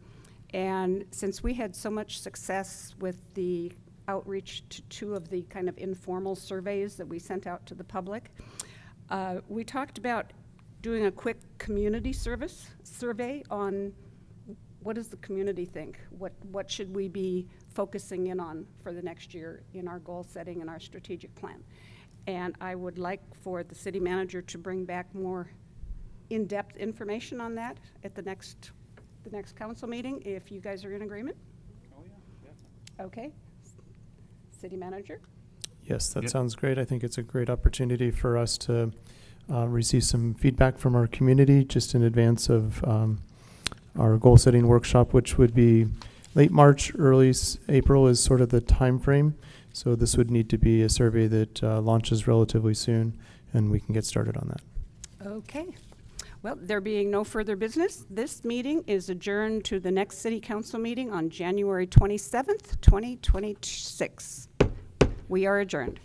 And since we had so much success with the outreach to two of the kind of informal surveys that we sent out to the public, we talked about doing a quick community survey on what does the community think? What should we be focusing in on for the next year in our goal setting and our strategic plan? And I would like for the city manager to bring back more in-depth information on that at the next council meeting, if you guys are in agreement. Oh, yeah, definitely. Okay. City manager? Yes, that Yep. sounds great. I think it's a great opportunity for us to receive some feedback from our community just in advance of our goal-setting workshop, which would be late March, early April is sort of the time frame. So this would need to be a survey that launches relatively soon, and we can get started on that. Okay. Well, there being no further business, this meeting is adjourned to the next city council meeting on January 27th, 2026. We are adjourned.